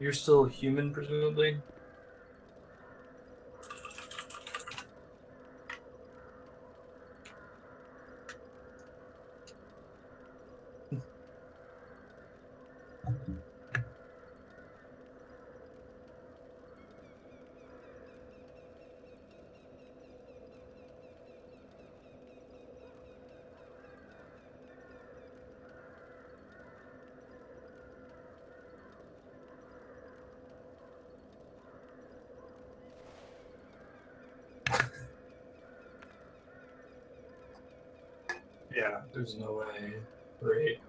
You're still human, presumably? Yeah, there's no way. Right.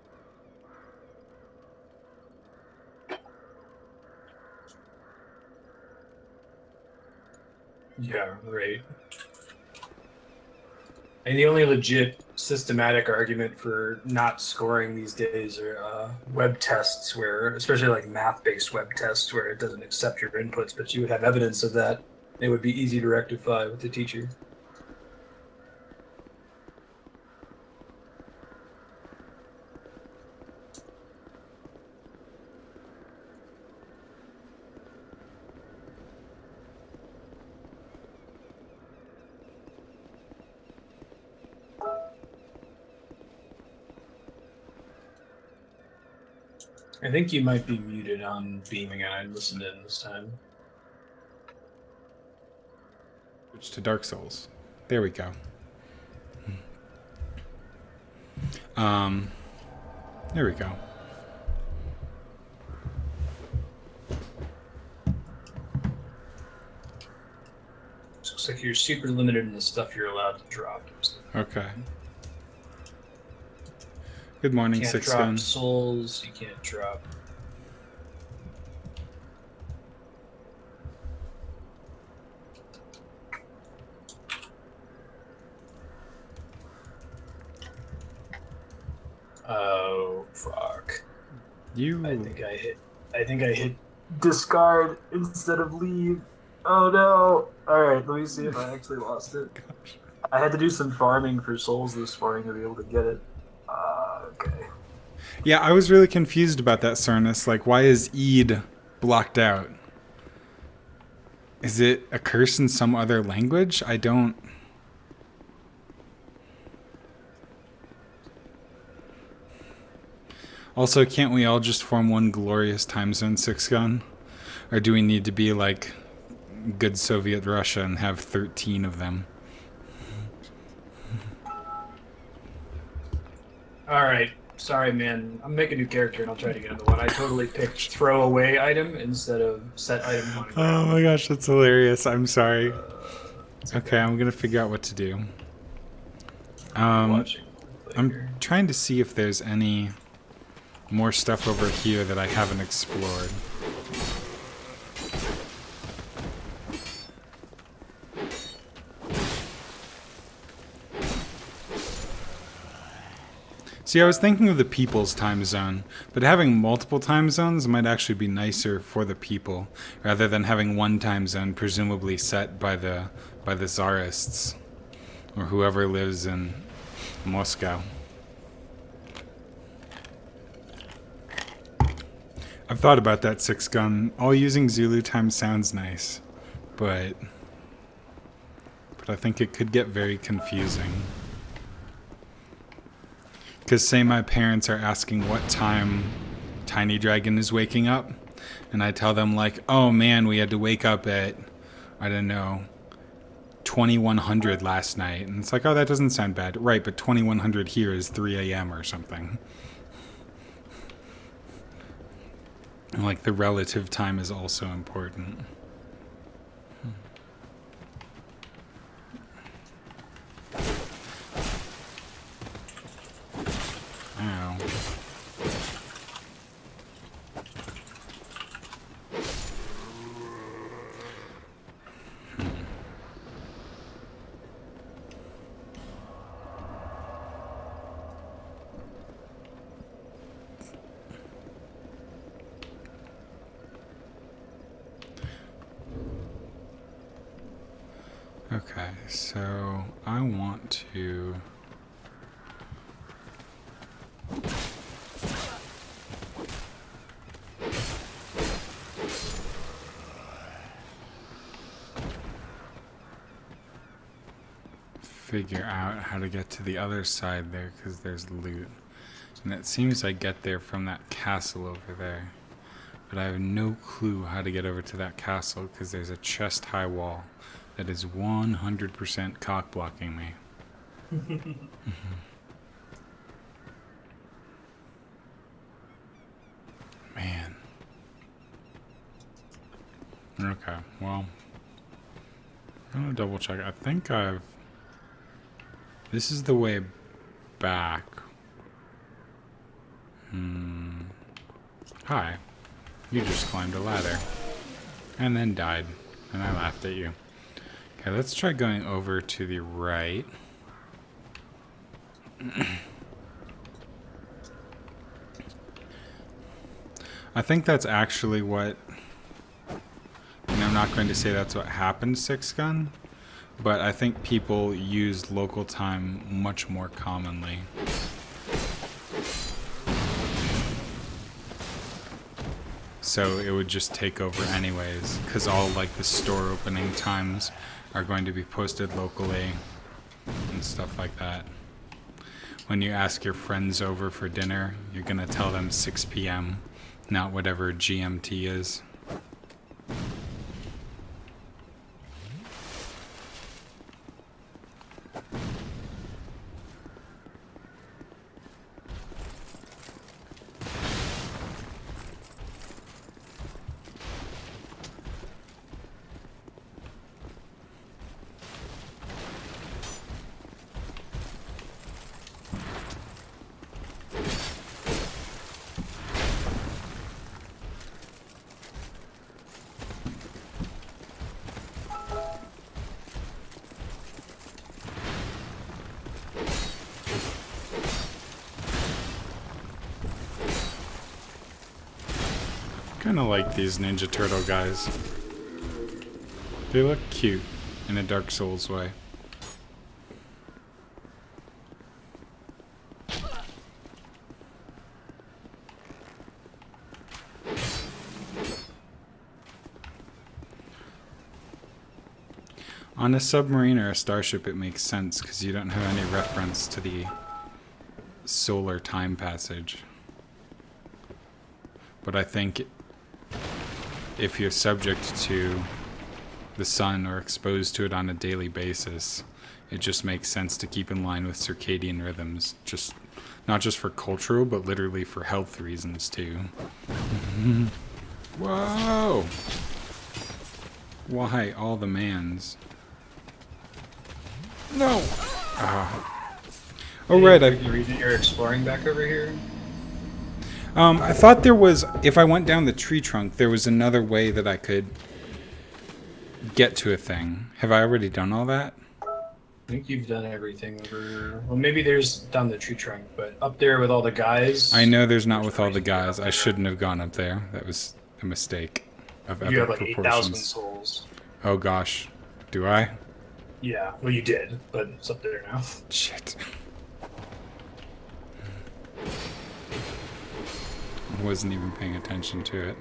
Yeah, right. And the only legit systematic argument for not scoring these days are web tests, where, especially like math-based web tests, where it doesn't accept your inputs, but you would have evidence of that. It would be easy to rectify with the teacher. I think you might be muted on beaming. I listened in this time. Switch to Dark Souls. There we go. There we go. Looks like you're super limited in the stuff you're allowed to drop. Okay. Good morning, You can't Six drop Gun. souls. You can't drop. Oh fuck! I think I hit discard instead of leave. Oh no! All right, let me see if I actually lost it. Gosh. I had to do some farming for souls this morning to be able to get it. Okay. Yeah, I was really confused about that, Cernus. Like, why is Eid blocked out? Is it a curse in some other language? I don't... Also, can't we all just form one glorious time zone, Six Gun? Or do we need to be like good Soviet Russia and have 13 of them? All right. Sorry, man. I'm making a new character and I'll try to get into one. I totally picked throwaway item instead of set item on ground. Oh my gosh, that's hilarious. I'm sorry. Okay, I'm gonna figure out what to do. I'm trying to see if there's any more stuff over here that I haven't explored. See, I was thinking of the people's time zone, but having multiple time zones might actually be nicer for the people, rather than having one time zone presumably set by the Tsarists, or whoever lives in Moscow. I've thought about that, Six Gun. All using Zulu time sounds nice, but I think it could get very confusing. Because say my parents are asking what time Tiny Dragon is waking up, and I tell them like, oh man, we had to wake up at, I don't know, 2100 last night. And it's like, oh, that doesn't sound bad. Right, but 2100 here is 3 a.m. or something. And like the relative time is also important. Ow. Okay, so I want to... figure out how to get to the other side there because there's loot. And it seems I get there from that castle over there. But I have no clue how to get over to that castle because there's a chest-high wall that is 100% cock-blocking me. Man. Okay, well, I'm gonna double check. I think I've... This is the way back. Hi. You just climbed a ladder. And then died. And I laughed at you. Okay, let's try going over to the right. I think that's actually what... And I'm not going to say that's what happened, Six Gun, but I think people use local time much more commonly. So it would just take over anyways, because all like the store opening times are going to be posted locally and stuff like that. When you ask your friends over for dinner, you're going to tell them 6 p.m., not whatever GMT is. Kind of like these Ninja Turtle guys. They look cute in a Dark Souls way. On a submarine or a starship, it makes sense because you don't have any reference to the solar time passage. But I think if you're subject to the sun or exposed to it on a daily basis, it just makes sense to keep in line with circadian rhythms, just not just for cultural, but literally for health reasons too. Whoa! Why all the mans? No! Oh, right. The reason you're exploring back over here? I thought there was, if I went down the tree trunk, there was another way that I could get to a thing. Have I already done all that? I think you've done everything over... Well, maybe there's down the tree trunk, but up there with all the guys... I know there's not with all the guys. I shouldn't have gone up there. That was a mistake of epic You have like proportions. 8,000 souls. Oh gosh. Do I? Yeah, well you did, but it's up there now. Shit. I wasn't even paying attention to it.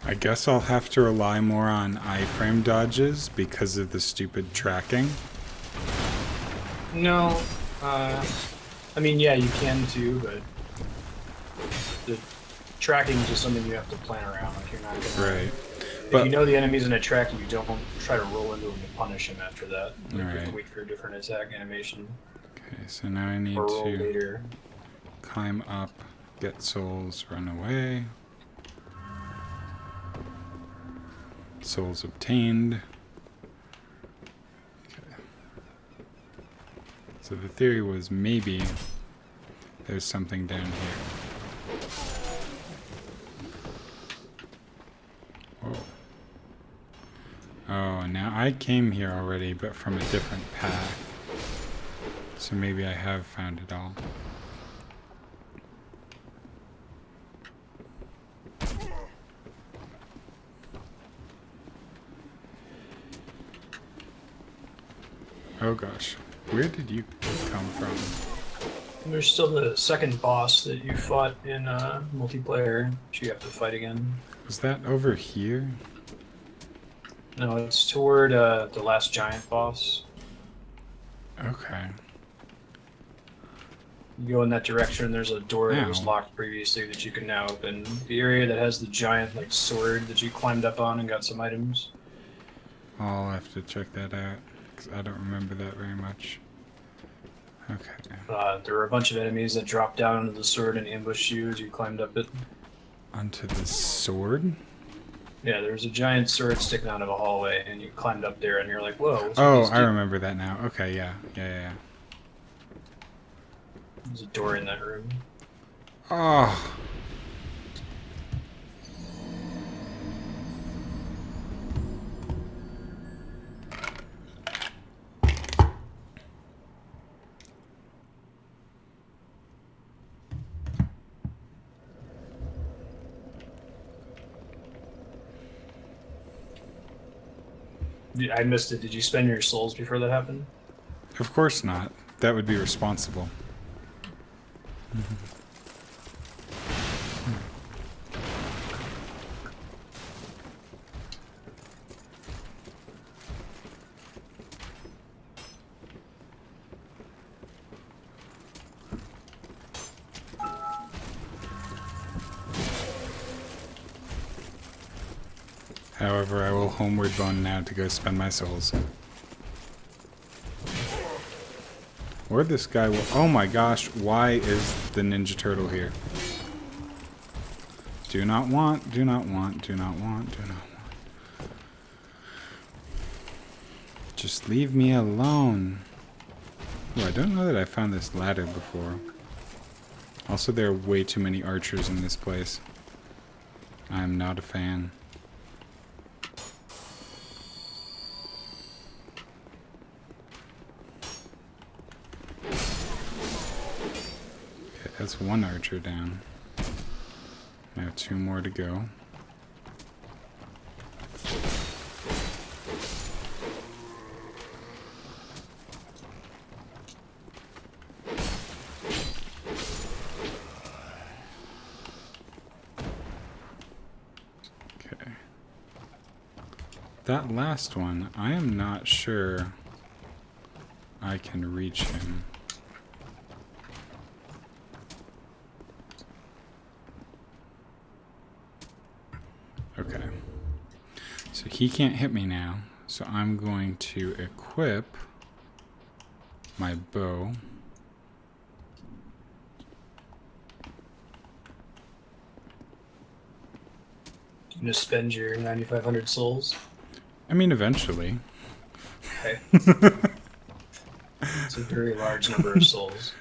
I guess I'll have to rely more on iframe dodges because of the stupid tracking. No, I mean, yeah, you can too, but the tracking is just something you have to plan around. Like you're not gonna. Right. If But you know the enemy's gonna track you, don't try to roll into him and punish him after that. Like, you have Alright. to wait for a different attack animation okay, so now I need or roll to later. climb up, get souls, run away. Souls obtained. Okay. So the theory was maybe there's something down here. Oh, now I came here already, but from a different path. So maybe I have found it all. Oh gosh, where did you come from? There's still the second boss that you fought in multiplayer, which you have to fight again. Was that over here? No, it's toward the last giant boss. Okay. You go in that direction, there's a door that was Ow. locked previously that you can now open. The area that has the giant like sword that you climbed up on and got some items. I'll have to check that out, because I don't remember that very much. Okay. There were a bunch of enemies that dropped down into the sword and ambushed you as you climbed up it. Onto the sword? Yeah, there was a giant sword sticking out of a hallway, and you climbed up there, and you're like, "Whoa!" what's with Oh, these I remember that now. Okay, yeah. There's a door in that room. Oh. I missed it. Did you spend your souls before that happened? Of course not. That would be responsible. However, I will homeward bone now to go spend my souls. Or this guy will... Oh my gosh, why is the Ninja Turtle here? Do not want, do not want, do not want, do not want. Just leave me alone. Oh, I don't know that I found this ladder before. Also, there are way too many archers in this place. I'm not a fan. Okay, that's one archer down. Now 2 more to go. Okay. That last one, I am not sure I can reach him. Okay. So he can't hit me now. So I'm going to equip my bow. You just spend your 9,500 souls. I mean, eventually. Okay. It's a very large number of souls.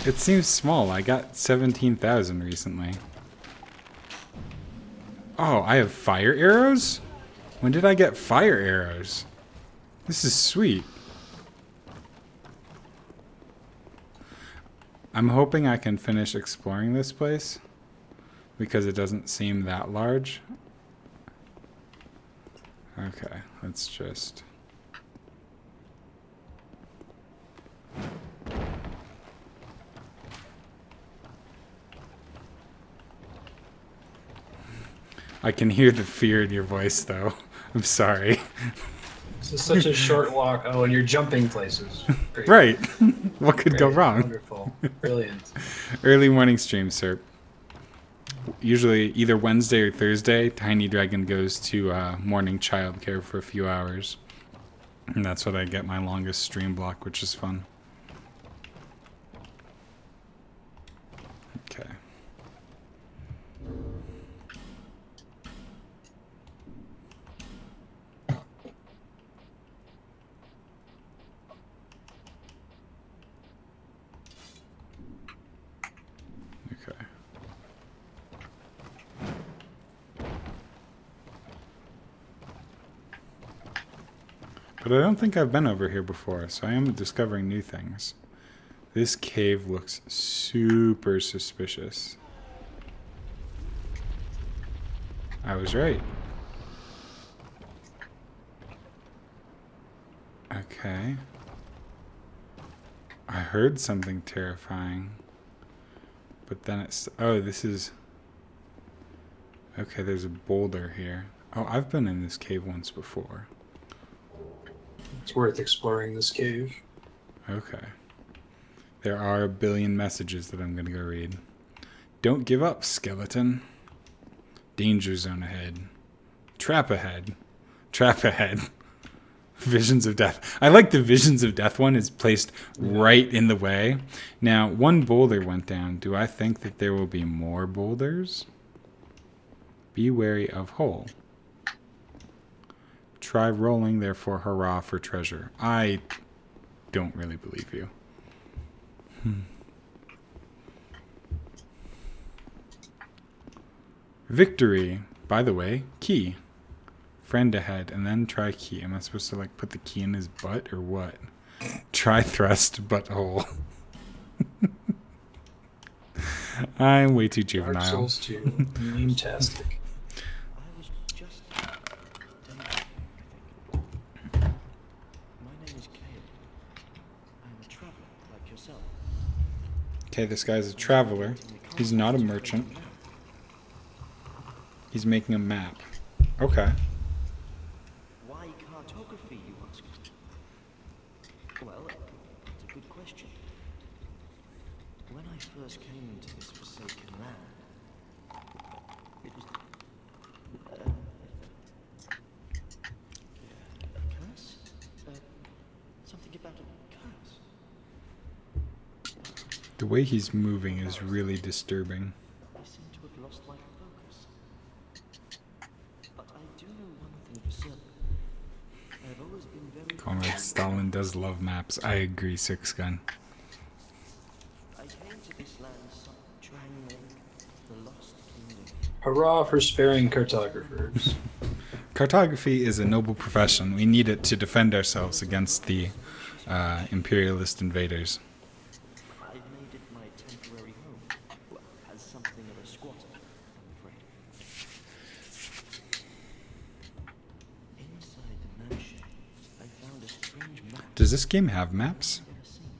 It seems small. I got 17,000 recently. Oh, I have fire arrows? When did I get fire arrows? This is sweet. I'm hoping I can finish exploring this place because it doesn't seem that large. Okay, let's just... I can hear the fear in your voice, though. I'm sorry. This is such a short walk. Oh, and you're jumping places. Great. Right. What could go Great. wrong? Wonderful. Brilliant. Early morning stream, sir. Usually either Wednesday or Thursday, Tiny Dragon goes to morning childcare for a few hours. And that's what I get my longest stream block, which is fun. Okay. Okay. But I don't think I've been over here before, so I am discovering new things. This cave looks super suspicious. I was right. Okay. I heard something terrifying. But then it's... Oh, this is... Okay, there's a boulder here. Oh, I've been in this cave once before. It's worth exploring this cave. Okay. There are a billion messages that I'm going to go read. Don't give up, skeleton. Danger zone ahead. Trap ahead. Trap ahead. Visions of death. I like the visions of death one is placed right in the way. Now, one boulder went down. Do I think that there will be more boulders? Be wary of hole. Try rolling, therefore hurrah for treasure. I don't really believe you. Victory. By the way, key. Friend ahead, and then try key. Am I supposed to like put the key in his butt or what? Try thrust butthole. I'm way too Dark juvenile. Souls 2. Meme-tastic. I was just My name is Kale. I'm a traveler like yourself. Okay, this guy's a traveler. He's not a merchant. He's making a map. Okay. Why cartography, you ask? Well, it's a good question. When I first came into this forsaken land, it was a curse? Something about a curse. The way he's moving is really disturbing. I seem to have lost my focus. But I do know one thing for certain. I've always been very... Comrade Stalin does love maps. I agree, Six Gun. I came to this land trying to make the lost kingdom. Hurrah for sparing cartographers. Cartography is a noble profession. We need it to defend ourselves against the imperialist invaders. I've made it my temporary home. Well, as something of a squatter, I'm afraid. Inside the mansion, I found a strange map Does this game have maps? I've never seen.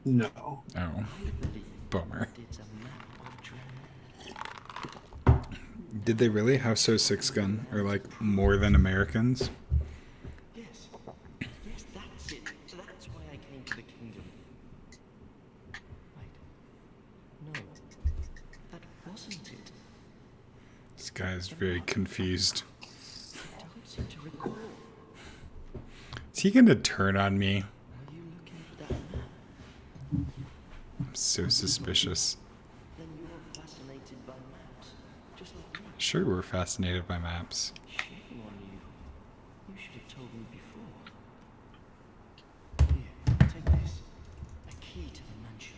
No. Oh, I believe bummer. it's a map of Dran. Did they really? How so, Six Gun? Or like more than Americans? Yes. Yes, that's it. That's why I came to the kingdom. Wait. No. That wasn't it. This guy is very confused. I don't seem to recall. Is he gonna turn on me? Are you looking for that map? I'm so suspicious. Then you're fascinated by maps, just like me. Sure, we're fascinated by maps. Shame on you. You should have told me before. Here, take this. A key to the mansion.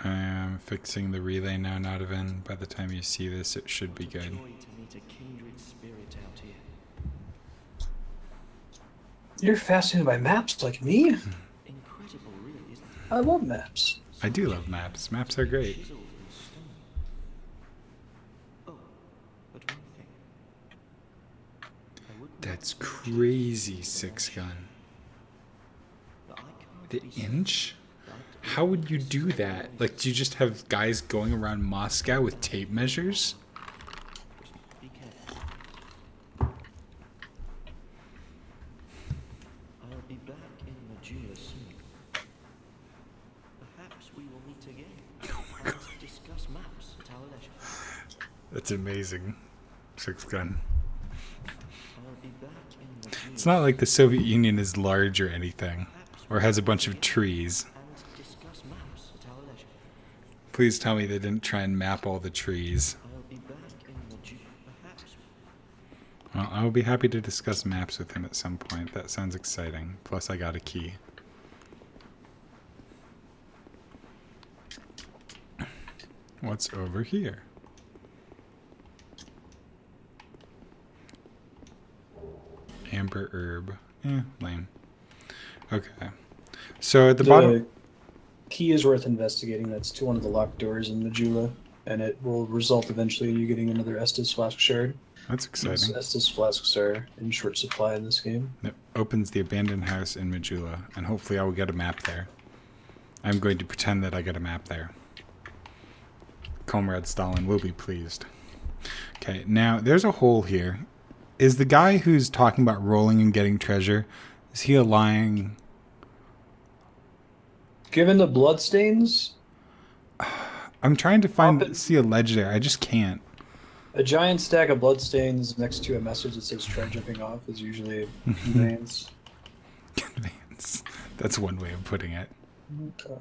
I am fixing the relay now, Nodovan. By the time you see this, it should be good. Joy to meet a kindred spirit out here. You're fascinated by maps like me? Incredible, really, isn't it? I love maps. I do love maps. Maps are great. Chiseled in stone. Oh, but one thing. I wouldn't That's want to crazy, Six Gun. but I can't The be certain inch? that How would you do that? Like, do you just have guys going around Moscow with tape measures? Just be careful. I'll be back in Majula soon. Perhaps we will meet again. Oh my god. And discuss maps at our leisure. That's amazing, Six Gun. I'll be back in Majula It's not like the Soviet Union is large or anything, or has a bunch of trees. and discuss maps at our leisure. Please tell me they didn't try and map all the trees. I'll be back in Majula. Perhaps Well, I will be happy to discuss maps with him at some point. That sounds exciting. Plus, I got a key. What's over here? Amber herb. Lame. Okay. So at the bottom... key is worth investigating. That's to one of the locked doors in Majula, and it will result eventually in you getting another Estus Flask shard. That's exciting. Estus Flasks are in short supply in this game. It opens the abandoned house in Majula, and hopefully I will get a map there. I'm going to pretend that I get a map there. Comrade Stalin will be pleased. Okay, now there's a hole here. Is the guy who's talking about rolling and getting treasure, is he a lying... Given the bloodstains, I'm trying to see a ledge there. I just can't. a giant stack of bloodstains next to a message that says "try jumping off" is usually a conveyance. Conveyance. That's one way of putting it. Okay.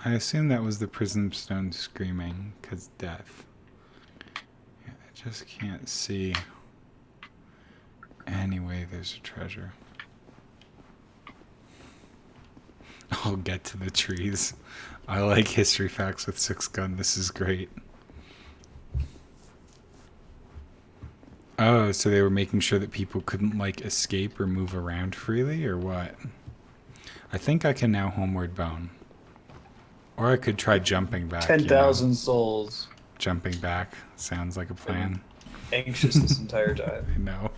I assume that was the prism stone screaming, because death. Yeah, I just can't see any way there's a treasure. I'll get to the trees. I like history facts with 6-gun. This is great. Oh, so they were making sure that people couldn't, like, escape or move around freely, or what? I think I can now homeward bone. Or I could try jumping back. 10,000 souls. Jumping back sounds like a plan. Anxious this entire time. I know.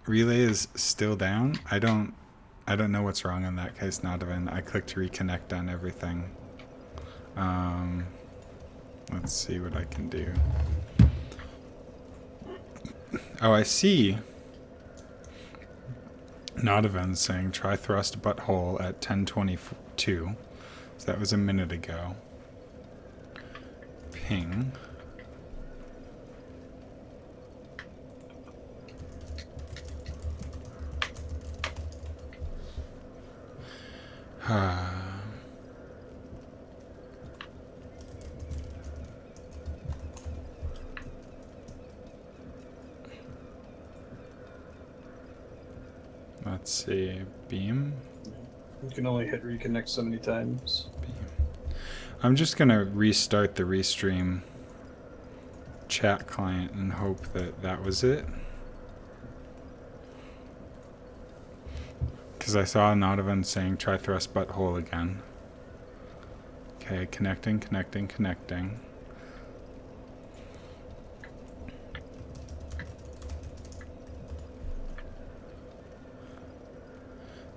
Relay is still down. I don't know what's wrong on that case, Nodovan. I clicked reconnect on everything. Let's see what I can do. Oh, I see. Nodovan saying try thrust butthole at 10:22. So that was a minute ago. Ping. Let's see. Beam. You can only hit reconnect so many times. Beam. I'm just gonna restart the Restream chat client and hope that that was it. Because I saw Nodovan saying try thrust butthole again. Okay, connecting.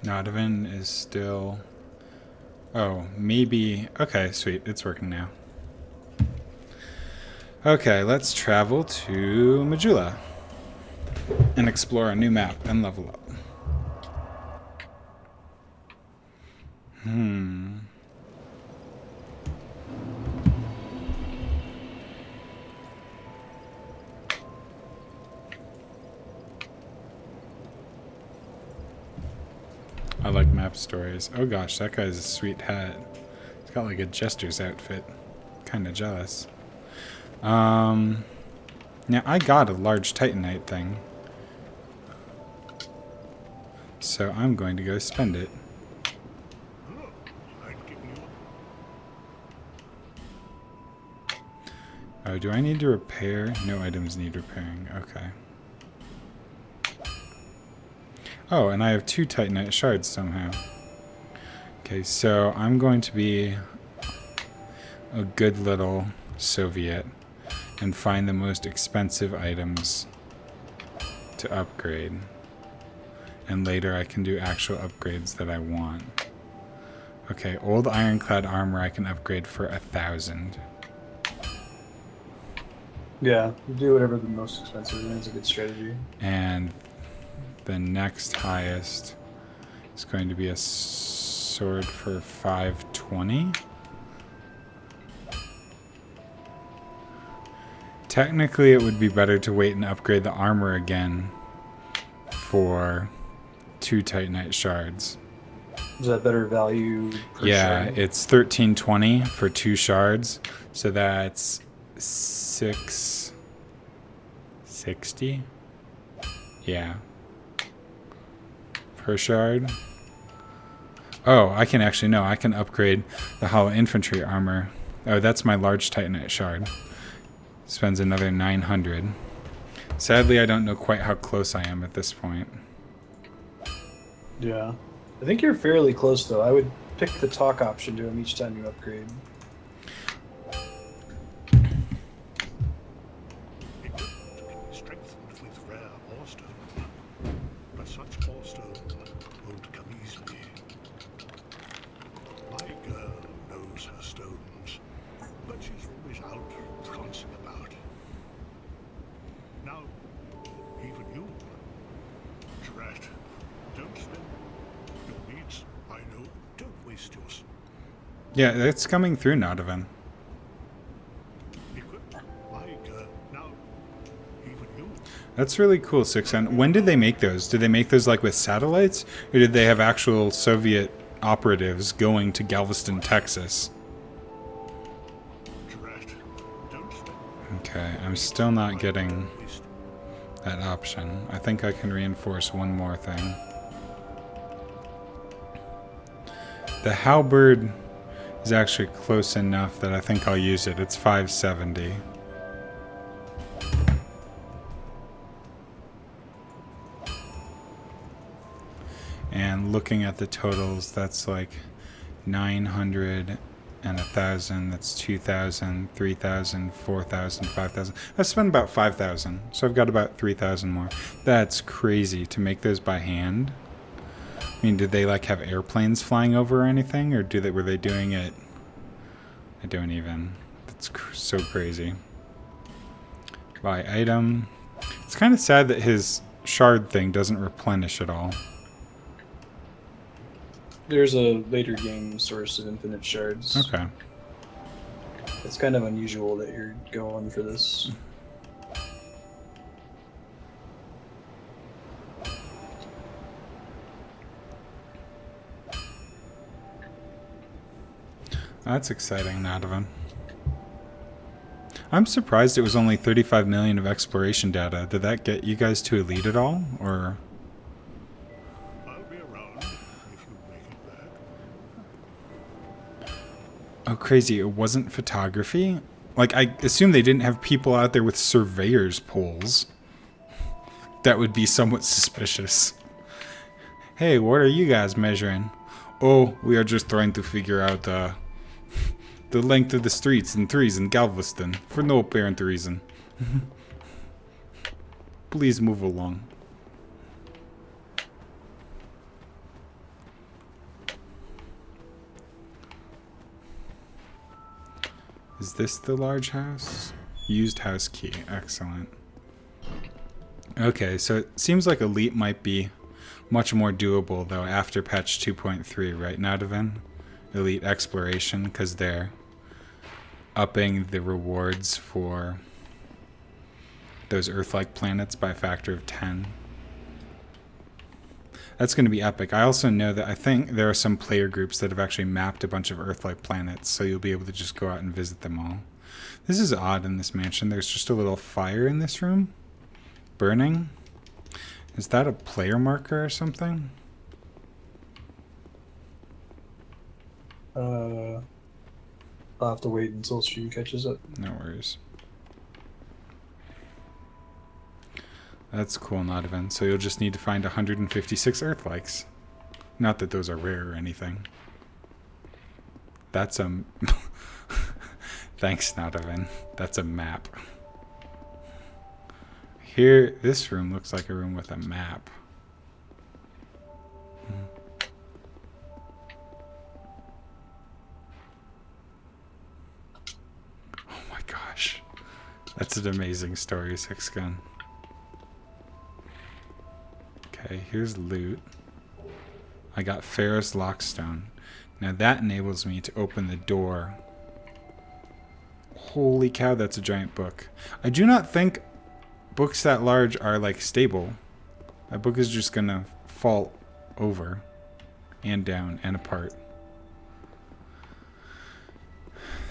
Nodovan is still... Oh, maybe... Okay, sweet. It's working now. Okay, let's travel to Majula and explore a new map and level up. I like map stories. Oh gosh, that guy's a sweet hat. He's got like a jester's outfit. Kinda jealous. Now I got a large Titanite thing. So I'm going to go spend it. Oh, do I need to repair? No items need repairing. Okay. Oh, and I have 2 Titanite shards somehow. Okay, so I'm going to be a good little Soviet and find the most expensive items to upgrade. And later I can do actual upgrades that I want. Okay, old ironclad armor I can upgrade for 1,000. Yeah, you do whatever the most expensive is. It's a good strategy. And the next highest is going to be a sword for 520. Technically, it would be better to wait and upgrade the armor again for 2 Titanite shards. Is that better value per Yeah, shard? it's 1320 for 2 shards, so that's 660. Yeah. Per shard. Oh, I can actually, no, I can upgrade the hollow infantry armor. Oh, that's my large titanite shard. Spends another 900. Sadly, I don't know quite how close I am at this point. Yeah. I think you're fairly close, though. I would pick the talk option to him each time you upgrade. Equipment can be strengthened with rare orestone, but such orestone won't come easily. My girl knows her stones, but she's always out prancing about. Now, even you, Drat, don't spend your needs, I know. Don't waste yours. Yeah, it's coming through, Nodovan. My girl, now, even you. That's really cool, Sixen. When did they make those? Did they make those like with satellites? Or did they have actual Soviet operatives going to Galveston, Texas? Drat, don't spend Okay, I'm still not getting that option. I think I can reinforce one more thing. The halberd is actually close enough that I think I'll use it. It's 570. And looking at the totals, that's like 900 and 1,000. That's 2,000, 3,000, 4,000, 5,000. I've spent about 5,000, so I've got about 3,000 more. That's crazy to make those by hand. I mean, did they like have airplanes flying over or anything, or were they doing it? I don't even. That's so crazy. Buy item. It's kind of sad that his shard thing doesn't replenish at all. There's a later game source of infinite shards. Okay. It's kind of unusual that you're going for this. That's exciting, Nodovan. I'm surprised it was only 35 million of exploration data. Did that get you guys to Elite at all, or? I'll be around if you make it back. Oh, crazy! It wasn't photography. Like, I assume they didn't have people out there with surveyors' poles. That would be somewhat suspicious. Hey, what are you guys measuring? Oh, we are just trying to figure out the length of the streets and trees in Galveston for no apparent reason. Please move along. Is this the large house? Used house key. Excellent. Okay, so it seems like Elite might be much more doable, though, after patch 2.3, right, Nodovan? Elite Exploration, because they're upping the rewards for those Earth-like planets by a factor of 10. That's going to be epic. I also know that I think there are some player groups that have actually mapped a bunch of Earth-like planets, so you'll be able to just go out and visit them all. This is odd in this mansion. There's just a little fire in this room. Burning. Is that a player marker or something? I'll have to wait until she catches up. No worries. That's cool, Nodovan. So you'll just need to find 156 Earth-likes. Not that those are rare or anything. That's a... Thanks, Nodovan. That's a map. Here, this room looks like a room with a map. Oh my gosh. That's an amazing story, Six Gun. Okay, here's loot. I got Ferrous Lockstone. Now that enables me to open the door. Holy cow, that's a giant book. I do not think books that large are, like, stable. That book is just gonna fall over and down and apart.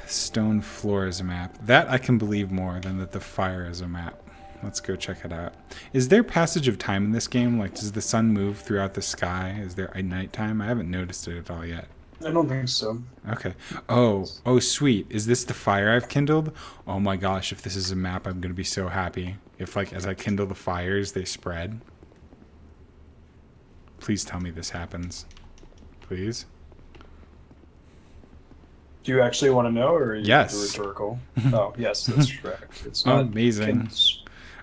Stone floor is a map. That I can believe more than that the fire is a map. Let's go check it out. Is there passage of time in this game? Like, does the sun move throughout the sky? Is there a nighttime? I haven't noticed it at all yet. I don't think so. Okay. Oh, sweet. Is this the fire I've kindled? Oh my gosh, if this is a map, I'm going to be so happy. If, like, as I kindle the fires, they spread. Please tell me this happens. Please? Do you actually want to know, or is Yes. it rhetorical? Oh, yes, that's correct. It's Oh, not amazing.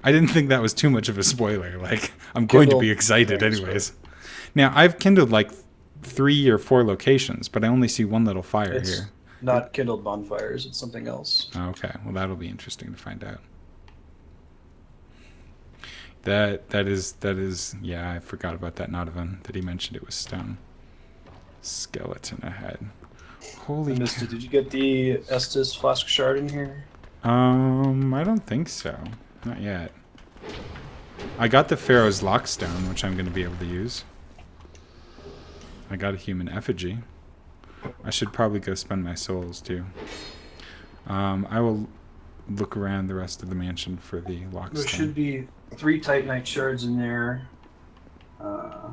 I didn't think that was too much of a spoiler. Like, I'm going to be Kindle excited things, anyways. Now, I've kindled, like, 3 or 4 locations, but I only see one little fire It's here. not kindled bonfires. It's something else. Okay, well, that'll be interesting to find out. That is yeah, I forgot about that Nodovan, that he mentioned it was stone. Skeleton ahead. Holy I missed it. Did you get the Estus flask shard in here? I don't think so. Not yet. I got the Pharaoh's Lockstone, which I'm going to be able to use. I got a human effigy. I should probably go spend my souls, too. I will look around the rest of the mansion for the Lockstone. There should be 3 Titanite shards in there. Let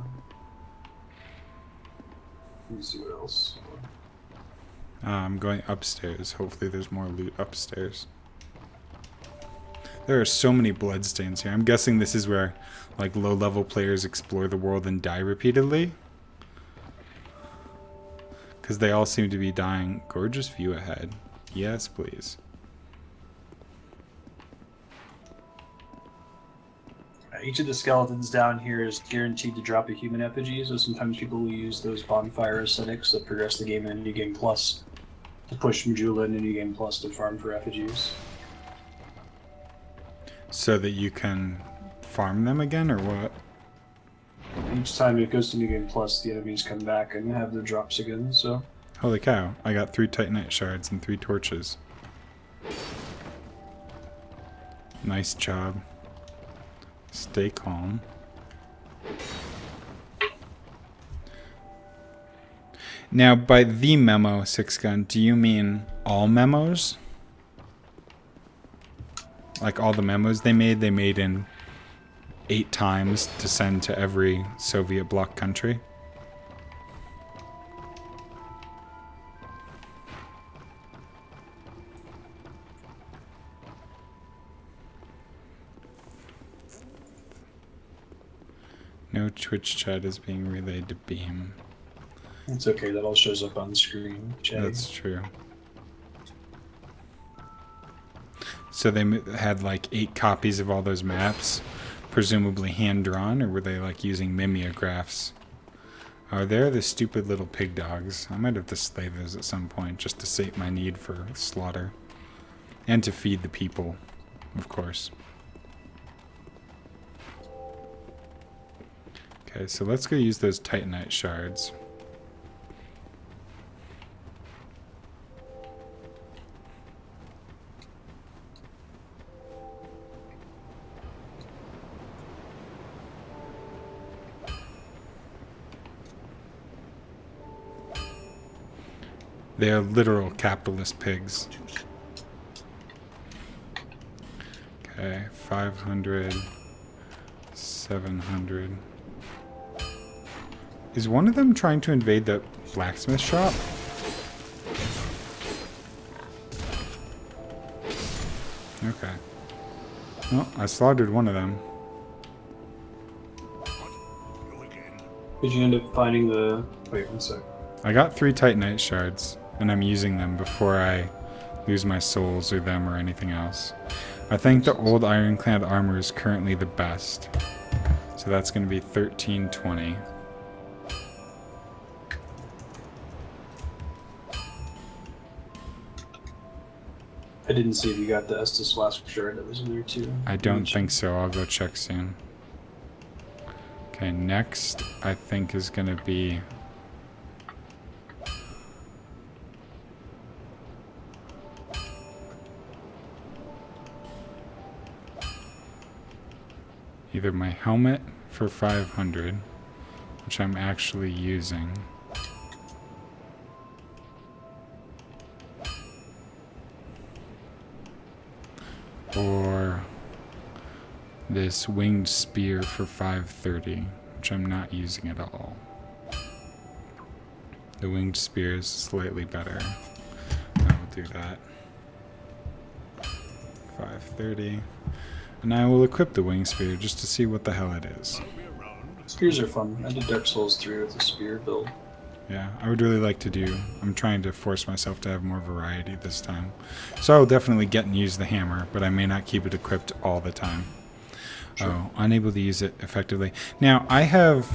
me see what else. I'm going upstairs. Hopefully there's more loot upstairs. There are so many bloodstains here. I'm guessing this is where, like, low-level players explore the world and die repeatedly. Because they all seem to be dying. Gorgeous view ahead. Yes, please. Each of the skeletons down here is guaranteed to drop a human effigy, so sometimes people will use those bonfire ascetics that progress the game in New Game Plus to push Majula into New Game Plus to farm for effigies. So that you can farm them again, or what? Each time it goes to New Game Plus, the enemies come back and have their drops again, so... Holy cow. I got 3 Titanite shards and 3 torches. Nice job. Stay calm. Now, by the memo, Six Gun, do you mean all memos? Like all the memos they made in 8 times to send to every Soviet bloc country? No Twitch chat is being relayed to Beam. It's okay, that all shows up on screen. Chatting. That's true. So they had like 8 copies of all those maps, presumably hand-drawn, or were they like using mimeographs? Oh, they're the stupid little pig dogs. I might have to slay those at some point just to sate my need for slaughter. And to feed the people, of course. Okay, so let's go use those Titanite shards. They are literal capitalist pigs. Okay, 500, 700. Is one of them trying to invade the blacksmith shop? Okay. Well, I slaughtered one of them. You again. Did you end up finding the... Wait, one sec. I got 3 Titanite shards, and I'm using them before I lose my souls or them or anything else. I think the old ironclad armor is currently the best. So that's going to be 1320. I didn't see if you got the Estus flask shard that was in there too. I don't think so. I'll go check soon. Okay, next I think is going to be... either my helmet for 500, which I'm actually using, or this winged spear for 530, which I'm not using at all. The winged spear is slightly better. I will do that. 530. And I will equip the winged spear just to see what the hell it is. I'll be around. Spears are fun. I did Dark Souls 3 with the spear build. Yeah, I would really like to do. I'm trying to force myself to have more variety this time. So I will definitely get and use the hammer, but I may not keep it equipped all the time. Sure. Oh, unable to use it effectively. Now, I have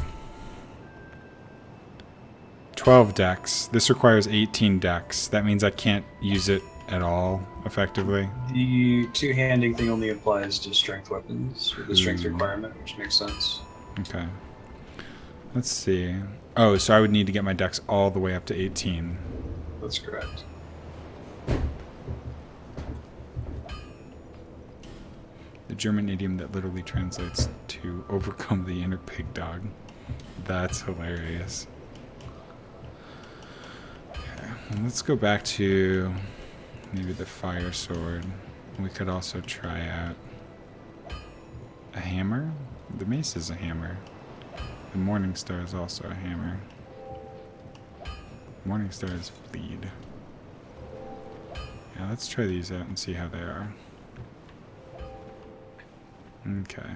12 decks. This requires 18 decks. That means I can't use it at all effectively. The two-handing thing only applies to strength weapons with the strength Hmm. requirement, which makes sense. Okay. Let's see. Oh, so I would need to get my decks all the way up to 18. That's correct. The German idiom that literally translates to overcome the inner pig dog. That's hilarious. Okay, well, let's go back to maybe the fire sword. We could also try out a hammer. The mace is a hammer. The Morning Star is also a hammer. Morning Star is bleed. Yeah, let's try these out and see how they are. Okay.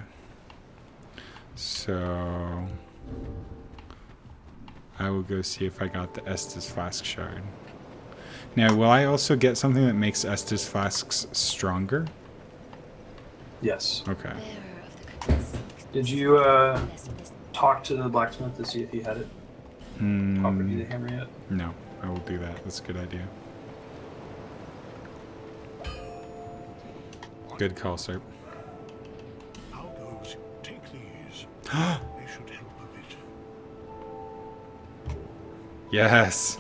So I will go see if I got the Estus Flask Shard. Now, will I also get something that makes Estus Flasks stronger? Yes. Okay. Did you talk to the blacksmith to see if he had it? Offered you the hammer yet? No, I will do that. That's a good idea. Good call, sir. How goes? Take these. They should help a bit. Yes.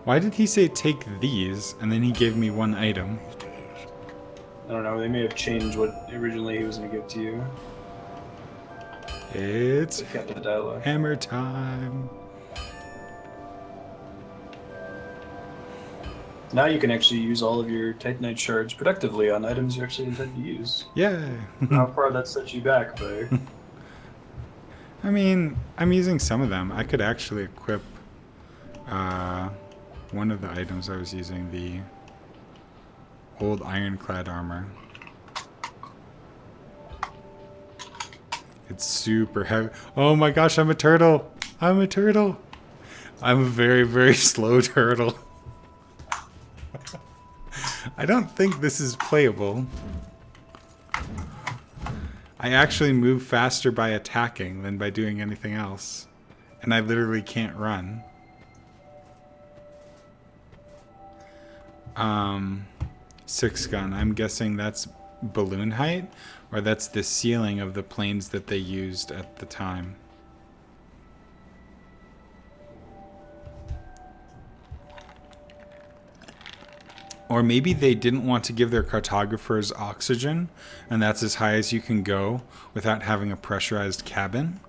Why did he say take these and then he gave me one item? These days. I don't know. They may have changed what originally he was going to give to you. It's It kept the dialogue. hammer time. Now you can actually use all of your Titanite shards productively on items you actually intend to use. Yay. How far that sets you back, but I mean, I'm using some of them. I could actually equip one of the items I was using, the old ironclad armor. It's super heavy. Oh my gosh, I'm a turtle. I'm a turtle. I'm a very, very slow turtle. I don't think this is playable. I actually move faster by attacking than by doing anything else. And I literally can't run. 6 gun. I'm guessing that's balloon height, or that's the ceiling of the planes that they used at the time. Or maybe they didn't want to give their cartographers oxygen, and that's as high as you can go without having a pressurized cabin.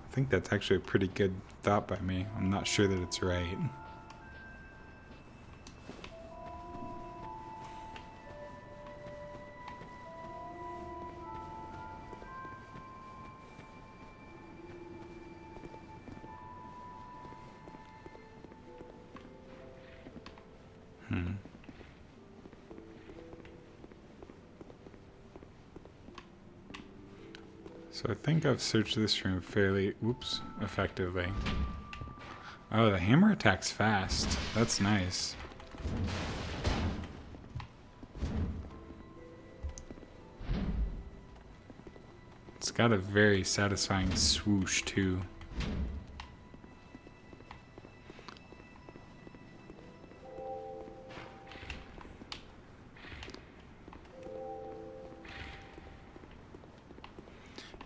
I think that's actually a pretty good thought by me. I'm not sure that it's right. So I think I've searched this room fairly, effectively. Oh, the hammer attacks fast. That's nice. It's got a very satisfying swoosh too.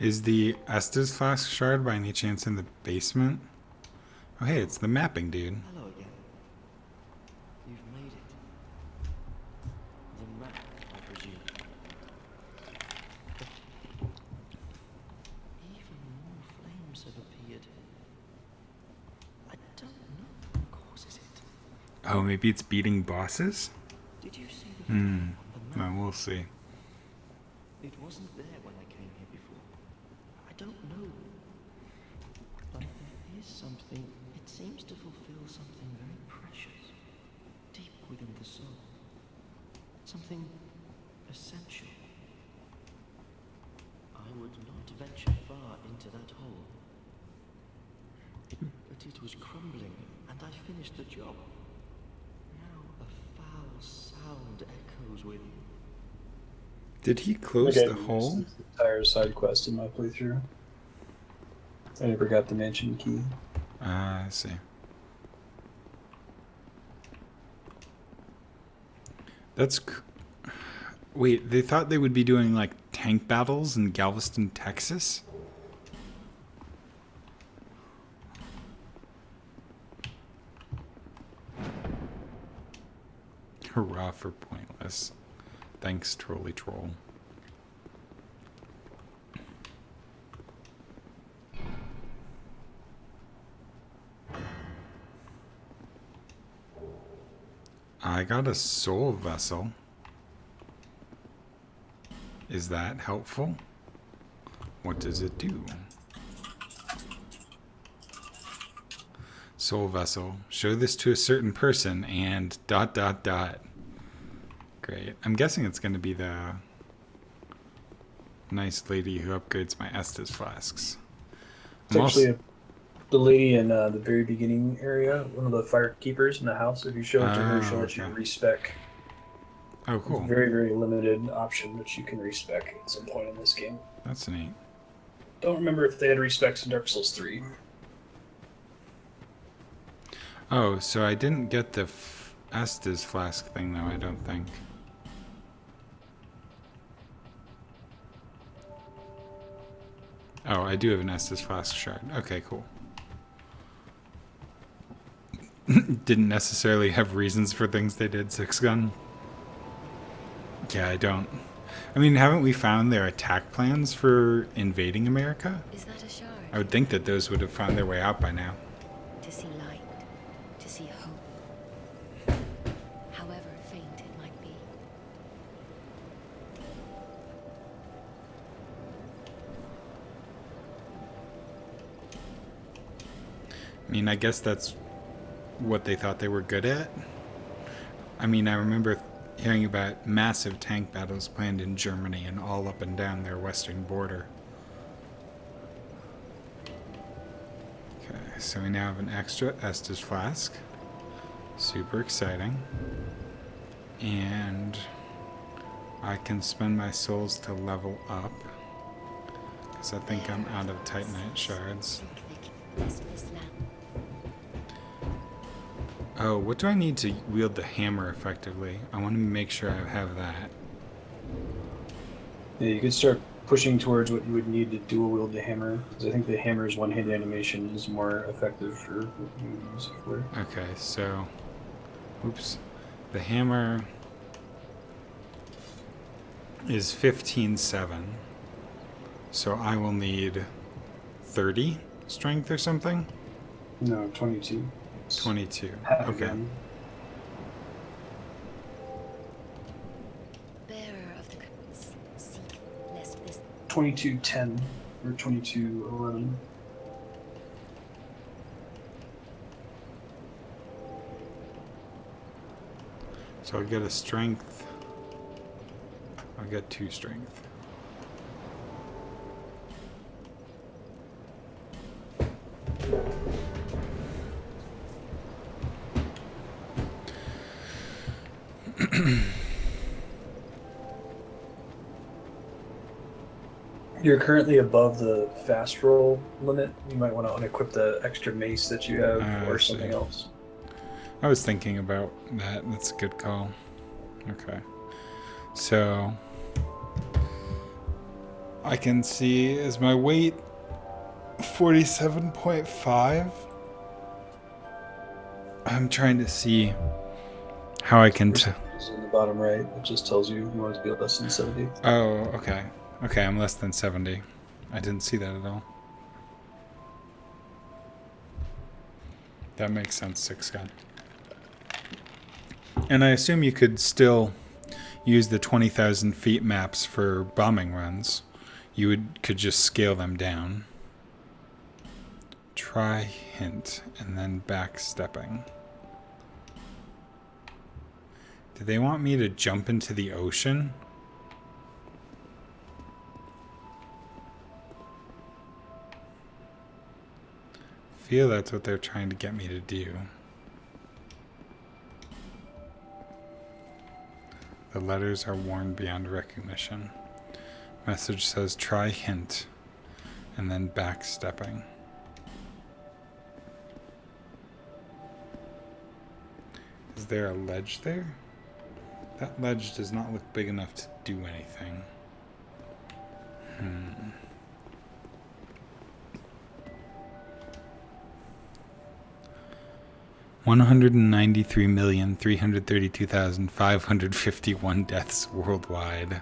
Is the Estus Flask Shard by any chance in the basement? Oh hey, it's the mapping dude. Hello again. You've made it. The map, I presume. Even more flames have appeared. I don't know what causes it. Oh, maybe it's beating bosses? Did you see the fire on the map? Well, we'll see. It wasn't there when I came here before. I don't know. But there is something. It seems to fulfill something very precious, deep within the soul. Something essential. I would not venture far into that hole. But it was crumbling, and I finished the job. Now a foul sound echoes within. Did he close Okay, the hole? this is the entire side quest in my playthrough. I never got the mansion key. Ah, I see. That's... Wait, they thought they would be doing, like, tank battles in Galveston, Texas? Hurrah for Pointless. Thanks, Trolly Troll. I got a soul vessel. Is that helpful? What does it do? Soul vessel. Show this to a certain person and ... Great. I'm guessing it's going to be the nice lady who upgrades my Estus flasks. It's actually the lady in the very beginning area, one of the fire keepers in the house. If you show it to her, she'll let you okay. respec. Oh, It's cool. a very, very limited option, but you can respec at some point in this game. That's neat. Don't remember if they had respecs in Dark Souls 3. Oh, so I didn't get the Estus flask thing, though, I don't think. Oh, I do have an Estus flask shard. Okay, cool. Didn't necessarily have reasons for things they did, Six Gun. Yeah, I don't. I mean, haven't we found their attack plans for invading America? Is that a shard? I would think that those would have found their way out by now. To see light, to see hope. However faint it might be. I mean, I guess that's what they thought they were good at. I mean, I remember hearing about massive tank battles planned in Germany and all up and down their western border. Okay, so we now have an extra Estus flask. Super exciting. And I can spend my souls to level up. Because I think I'm out of Titanite shards. Oh, what do I need to wield the hammer effectively? I want to make sure I have that. Yeah, you could start pushing towards what you would need to dual wield the hammer, because I think the hammer's one-hit animation is more effective for what you would use it for. Okay, so... Oops. The hammer is 15-7. So I will need 30 strength or something? No, 22. 22. Half Okay. again. Bearer of the curse, seek lest this 22:10 or 22:11. So I'll get a strength. I'll get 2 strength. You're currently above the fast roll limit. You might want to unequip the extra mace that you have I or see. something else. I was thinking about that. That's a good call. Okay. So I can see, is my weight 47.5? I'm trying to see how I can Is in the bottom right. It just tells you want to be less than 70. Oh, okay. Okay, I'm less than 70. I didn't see that at all. That makes sense, Six Gun. And I assume you could still use the 20,000 feet maps for bombing runs. You could just scale them down. Try hint and then backstepping. Do they want me to jump into the ocean? I feel that's what they're trying to get me to do. The letters are worn beyond recognition. Message says try hint and then backstepping. Is there a ledge there? That ledge does not look big enough to do anything. 193,332,551 deaths worldwide.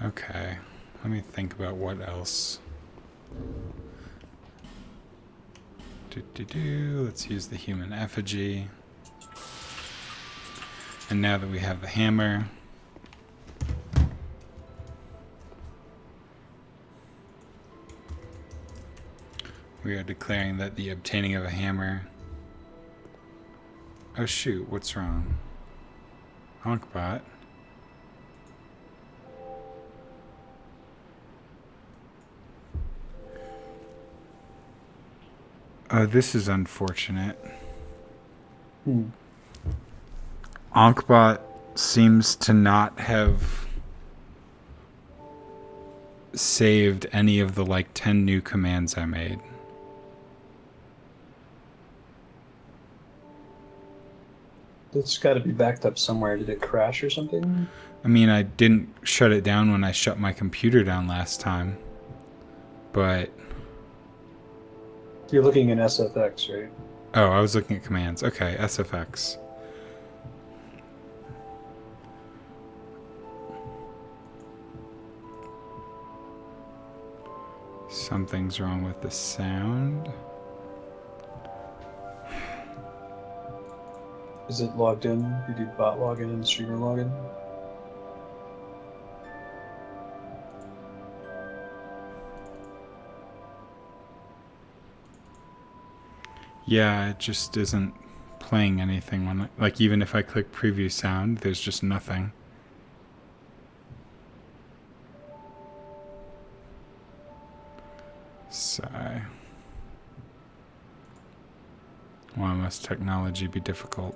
Okay, let me think about what else. Let's use the human effigy. And now that we have the hammer, we are declaring that the obtaining of a hammer... Oh shoot, what's wrong? Honkbot. Oh, this is unfortunate. Ankbot seems to not have saved any of the like 10 new commands I made. It's got to be backed up somewhere. Did it crash or something? I mean, I didn't shut it down when I shut my computer down last time. But... You're looking in SFX, right? Oh, I was looking at commands. Okay, SFX. Something's wrong with the sound. Is it logged in? You do bot login and streamer login? Yeah, it just isn't playing anything when, like, even if I click preview sound, there's just nothing. Sigh. Why must technology be difficult?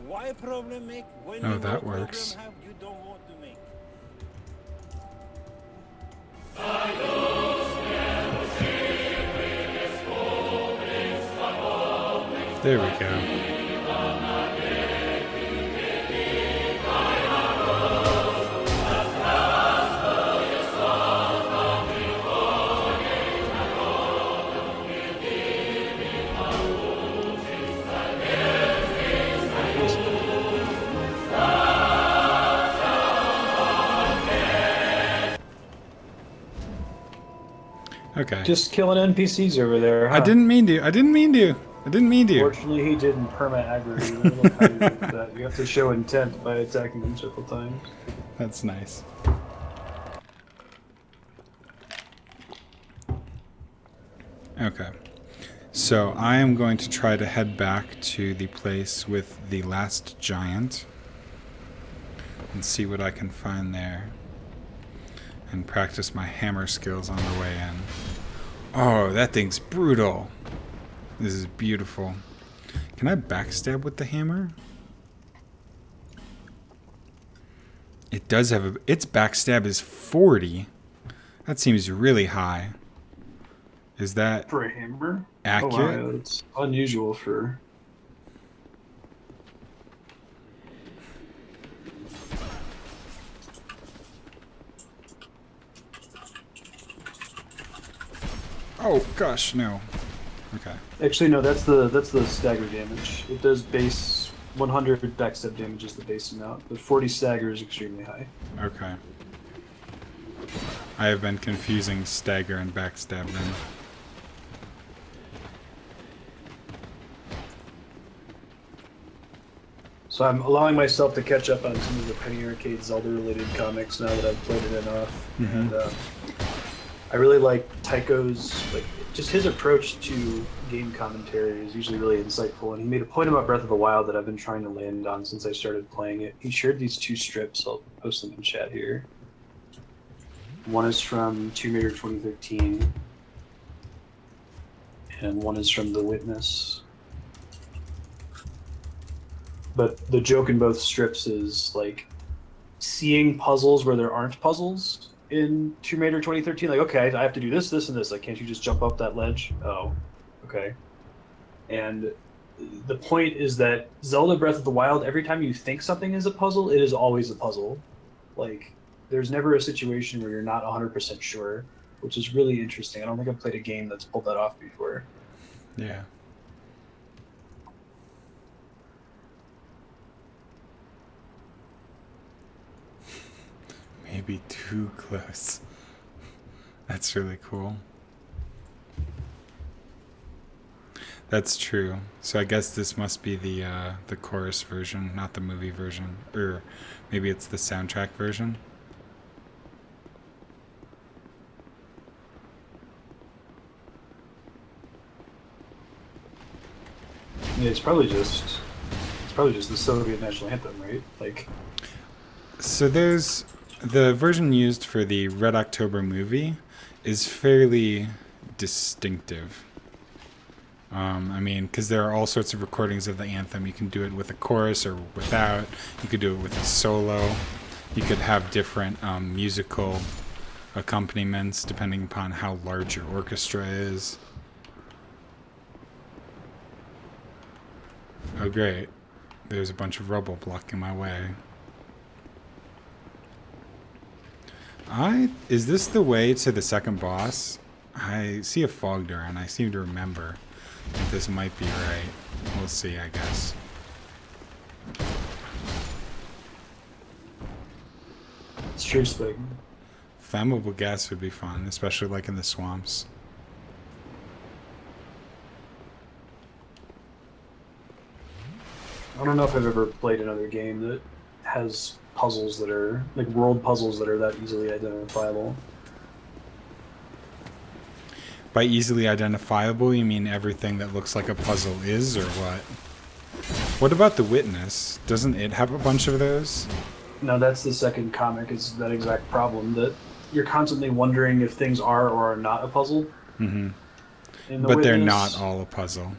Why problem make when Oh, you that no works. problem have you don't want to make? There we go. Okay. Just killing NPCs over there, huh? I didn't mean to. Fortunately, he didn't perma-aggro you. I love how you did that. You have to show intent by attacking them several times. That's nice. Okay. So I am going to try to head back to the place with the last giant and see what I can find there and practice my hammer skills on the way in. Oh, that thing's brutal. This is beautiful. Can I backstab with the hammer? It does have a... Its backstab is 40. That seems really high. Is that For a hammer? accurate? Oh, wow, it's unusual for... gosh, no. Okay. Actually, no, that's the stagger damage. It does base 100 backstab damage is the base amount, but 40 stagger is extremely high. Okay. I have been confusing stagger and backstab then. So I'm allowing myself to catch up on some of the Penny Arcade Zelda-related comics now that I've played it enough, and I really like Tycho's just his approach to game commentary is usually really insightful. And he made a point about Breath of the Wild that I've been trying to land on since I started playing it. He shared these 2 strips. I'll post them in chat here. One is from Tomb Raider 2013, and one is from The Witness. But the joke in both strips is like seeing puzzles where there aren't puzzles in Tomb Raider 2013. Like, okay, I have to do this, this, and this. Like, can't you just jump up that ledge? Oh, okay. And the point is that Zelda Breath of the Wild, every time you think something is a puzzle, it is always a puzzle. Like, there's never a situation where you're not 100% sure, which is really interesting. I don't think I've played a game that's pulled that off before. Yeah. Maybe too close. That's really cool. That's true. So I guess this must be the chorus version, not the movie version, or maybe it's the soundtrack version. Yeah, it's probably just the Soviet national anthem, right? Like, so there's the version used for the Red October movie is fairly distinctive. I mean, because there are all sorts of recordings of the anthem. You can do it with a chorus or without. You could do it with a solo. You could have different musical accompaniments depending upon how large your orchestra is. Oh, great. There's a bunch of rubble blocking my way. Is this the way to the second boss? I see a fog door, and I seem to remember that this might be right. We'll see, I guess. it's true, Spig. Flammable gas would be fun, especially like in the swamps. I don't know if I've ever played another game that has puzzles that are like world puzzles that are that easily identifiable. By easily identifiable, you mean everything that looks like a puzzle is, or what? What about The Witness? Doesn't it have a bunch of those? No, that's the second comic, is that exact problem, that you're constantly wondering if things are or are not a puzzle. Mm-hmm. In The But they're Witness- not all a puzzle.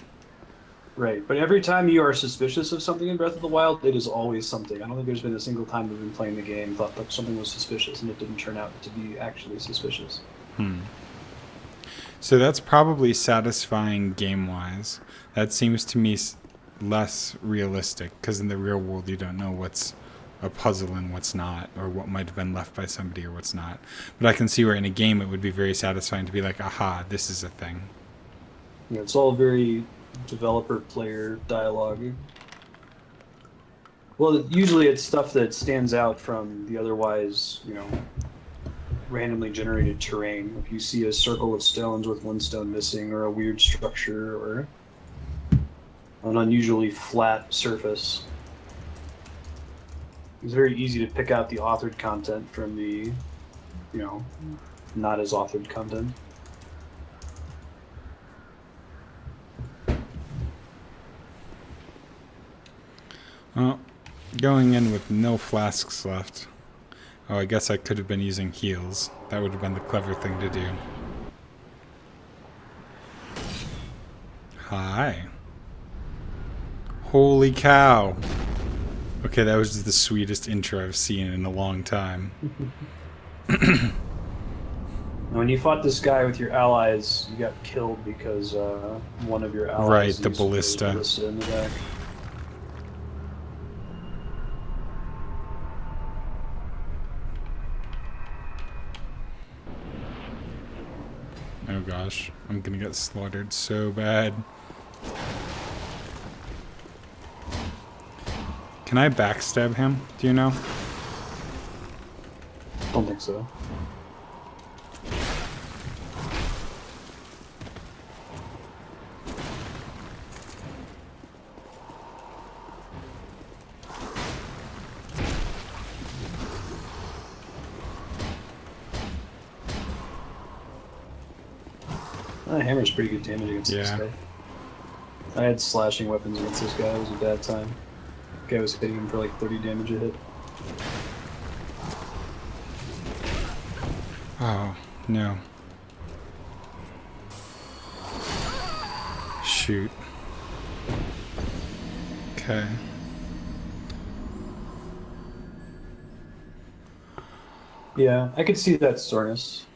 Right, but every time you are suspicious of something in Breath of the Wild, it is always something. I don't think there's been a single time we've been playing the game thought that something was suspicious and it didn't turn out to be actually suspicious. So that's probably satisfying game-wise. That seems to me less realistic, because in the real world you don't know what's a puzzle and what's not, or what might have been left by somebody or what's not. But I can see where in a game it would be very satisfying to be like, aha, this is a thing. Yeah, it's all very developer-player dialogue. Well, usually it's stuff that stands out from the otherwise, randomly generated terrain. If you see a circle of stones with one stone missing, or a weird structure, or an unusually flat surface, it's very easy to pick out the authored content from the, not as authored content. Well, going in with no flasks left. Oh, I guess I could have been using heals. That would have been the clever thing to do. Hi. Holy cow. Okay, that was the sweetest intro I've seen in a long time. When you fought this guy with your allies, you got killed because one of your allies Right, the used ballista. in the back. Oh gosh. I'm gonna get slaughtered so bad. Can I backstab him? Do you know? Don't think so. Hammer's pretty good damage against this Yeah. guy. I had slashing weapons against this guy. It was a bad time. Guy was hitting him for like 30 damage a hit. Oh, no. Shoot. Okay. Yeah, I could see that soreness.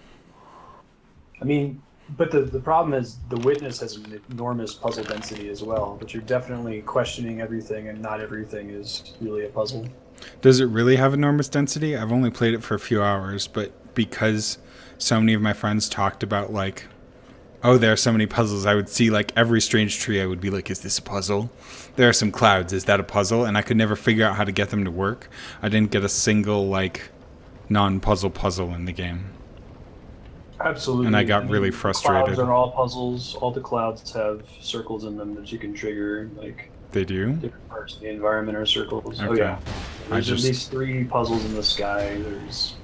I mean, but the problem is the witness has an enormous puzzle density as well, but you're definitely questioning everything, and not everything is really a puzzle. Does it really have enormous density? I've only played it for a few hours, but because so many of my friends talked about, like, oh, there are so many puzzles, I would see, like, every strange tree, I would be like, is this a puzzle? There are some clouds, is that a puzzle? And I could never figure out how to get them to work. I didn't get a single, like, non-puzzle puzzle in the game. Absolutely. And I got really frustrated. Clouds are all puzzles. All the clouds have circles in them that you can trigger. Like They do? different parts of the environment are circles. Oh Okay. yeah. There's just- at least 3 puzzles in the sky. There's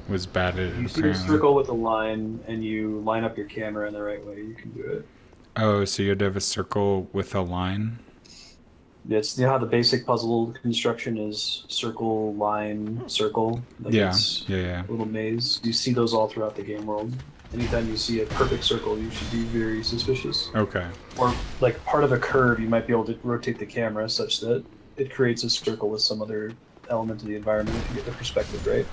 Was bad at it, you see a apparently. circle with a line, and you line up your camera in the right way. You can do it. Oh, so you had to have a circle with a line? It's how the basic puzzle construction is: circle, line, circle. Like Yeah, it's yeah. a little maze. You see those all throughout the game world. Anytime you see a perfect circle, you should be very suspicious. Okay. Or like part of a curve, you might be able to rotate the camera such that it creates a circle with some other element of the environment if you get the perspective right.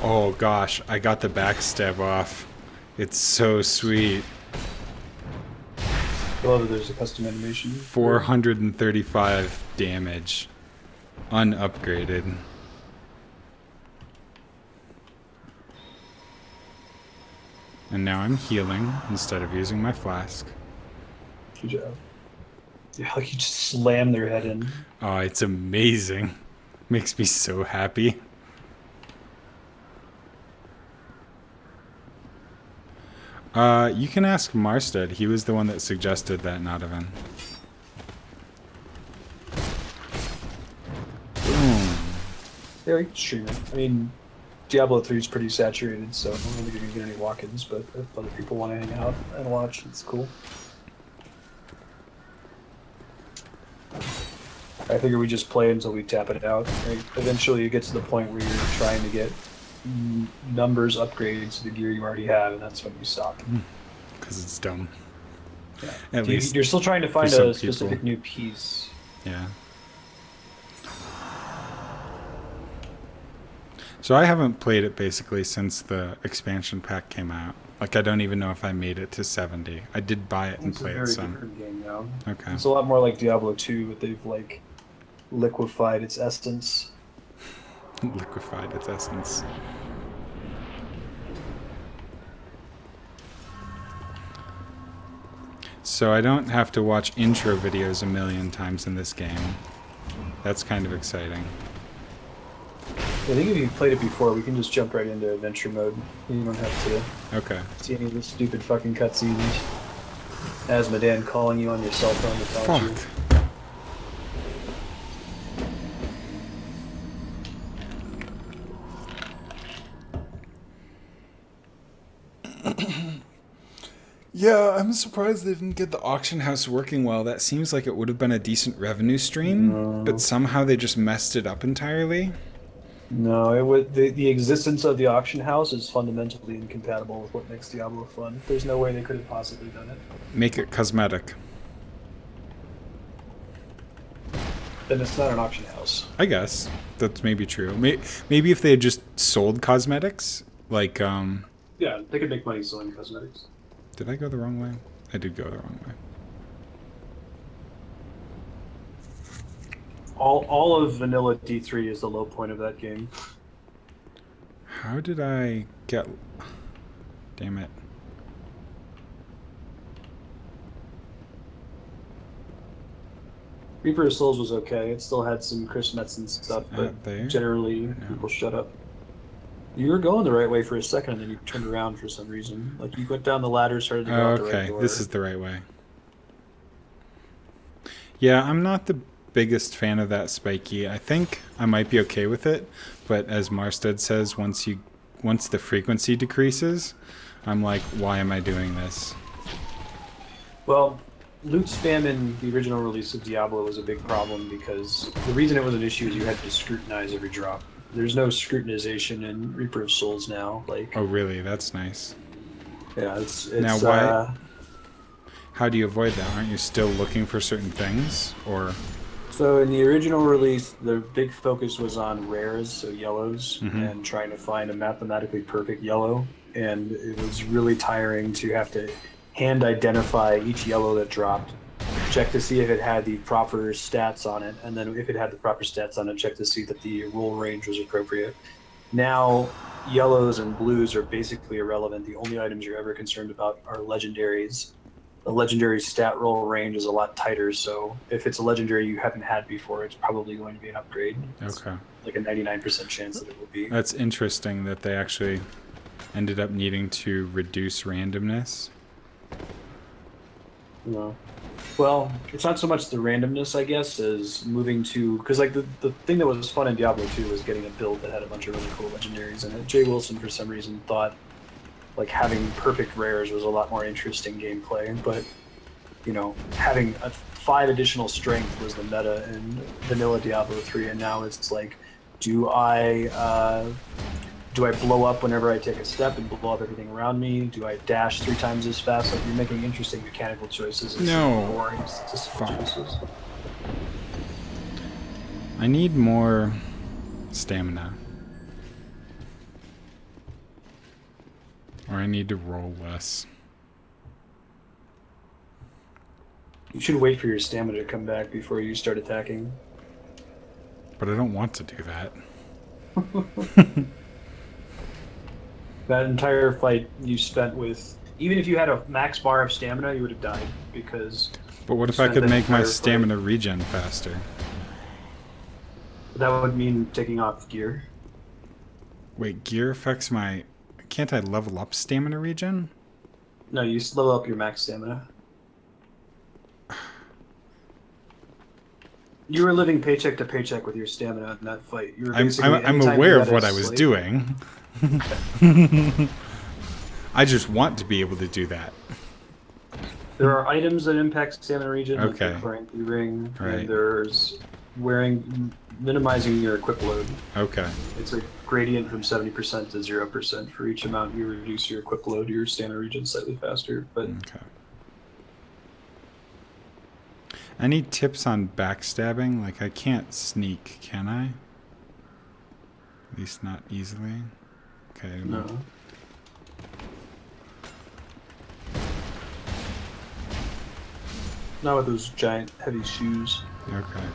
Oh gosh, I got the backstab off. It's so sweet. I love that there's a custom animation. 435 damage. Unupgraded. And now I'm healing instead of using my flask. Good job. Yeah, like you just slam their head in. Oh, it's amazing. Makes me so happy. You can ask Marstead. He was the one that suggested that Nodovan. Boom. Yeah, you can stream it. I mean, Diablo 3 is pretty saturated, so I don't think you're gonna get any walk-ins, but if other people want to hang out and watch, it's cool. I figure we just play until we tap it out. Right? Eventually, it gets to the point where you're trying to get numbers upgraded to the gear you already have, and that's when you stop. Because it's dumb. Yeah. At So least you're still trying to find some a specific people. new piece. Yeah. So I haven't played it basically since the expansion pack came out. Like, I don't even know if I made it to 70. I did buy it and It's a play very it some. different game now. Okay. It's a lot more like Diablo 2, but they've like liquefied its essence. Liquefied its essence. So I don't have to watch intro videos a million times in this game. That's kind of exciting. I think if you've played it before, we can just jump right into adventure mode. You don't have to Okay. see any of the stupid fucking cutscenes. Asmodan calling you on your cell phone to tell you. Fuck. Yeah, I'm surprised they didn't get the auction house working well. That seems like it would have been a decent revenue stream, No. but somehow they just messed it up entirely. No, it would the existence of the auction house is fundamentally incompatible with what makes Diablo fun. There's no way they could have possibly done it. Make it cosmetic. Then it's not an auction house. I guess that's maybe true. Maybe if they had just sold cosmetics, like Yeah, they could make money selling cosmetics. did I go the wrong way? I did go the wrong way. All of vanilla D3 is the low point of that game. How did I get? Damn it. Reaper of Souls was okay. It still had some Chris Metzen stuff, but there? generally people shut up. You were going the right way for a second, and then you turned around for some reason. Like you went down the ladder, started to go out the right Okay, door. this is the right way. Yeah, I'm not the biggest fan of that spiky. I think I might be okay with it, but as Marstead says, once the frequency decreases, I'm like, why am I doing this? Well, loot spam in the original release of Diablo was a big problem because the reason it was an issue is you had to scrutinize every drop. There's no scrutinization in Reaper of Souls now. Like, Oh, really? That's nice. yeah, it's Now, why- How do you avoid that? Aren't you still looking for certain things? Or So in the original release, the big focus was on rares, so yellows, Mhm. and trying to find a mathematically perfect yellow. And it was really tiring to have to hand identify each yellow that dropped, check to see if it had the proper stats on it, and then if it had the proper stats on it, check to see that the roll range was appropriate. Now, yellows and blues are basically irrelevant. The only items you're ever concerned about are legendaries. The legendary stat roll range is a lot tighter, so if it's a legendary you haven't had before, it's probably going to be an upgrade. It's okay. like a 99% chance that it will be. That's interesting that they actually ended up needing to reduce randomness. No. Well, it's not so much the randomness, I guess, as moving to... Because, like, the thing that was fun in Diablo 2 was getting a build that had a bunch of really cool legendaries in it. Jay Wilson, for some reason, thought, like, having perfect rares was a lot more interesting gameplay, but, you know, having 5 additional strength was the meta in vanilla Diablo 3, and now it's like, do I blow up whenever I take a step and blow up everything around me? Do I dash 3 times as fast? Like, you're making interesting mechanical choices and No. some boring statistical Fuck. choices. I need more stamina. Or I need to roll less. You should wait for your stamina to come back before you start attacking. But I don't want to do that. That entire fight you spent with... Even if you had a max bar of stamina, you would have died, because But what if You I spent could the make my entire fight- stamina regen faster? that would mean taking off gear. Wait, gear affects my... Can't I level up stamina regen? No, you level up your max stamina. You were living paycheck to paycheck with your stamina in that fight. You were I'm basically... anytime aware you of had what a I was slate- doing. I just want to be able to do that. There are items that impact stamina regen, like Okay. the currency ring, Right. and there's minimizing your equip load. Okay. It's a gradient from 70% to 0%. For each amount you reduce your equip load, your stamina regen slightly faster. But Okay. I need tips on backstabbing. Like, I can't sneak, can I? At least not easily. Okay. no. Not with those giant heavy shoes. Okay.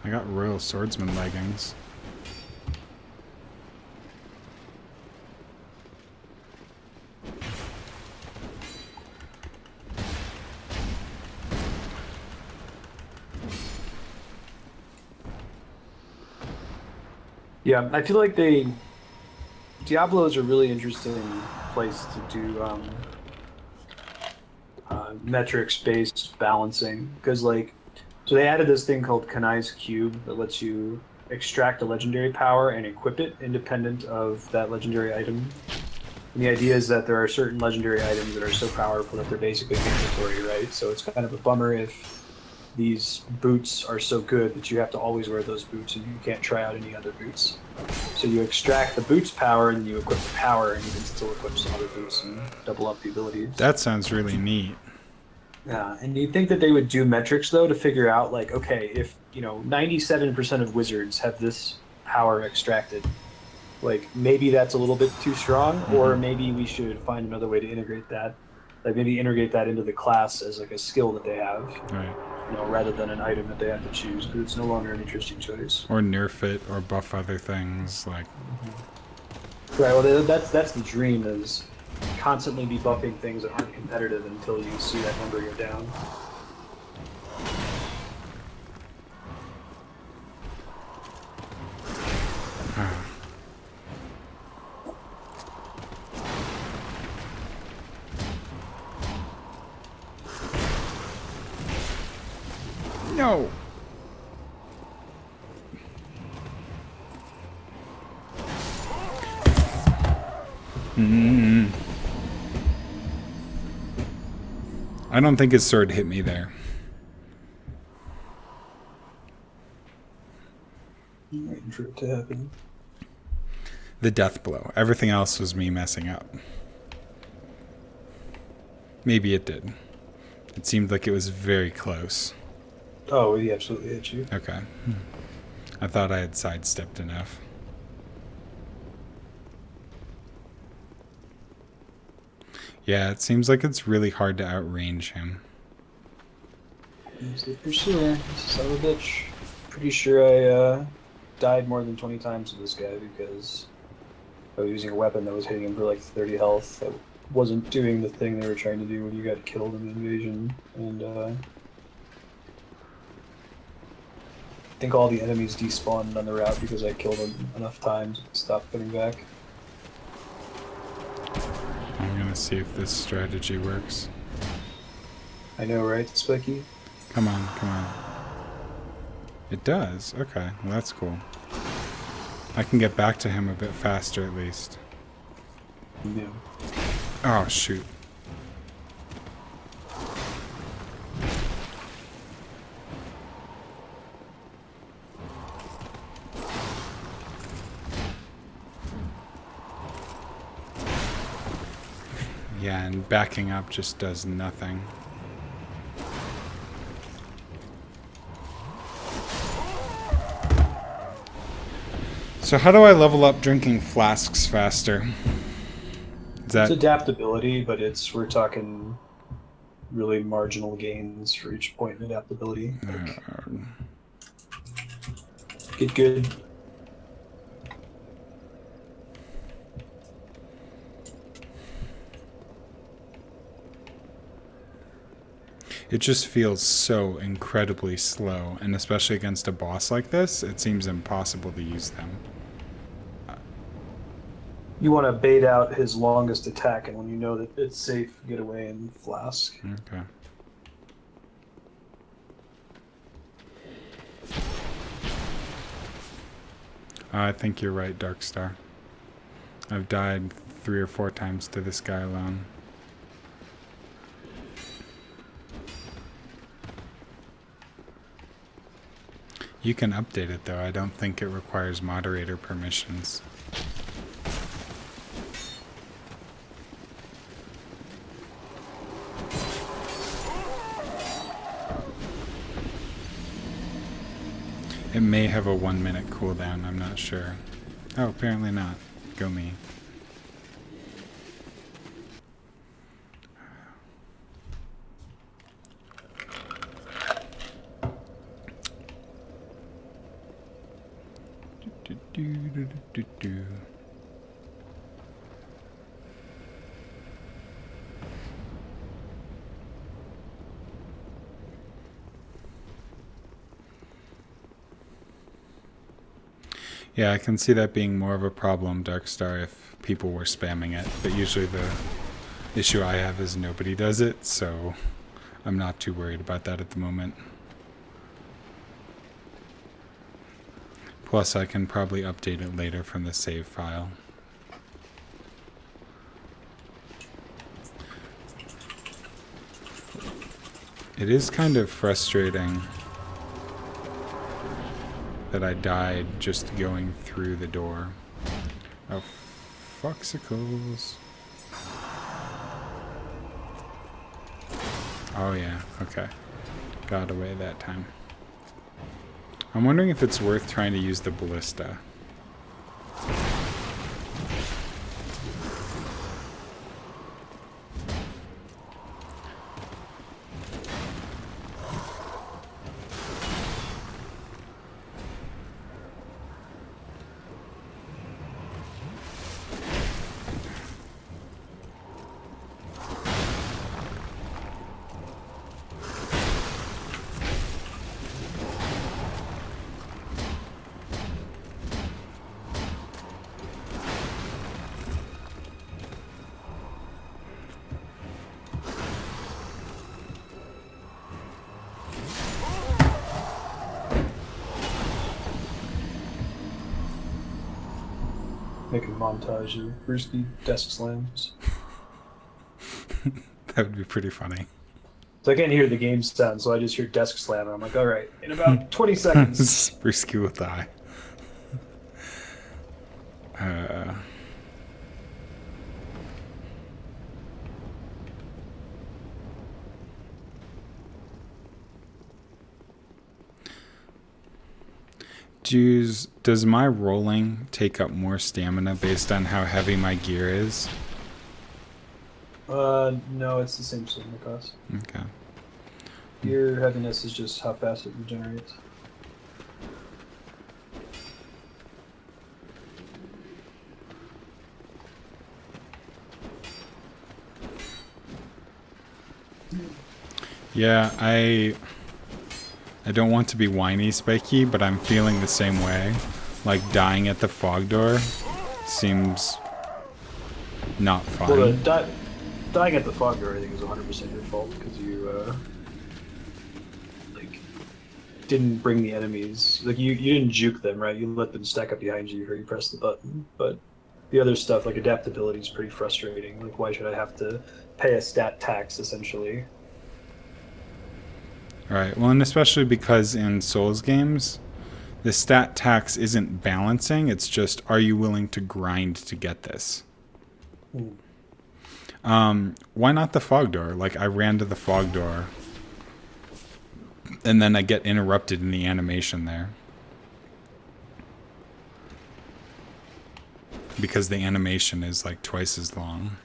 I got Royal Swordsman leggings. Yeah, I feel like Diablo is a really interesting place to do metrics-based balancing, because so they added this thing called Kanai's Cube that lets you extract a legendary power and equip it independent of that legendary item. And the idea is that there are certain legendary items that are so powerful that they're basically mandatory, right? So it's kind of a bummer if these boots are so good that you have to always wear those boots and you can't try out any other boots. So you extract the boots power and you equip the power, and you can still equip some other boots and double up the abilities. That sounds really neat. Yeah, and you'd think that they would do metrics though to figure out like, okay, if 97% of wizards have this power extracted, like maybe that's a little bit too strong, or maybe we should find another way to integrate that, like maybe integrate that into the class as like a skill that they have, Right. rather than an item that they have to choose, because it's no longer an interesting choice. Or nerf it or buff other things like. Right. Well, that's the dream, is constantly be buffing things that aren't competitive until you see that number go down. No. I don't think his sword hit me there. I'm waiting for it to happen. The death blow. Everything else was me messing up. Maybe it did. It seemed like it was very close. Oh, he absolutely hit you. Okay. I thought I had sidestepped enough. Yeah, it seems like it's really hard to outrange him. He's the pursuer. Son of a bitch. Pretty sure I died more than 20 times with this guy because I was using a weapon that was hitting him for like 30 health. That wasn't doing the thing they were trying to do when you got killed in the invasion. And I think all the enemies despawned on the route because I killed them enough times to stop coming back. I'm gonna see if this strategy works. I know, right, Specky? Come on, come on. It does. Okay, well, that's cool. I can get back to him a bit faster at least. Yeah. Oh, shoot. Yeah, and backing up just does nothing. So how do I level up drinking flasks faster? Is that It's adaptability, but we're talking really marginal gains for each point in adaptability. Like, get good. it just feels so incredibly slow, and especially against a boss like this, it seems impossible to use them. You want to bait out his longest attack, and when you know that it's safe, get away and flask. Okay. I think you're right, Darkstar. I've died 3 or 4 times to this guy alone. You can update it though. I don't think it requires moderator permissions. It may have a 1-minute cooldown, I'm not sure. Oh, apparently not. Go me. Do. Yeah, I can see that being more of a problem, Darkstar, if people were spamming it. But usually the issue I have is nobody does it, so I'm not too worried about that at the moment. Plus, I can probably update it later from the save file. It is kind of frustrating that I died just going through the door. Oh, foxicles. Oh yeah, okay. Got away that time. I'm wondering if it's worth trying to use the ballista. Make a montage of Brewski desk slams. That would be pretty funny. So I can't hear the game sound, so I just hear desk slam, and I'm like, all right, in about 20 seconds. Brewski will die. Does my rolling take up more stamina based on how heavy my gear is? No, it's the same stamina cost. Okay. Your heaviness is just how fast it regenerates. Yeah, I don't want to be whiny, Spiky, but I'm feeling the same way. Like, dying at the fog door seems not fun. Well, dying at the fog door, I think, is 100% your fault, because you, didn't bring the enemies. Like, you didn't juke them, right? You let them stack up behind you before you press the button. But the other stuff, like adaptability, is pretty frustrating. Like, why should I have to pay a stat tax, essentially? Right. Well, and especially because in Souls games, the stat tax isn't balancing. It's just, are you willing to grind to get this? Why not the fog door? Like, I ran to the fog door, and then I get interrupted in the animation there. Because the animation is like twice as long.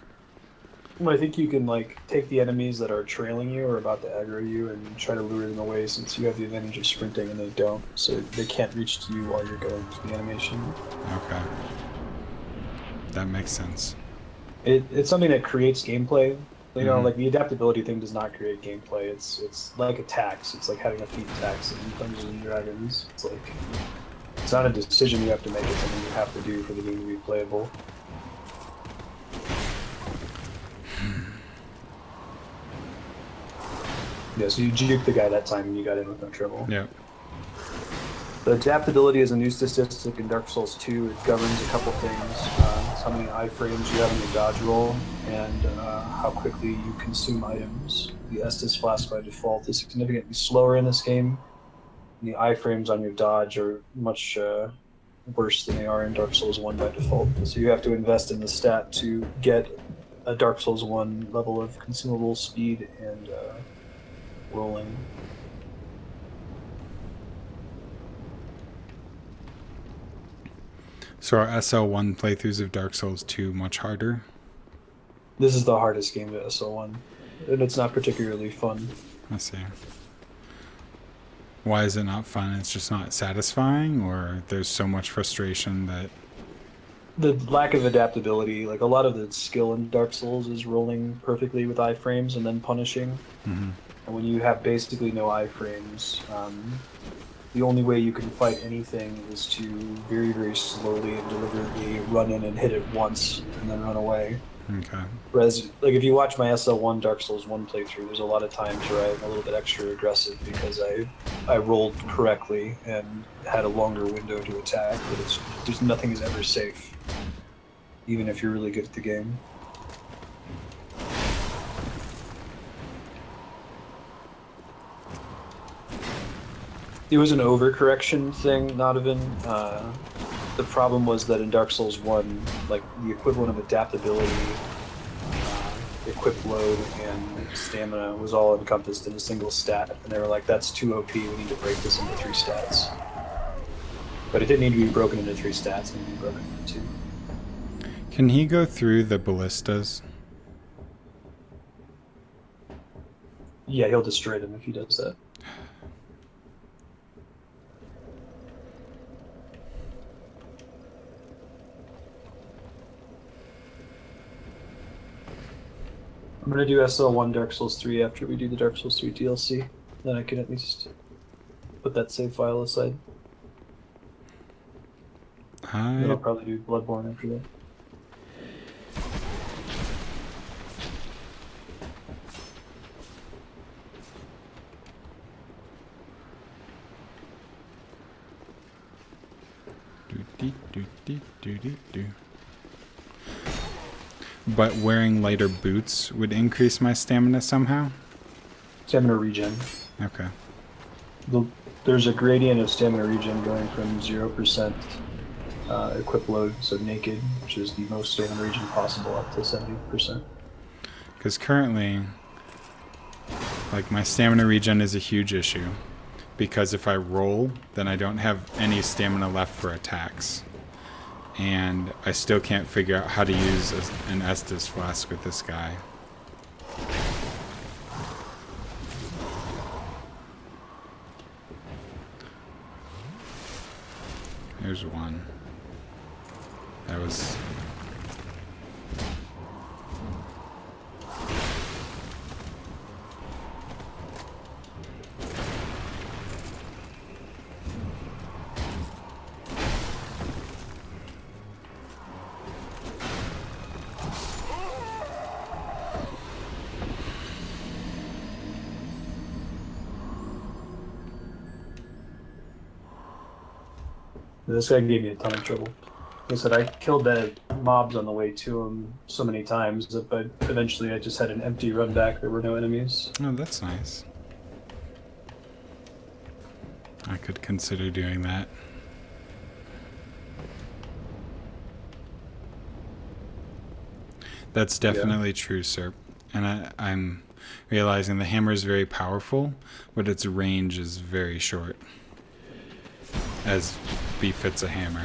Well, I think you can, like, take the enemies that are trailing you or about to aggro you and try to lure them away, since you have the advantage of sprinting and they don't, so they can't reach to you while you're going through the animation. Okay. That makes sense. It's something that creates gameplay. You know, like, the adaptability thing does not create gameplay. It's like a tax. It's like having a feat tax in Dungeons and Dragons. It's like, it's not a decision you have to make, it's something you have to do for the game to be playable. Yeah, so you juked the guy that time and you got in with no trouble. Yeah. The adaptability is a new statistic in Dark Souls 2. It governs a couple things. How many iframes you have in your dodge roll, and how quickly you consume items. The Estus Flask by default is significantly slower in this game. The iframes on your dodge are much worse than they are in Dark Souls 1 by default. So you have to invest in the stat to get a Dark Souls 1 level of consumable speed and rolling. So are SL1 playthroughs of Dark Souls 2 much harder? This is the hardest game to SL1, and it's not particularly fun. I see. Why is it not fun? It's just not satisfying, or there's so much frustration that... The lack of adaptability, like a lot of the skill in Dark Souls is rolling perfectly with iframes and then punishing. Mm-hmm. And when you have basically no iframes, the only way you can fight anything is to very, very slowly and deliberately run in and hit it once and then run away. Okay. Whereas, like, if you watch my SL1 Dark Souls 1 playthrough, there's a lot of times where I'm a little bit extra aggressive because I rolled correctly and had a longer window to attack, but there's nothing is ever safe, even if you're really good at the game. It was an overcorrection thing, not even. The problem was that in Dark Souls 1, like the equivalent of adaptability, equip load, and stamina was all encompassed in a single stat, and they were like, "That's too OP. We need to break this into 3 stats." But it didn't need to be broken into 3 stats; it needed to be broken into 2. Can he go through the ballistas? Yeah, he'll destroy them if he does that. I'm gonna do SL1 Dark Souls 3 after we do the Dark Souls 3 DLC. Then I can at least put that save file aside. Then I'll probably do Bloodborne after that. But wearing lighter boots would increase my stamina somehow? Stamina regen. Okay. There's a gradient of stamina regen going from 0% equip load, so naked, which is the most stamina regen possible, up to 70%. Because currently, like, my stamina regen is a huge issue. Because if I roll, then I don't have any stamina left for attacks. And I still can't figure out how to use an Estus flask with this guy. Here's one. That was... This guy gave me a ton of trouble. Like I said, I killed the mobs on the way to him so many times, but eventually I just had an empty run back. There were no enemies. Oh, that's nice. I could consider doing that. That's definitely true, sir. And I'm realizing the hammer is very powerful, but its range is very short. As befits a hammer.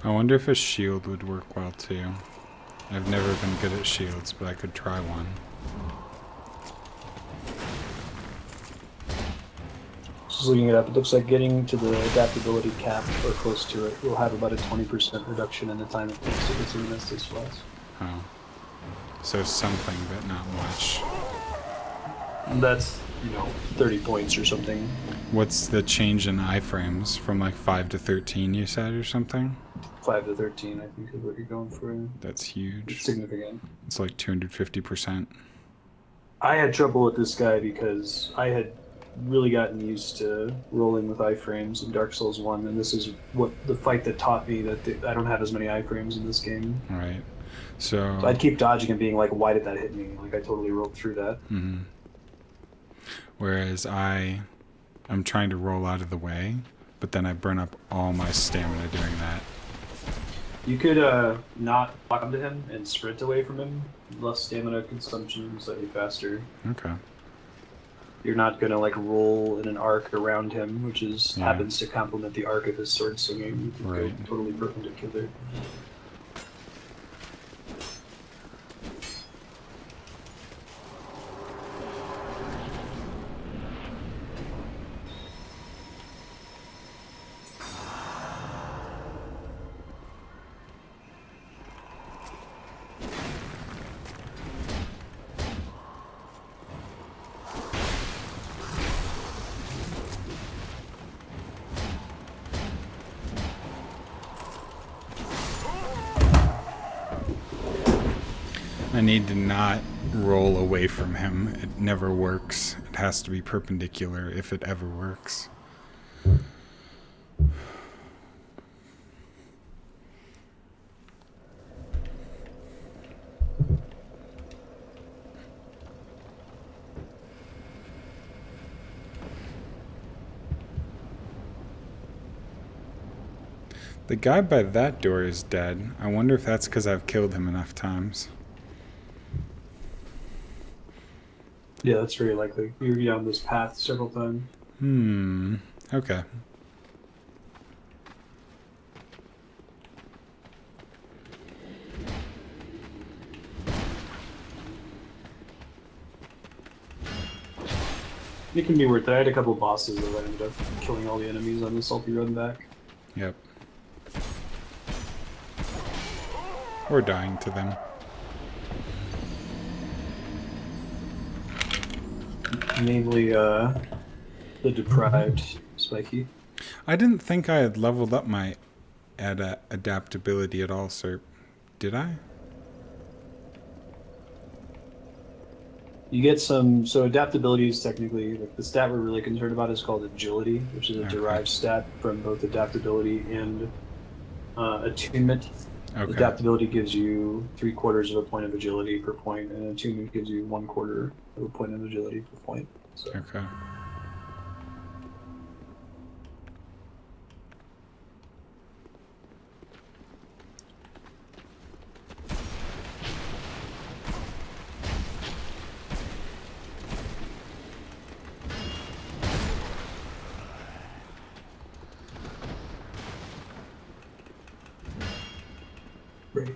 I wonder if a shield would work well too. I've never been good at shields, but I could try one. Just looking it up, it looks like getting to the adaptability cap or close to it will have about a 20% reduction in the time it takes to get to the Estus flask. Oh. So something, but not much. And that's, 30 points or something. What's the change in iframes from like 5 to 13 you said or something? 5 to 13, I think, is what you're going for. That's huge. It's significant. It's like 250%. I had trouble with this guy because I had really gotten used to rolling with iframes in Dark Souls 1, and this is what the fight that taught me that I don't have as many iframes in this game. Right. So I'd keep dodging and being like, why did that hit me? Like, I totally rolled through that. Mm-hmm. Whereas I'm trying to roll out of the way, but then I burn up all my stamina doing that. You could not walk onto him and sprint away from him. Less stamina consumption, slightly faster. Okay. You're not gonna like roll in an arc around him, which is Yeah. happens to complement the arc of his sword swinging. You can Right. go totally perpendicular. I need to not roll away from him. It never works. It has to be perpendicular if it ever works. The guy by that door is dead. I wonder if that's because I've killed him enough times. Yeah, that's very likely. You were down this path several times. Okay. It can be worth it. I had a couple bosses that I ended up killing all the enemies on the salty run back. Yep. Or dying to them. Namely, the deprived Spiky. I didn't think I had leveled up my adaptability at all, sir. Did I? You get some, so adaptability is technically, like the stat we're really concerned about is called agility, which is a derived stat from both adaptability and attunement. Okay. Adaptability gives you 3/4 of a point of agility per point, and attunement gives you 1/4 of a point of agility per point. So. Okay. Right.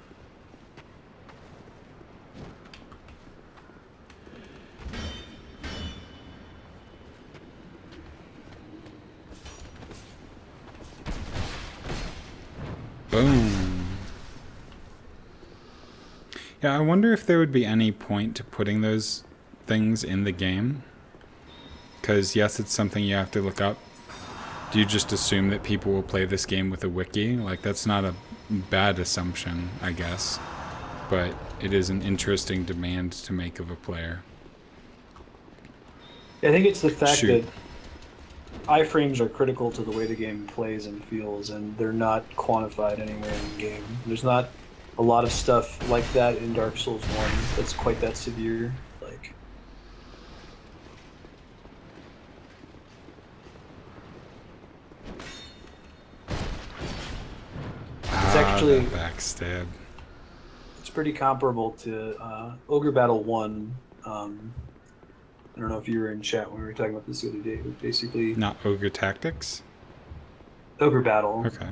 Boom. Yeah, I wonder if there would be any point to putting those things in the game. Because, yes, it's something you have to look up. Do you just assume that people will play this game with a wiki? Like, that's not a bad assumption, I guess. But it is an interesting demand to make of a player. I think it's the fact Shoot. that iframes are critical to the way the game plays and feels, and they're not quantified anywhere in the game. There's not a lot of stuff like that in Dark Souls 1 that's quite that severe. Like, it's actually that backstab. it's pretty comparable to Ogre Battle 1. I don't know if you were in chat when we were talking about this the other day, but basically Not Ogre Tactics? Ogre Battle. Okay.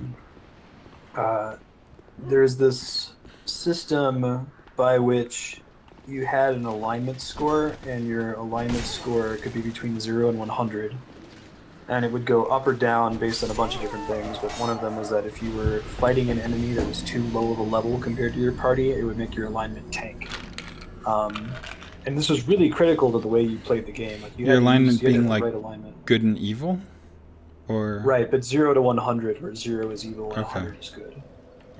There's this system by which you had an alignment score, and your alignment score could be between 0 and 100. And it would go up or down based on a bunch of different things, but one of them was that if you were fighting an enemy that was too low of a level compared to your party, it would make your alignment tank. And this was really critical to the way you played the game. Like you Your had to alignment use- you had to being have the like right alignment. good and evil? Or Right, but 0 to 100, where 0 is evil and Okay. 100 is good.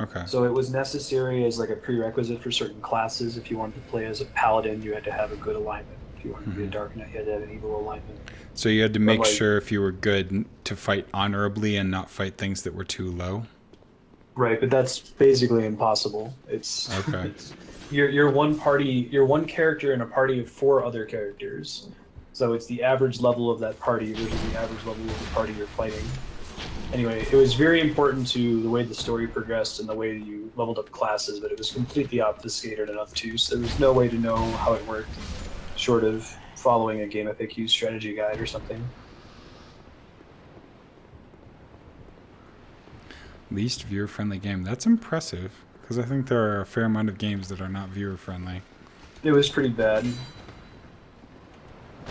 Okay. So it was necessary as like a prerequisite for certain classes. If you wanted to play as a paladin, you had to have a good alignment. If you wanted to be a dark knight, you had to have an evil alignment. So you had to make like- sure if you were good to fight honorably and not fight things that were too low. Right, but that's basically impossible. It's Okay. you're one party, you're one character in a party of 4 other characters. So it's the average level of that party versus the average level of the party you're fighting. Anyway, it was very important to the way the story progressed and the way you leveled up classes, but it was completely obfuscated and obtuse. There was no way to know how it worked, short of following a Game FAQ strategy guide or something. Least viewer-friendly game. That's impressive, because I think there are a fair amount of games that are not viewer-friendly. It was pretty bad.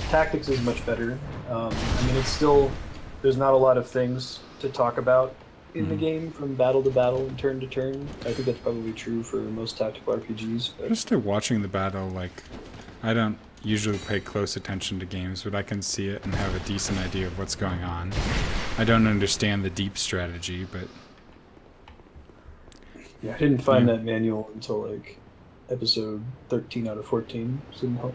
Tactics is much better. I mean, it's still, there's not a lot of things to talk about in the game from battle to battle and turn to turn. I think that's probably true for most tactical RPGs. But Just to watching the battle, like, I don't usually pay close attention to games, but I can see it and have a decent idea of what's going on. I don't understand the deep strategy, but yeah, I didn't find that manual until like episode 13 out of 14. So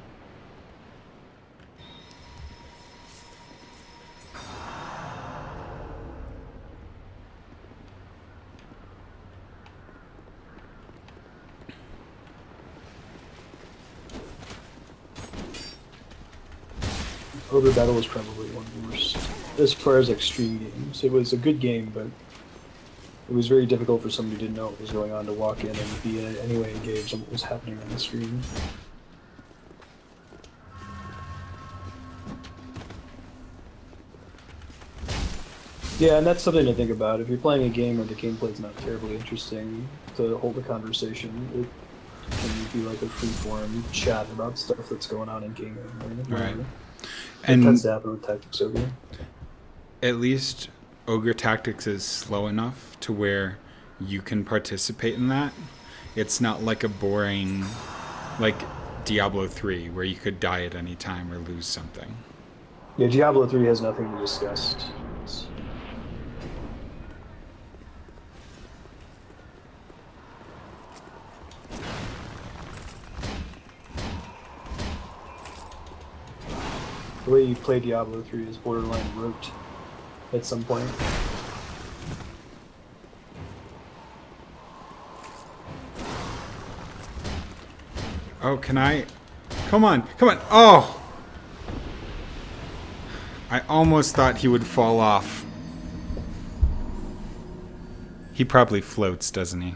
Ogre Battle was probably one of the worst as far as extreme games. It was a good game, but it was very difficult for somebody who didn't know what was going on to walk in and be in any way engaged on what was happening on the screen. Yeah, and that's something to think about. If you're playing a game where the gameplay's not terribly interesting, to hold a conversation, it can be like a free-form chat about stuff that's going on in gaming. Right. It And tends to happen with Tactics Ogre. at least Ogre Tactics is slow enough to where you can participate in that. It's not like a boring, like Diablo 3, where you could die at any time or lose something. Yeah, Diablo 3 has nothing to discuss. The way you play Diablo 3 is borderline rote at some point. Oh, can I? Come on, come on. Oh! I almost thought he would fall off. He probably floats, doesn't he?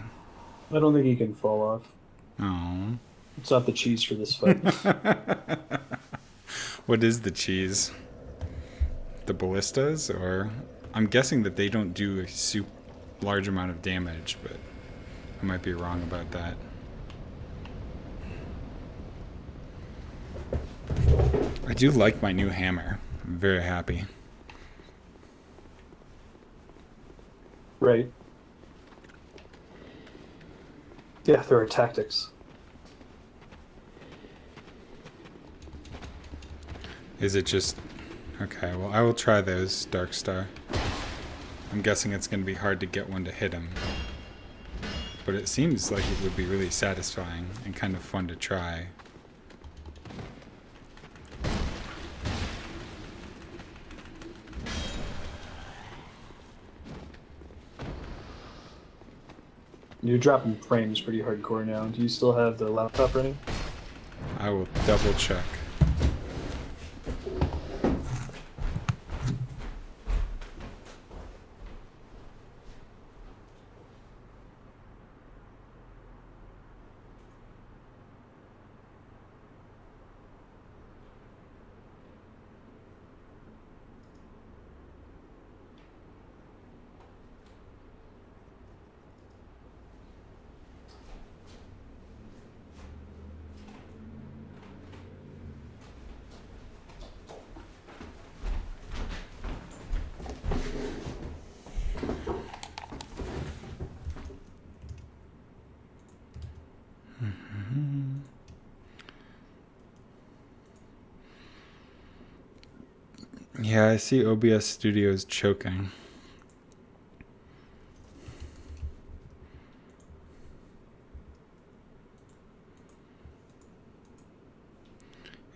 I don't think he can fall off. Oh. It's not the cheese for this fight. What is the cheese? The ballistas? Or I'm guessing that they don't do a large amount of damage, but I might be wrong about that. I do like my new hammer. I'm very happy. Right. Yeah, there are tactics. Is it just... Okay, well, I will try those, Darkstar. I'm guessing it's going to be hard to get one to hit him. But it seems like it would be really satisfying and kind of fun to try. You're dropping frames pretty hardcore now. Do you still have the laptop running? I will double check. Yeah, I see OBS Studios choking.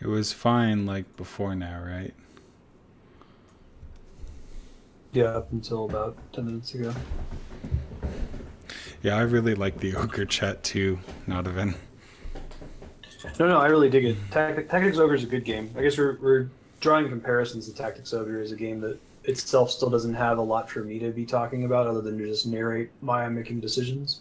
It was fine like before now, right? Yeah, up until about 10 minutes ago. Yeah, I really like the Ogre chat too, Nodovan. No, I really dig it. Tactics Ogre is a good game. I guess we're drawing comparisons to Tactics Ogre as a game that itself still doesn't have a lot for me to be talking about other than to just narrate why I'm making decisions.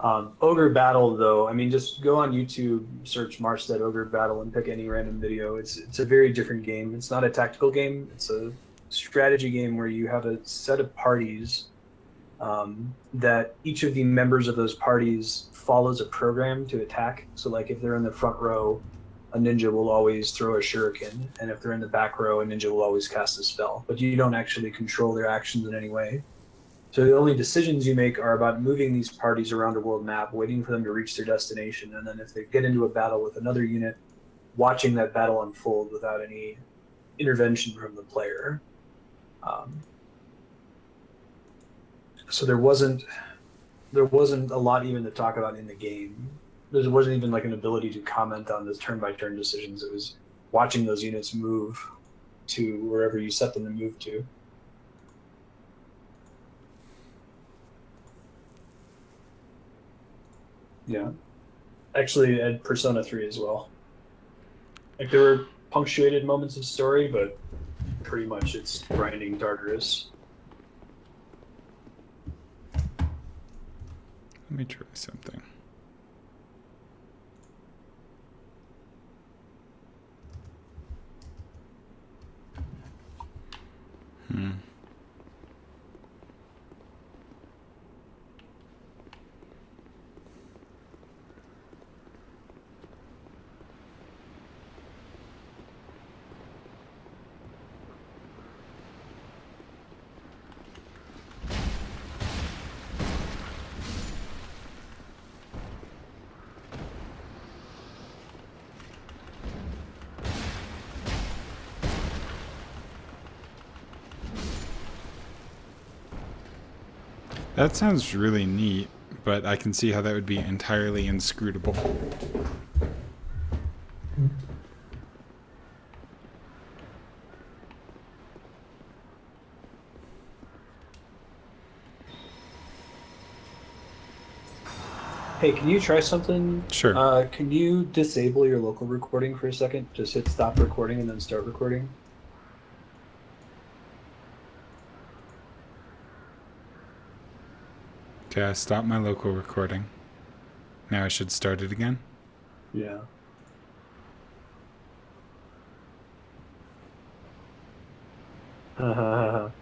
Ogre Battle, though, I mean, just go on YouTube, search Marstead Ogre Battle, and pick any random video. It's a very different game. It's not a tactical game. It's a strategy game where you have a set of parties that each of the members of those parties follows a program to attack. So, like, if they're in the front row, a ninja will always throw a shuriken, and if they're in the back row, a ninja will always cast a spell. But you don't actually control their actions in any way. So the only decisions you make are about moving these parties around a world map, waiting for them to reach their destination, and then if they get into a battle with another unit, watching that battle unfold without any intervention from the player. So there wasn't a lot even to talk about in the game. there wasn't even like an ability to comment on the turn-by-turn decisions. It was watching those units move to wherever you set them to move to. Yeah. Actually, at Persona 3 as well. Like, there were punctuated moments of story, but pretty much it's grinding Tartarus. Let me try something. That sounds really neat, but I can see how that would be entirely inscrutable. Hey, can you try something? Sure. Can you disable your local recording for a second? Just hit stop recording and then start recording. Okay, I stopped my local recording. Now I should start it again. Yeah. Let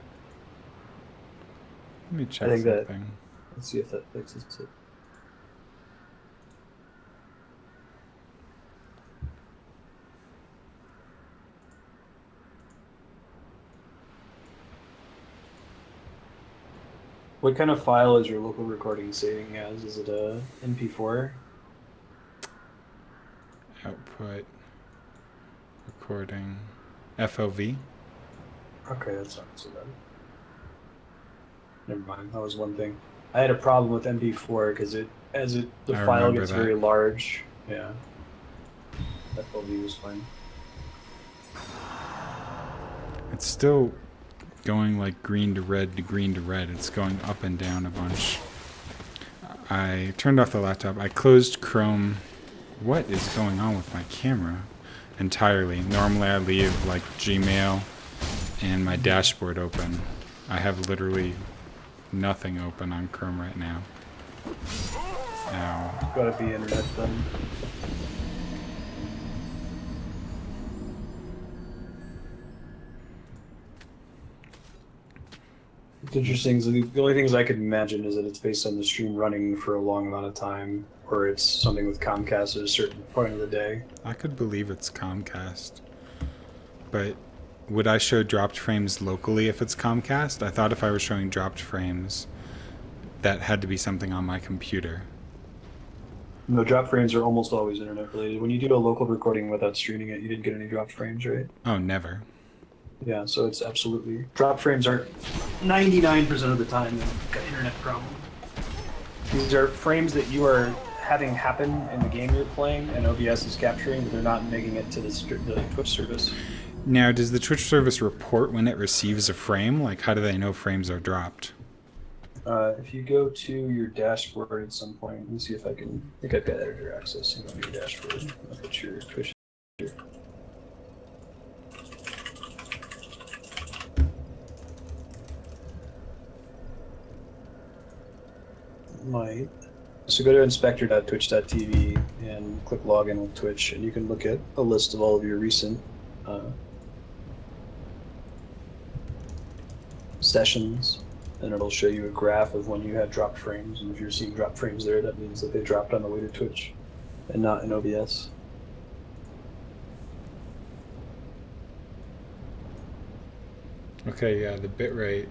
me check I think that- something. Let's see if that fixes it. What kind of file is your local recording saving as? Is it a MP4? Output. Recording. FOV. Okay, that's not so bad. Never mind. That was one thing. I had a problem with MP4 because the I file remember gets that. very large. Yeah. FOV was fine. It's still going like green to red to green to red. It's going up and down a bunch. I turned off the laptop. I closed Chrome. What is going on with my camera? Entirely. Normally I leave like Gmail and my dashboard open. I have literally nothing open on Chrome right now. Ow. Gotta be internet then. It's interesting. So the only things I could imagine is that it's based on the stream running for a long amount of time, or it's something with Comcast at a certain point of the day. I could believe it's Comcast. But would I show dropped frames locally if it's Comcast? I thought if I was showing dropped frames, that had to be something on my computer. No, drop frames are almost always internet related. When you do a local recording without streaming it, you didn't get any dropped frames, right? Oh, never. Yeah, so it's absolutely drop frames are 99% of the time an internet problem. These are frames that you are having happen in the game you're playing, and OBS is capturing, but they're not making it to the Twitch service. Now, does the Twitch service report when it receives a frame? Like, how do they know frames are dropped? If you go to your dashboard at some point, let me see if I think I've got editor access. You go to your dashboard. Look at your Twitch. Might. So go to inspector.twitch.tv and click login with Twitch, and you can look at a list of all of your recent sessions, and it'll show you a graph of when you had dropped frames. And if you're seeing dropped frames there, that means that they dropped on the way to Twitch and not in OBS. Okay, yeah, the bitrate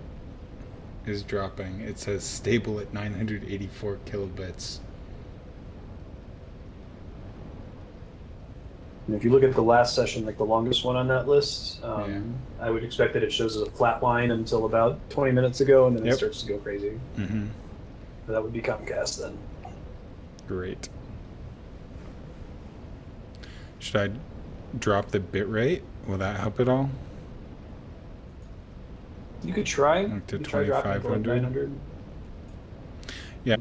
is dropping. It says stable at 984 kilobits. And if you look at the last session, like the longest one on that list, Yeah. I would expect that it shows as a flat line until about 20 minutes ago, and then it Yep. starts to go crazy. Mm-hmm. That would be Comcast then. Great. Should I drop the bitrate? Will that help at all? You could try. Like to You could try dropping it below 2500? 900. Yeah.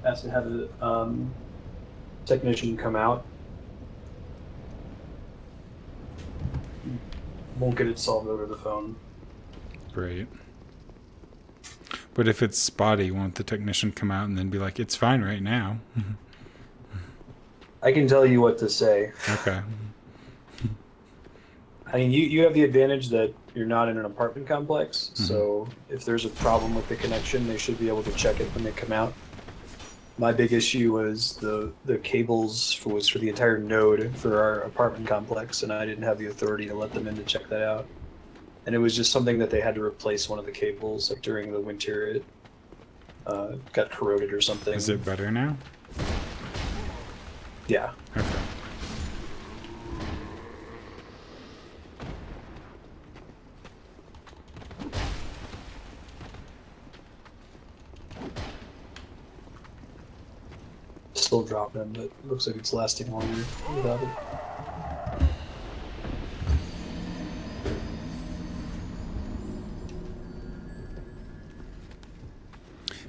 Ask to have a technician come out. Won't get it solved over the phone. Great. But if it's spotty, won't the technician come out and then be like, it's fine right now? I can tell you what to say. Okay. I mean, you have the advantage that you're not in an apartment complex, so if there's a problem with the connection, they should be able to check it when they come out. My big issue was the cables was for the entire node for our apartment complex, and I didn't have the authority to let them in to check that out. And it was just something that they had to replace one of the cables, like during the winter, it got corroded or something. Is it better now? Yeah. Okay. Still dropping them, but it looks like it's lasting longer without it.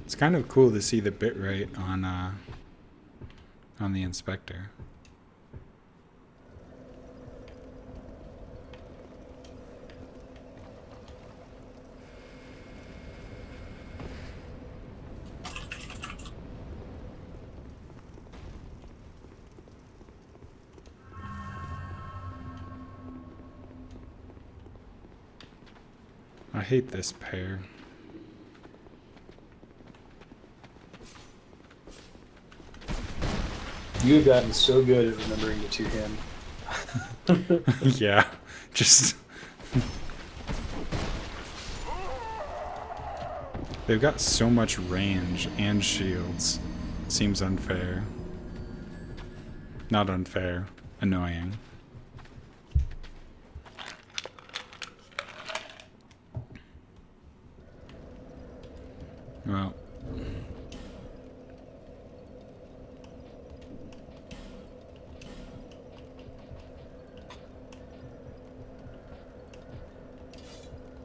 It's kind of cool to see the bitrate on the inspector. I hate this pair. You've gotten so good at remembering the two-hand. Yeah, just... They've got so much range and shields. Seems unfair. Not unfair. Annoying. Well...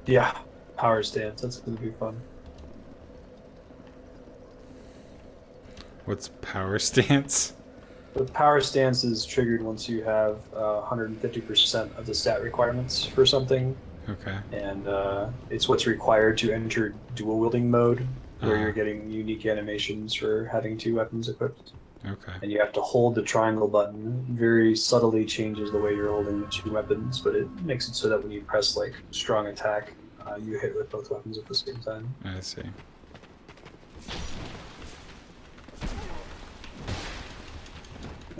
Yeah, power stance. That's gonna be fun. What's power stance? The power stance is triggered once you have 150% of the stat requirements for something, Okay. and it's what's required to enter dual wielding mode, where Uh-huh. you're getting unique animations for having two weapons equipped. Okay. And you have to hold the triangle button. Very subtly changes the way you're holding the two weapons, but it makes it so that when you press like strong attack, you hit with both weapons at the same time. I see.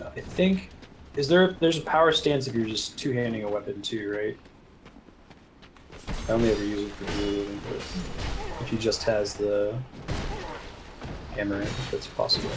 I think there's a power stance if you're just two-handing a weapon too, right? I only ever use it for dual wielding, but if he just has the hammer, I think that's possible.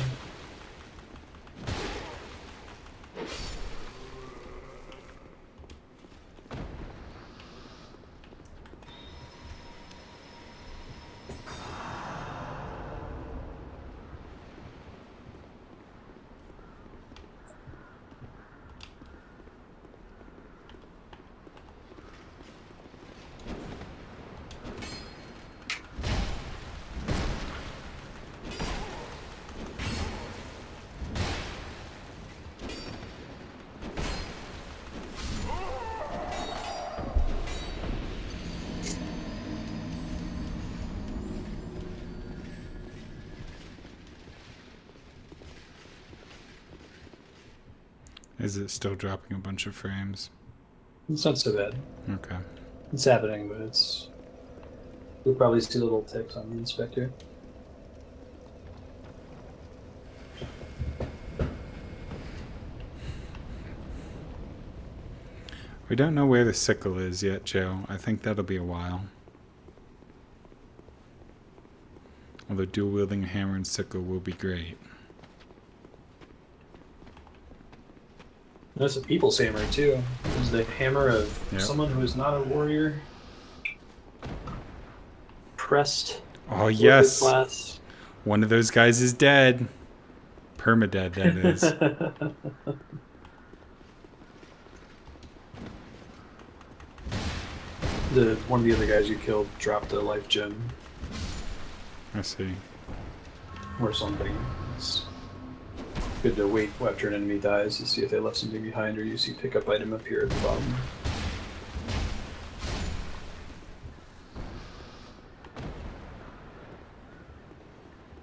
Is it still dropping a bunch of frames? It's not so bad. Okay. It's happening, but it's... You'll probably see little ticks on the inspector. We don't know where the sickle is yet, Joe. I think that'll be a while. Although dual wielding a hammer and sickle will be great. That's a people's hammer too. It's the hammer of Yep. someone who is not a warrior. Pressed. Oh with yes, glass. one of those guys is dead. Permadead, that is. The one of the other guys you killed dropped a life gem I see. or something. It's good to wait after an enemy dies to see if they left something behind, or you see pickup item appear at the bottom.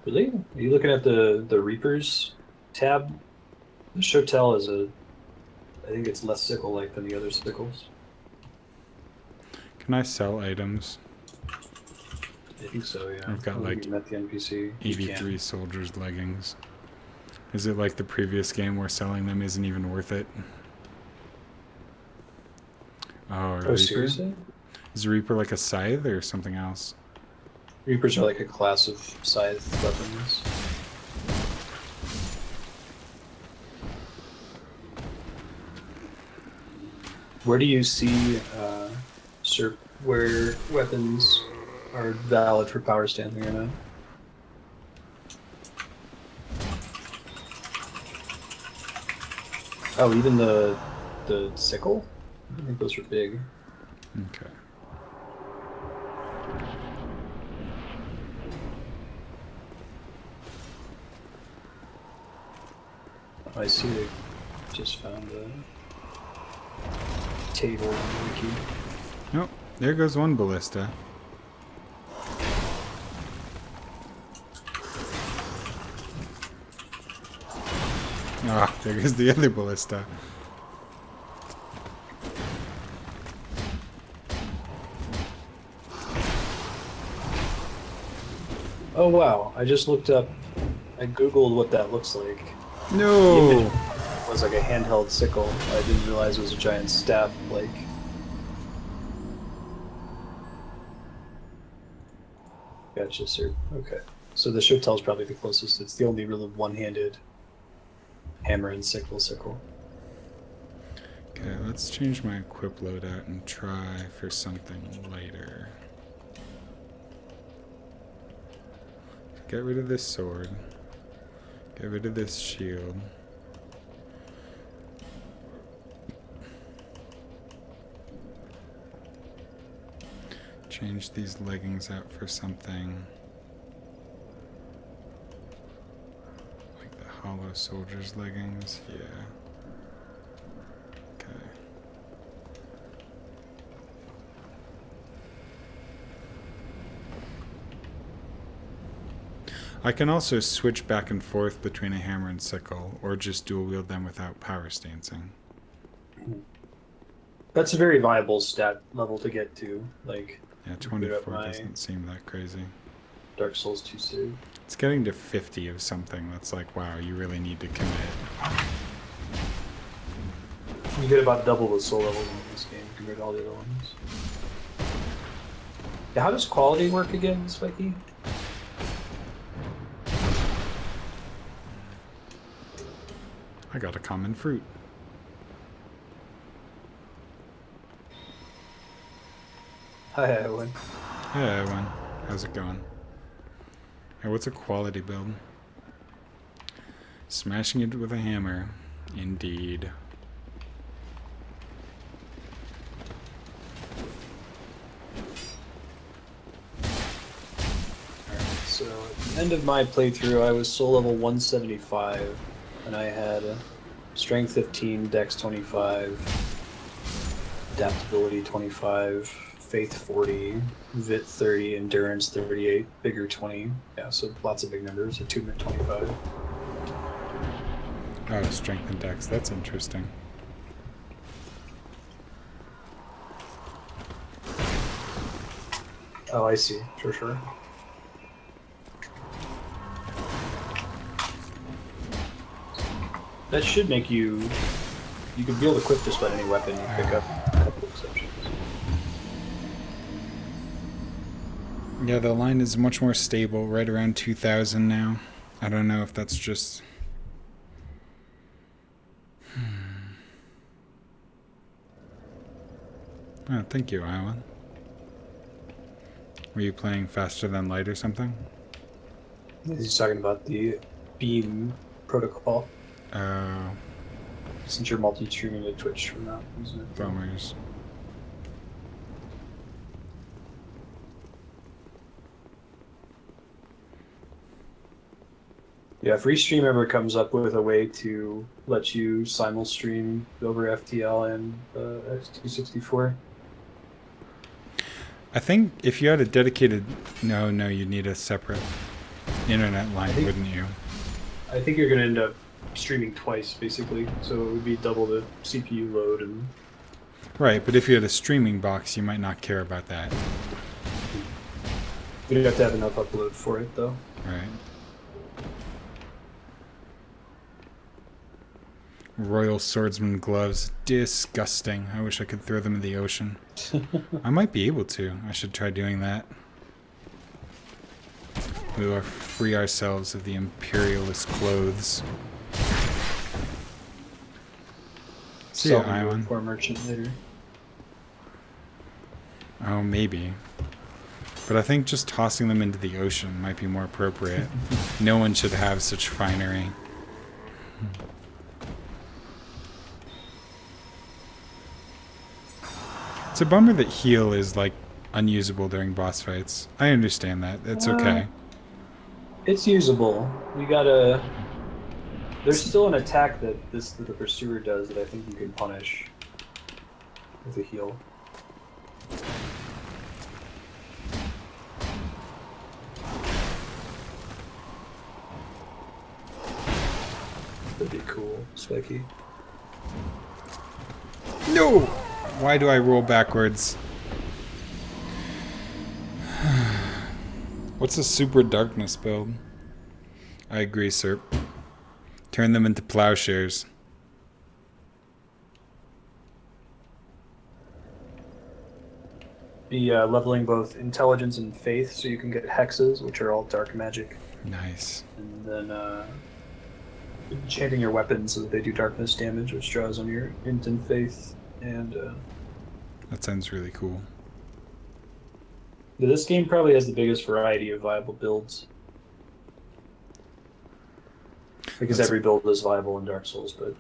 Really? Are you looking at the Reapers tab? The Shotel is I think it's less sickle-like than the other sickles. Can I sell items? I think so, yeah. I've got, I don't think like, you met the NPC. You 83 can. soldiers leggings. Is it like the previous game where selling them isn't even worth it? Oh, Oh, Reaper? seriously? Is Reaper like a scythe or something else? Reapers are like a class of scythe weapons. Where do you see where weapons are valid for power stancing or not? Oh, even the sickle? I think those are big. Okay. I see they just found a table on the wiki. Oh, there goes one ballista. Ah, there goes the other ballista. Oh wow, I just looked up, I googled what that looks like. The No! image was like a handheld sickle. I didn't realize it was a giant staff, like. Gotcha, sir. Okay. So the Shotel is probably the closest. It's the only really one-handed hammer and sickle. Okay, let's change my equip loadout and try for something lighter. Get rid of this sword. Get rid of this shield. Change these leggings out for something like the Hollow Soldier's leggings. Yeah. Okay. I can also switch back and forth between a hammer and sickle, or just dual wield them without power stancing. That's a very viable stat level to get to. Like, Yeah, boot up 24 my doesn't seem that crazy. Dark Souls 2 save. It's getting to 50 of something that's like, wow, you really need to commit. You get about double the soul level in this game compared to all the other ones. Yeah, how does quality work again, Spiky? I got a common fruit. Hi, Owen. Hey, everyone. How's it going? Hey, what's a quality build? Smashing it with a hammer. Indeed. Alright, so at the end of my playthrough, I was soul level 175, and I had strength 15, dex 25, adaptability 25, faith 40, vit 30, endurance 38, bigger 20. Yeah, so lots of big numbers, attunement 25. Oh, strength and dex. That's interesting. Oh, I see. Sure. That should make you... You could be able to equip just about any weapon you pick up, a couple exceptions. Yeah, the line is much more stable, right around 2,000 now. I don't know if that's just... Oh, thank you, Iowa. Were you playing faster than light or something? He's talking about the Beam protocol. Since you're multi-streaming to Twitch, we're not using it. Bummers. Yeah, if Restream ever comes up with a way to let you simul stream over FTL and X264. I think if you had a dedicated... No, you'd need a separate internet line, think- wouldn't you? I think you're going to end up streaming twice, basically. So it would be double the CPU load. And Right, but if you had a streaming box, you might not care about that. you'd have to have enough upload for it, though. Right. Royal Swordsman gloves. Disgusting. I wish I could throw them in the ocean. I might be able to. I should try doing that. We will free ourselves of the imperialist clothes. See ya, Sell them to a Iwan. poor merchant later. Oh, maybe. But I think just tossing them into the ocean might be more appropriate. No one should have such finery. It's a bummer that heal is, like, unusable during boss fights. I understand that. It's okay. It's usable. You gotta. There's still an attack that the pursuer does that I think you can punish with a heal. That'd be cool, Specky. No! Why do I roll backwards? What's a super darkness build? I agree, Serp. Turn them into plowshares. Be leveling both intelligence and faith, so you can get hexes, which are all dark magic, Nice. and then enchanting your weapons so that they do darkness damage, which draws on your int and faith. And That sounds really cool. this game probably has the biggest variety of viable builds. Because That's- every build is viable in Dark Souls, but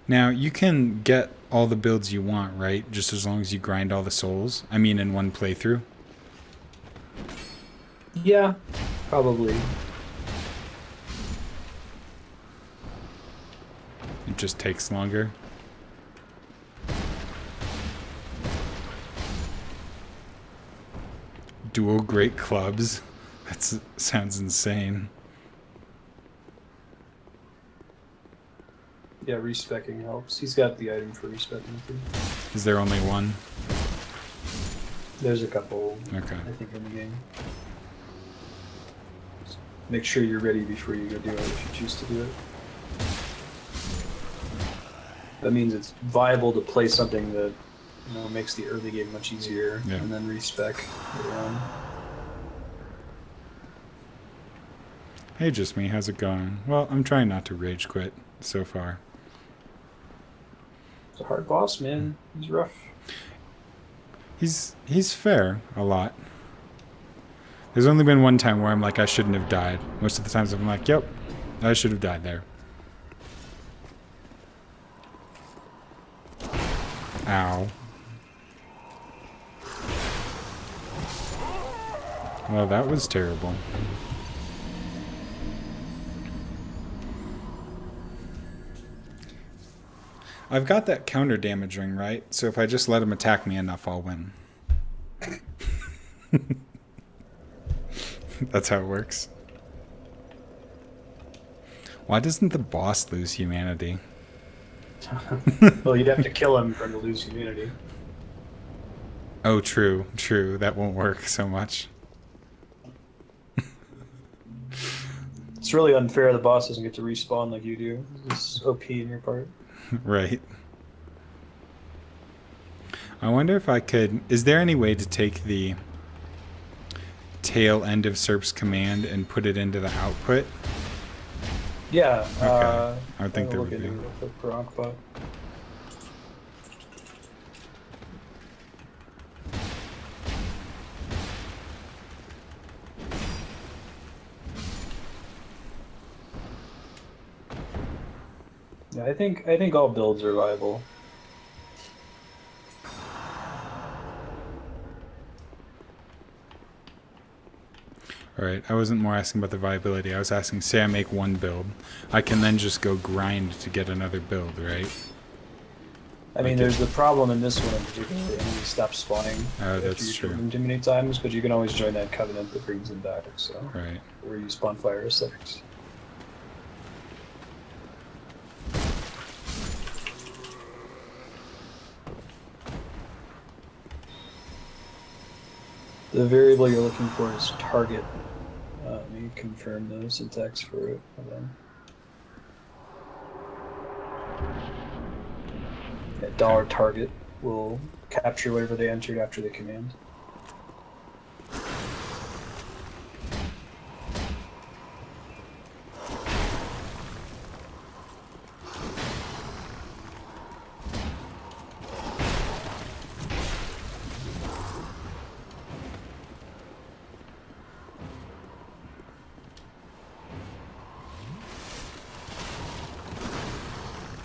Now, you can get all the builds you want, right? Just as long as you grind all the souls. I mean, in one playthrough. yeah, probably. It just takes longer. Dual great clubs. That sounds insane. Yeah, respecking helps. He's got the item for respecking too. Is there only one? There's a couple, Okay. I think, in the game. Just make sure you're ready before you go do it if you choose to do it. That means it's viable to play something that makes the early game much easier, Yeah. and then respec later on. Hey, just me. How's it going? Well, I'm trying not to rage quit so far. It's a hard boss, man. He's rough. He's fair a lot. There's only been one time where I'm like, I shouldn't have died. Most of the times I'm like, yep, I should have died there. Ow. Well, that was terrible. I've got that counter damage ring, right? So if I just let him attack me enough, I'll win. That's how it works. Why doesn't the boss lose humanity? Well, you'd have to kill him for him to lose humanity. Oh, true, true. That won't work so much. It's really unfair the boss doesn't get to respawn like you do. It's OP in your part. Right. I wonder if I could... Is there any way to take the tail end of Serp's command and put it into the output? Yeah. Okay. I would think there look would be. into it for Ankh-Bot. Yeah, I think all builds are viable. Alright, I wasn't more asking about the viability. I was asking, say I make one build. I can then just go grind to get another build, right? I mean, there's the problem in this one in particular. Enemies stop spawning Oh, after that's you true. kill them too many times, but you can always join that covenant that brings them back. So, Right. or you spawn fire aesthetics. The variable you're looking for is target. Let me confirm the syntax for it. Hold on. Yeah, $target will capture whatever they entered after the command.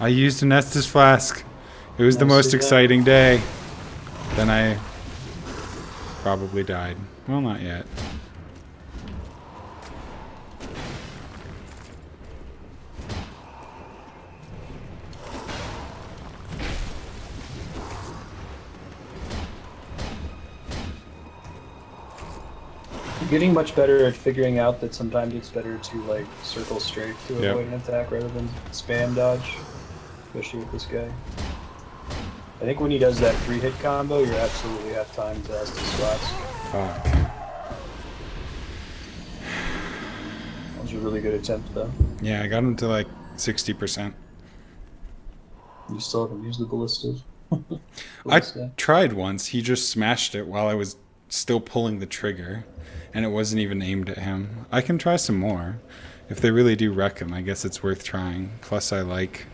I used an Estus flask. It was the Nice most to know. exciting day. Then I probably died. Well, not yet. I'm getting much better at figuring out that sometimes it's better to like circle straight to Yep. avoid an attack rather than spam dodge, especially with this guy. I think when he does that 3-hit combo, you absolutely have time to ask his flask. Fuck. That was a really good attempt, though. Yeah, I got him to like 60%. You still haven't used the ballistas. I tried once. He just smashed it while I was still pulling the trigger, and it wasn't even aimed at him. I can try some more. If they really do wreck him, I guess it's worth trying. Plus, I like...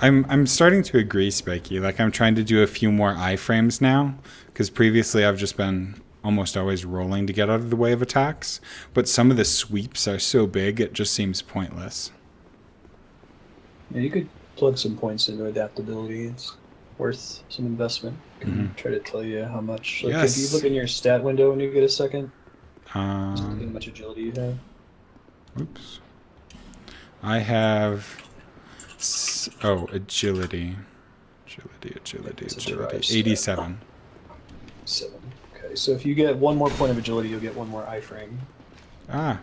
I'm starting to agree, Spiky. Like, I'm trying to do a few more iframes now, because previously I've just been almost always rolling to get out of the way of attacks, but some of the sweeps are so big, it just seems pointless. Yeah, you could plug some points into adaptability. It's worth some investment. I can try to tell you how much. Like, Yes. if you look in your stat window when you get a second, see how Um, much agility you have. oops. I have... Oh, agility. It's a derived Agility. stat. 87. 7. Okay, so if you get one more point of agility, you'll get one more iframe. Ah.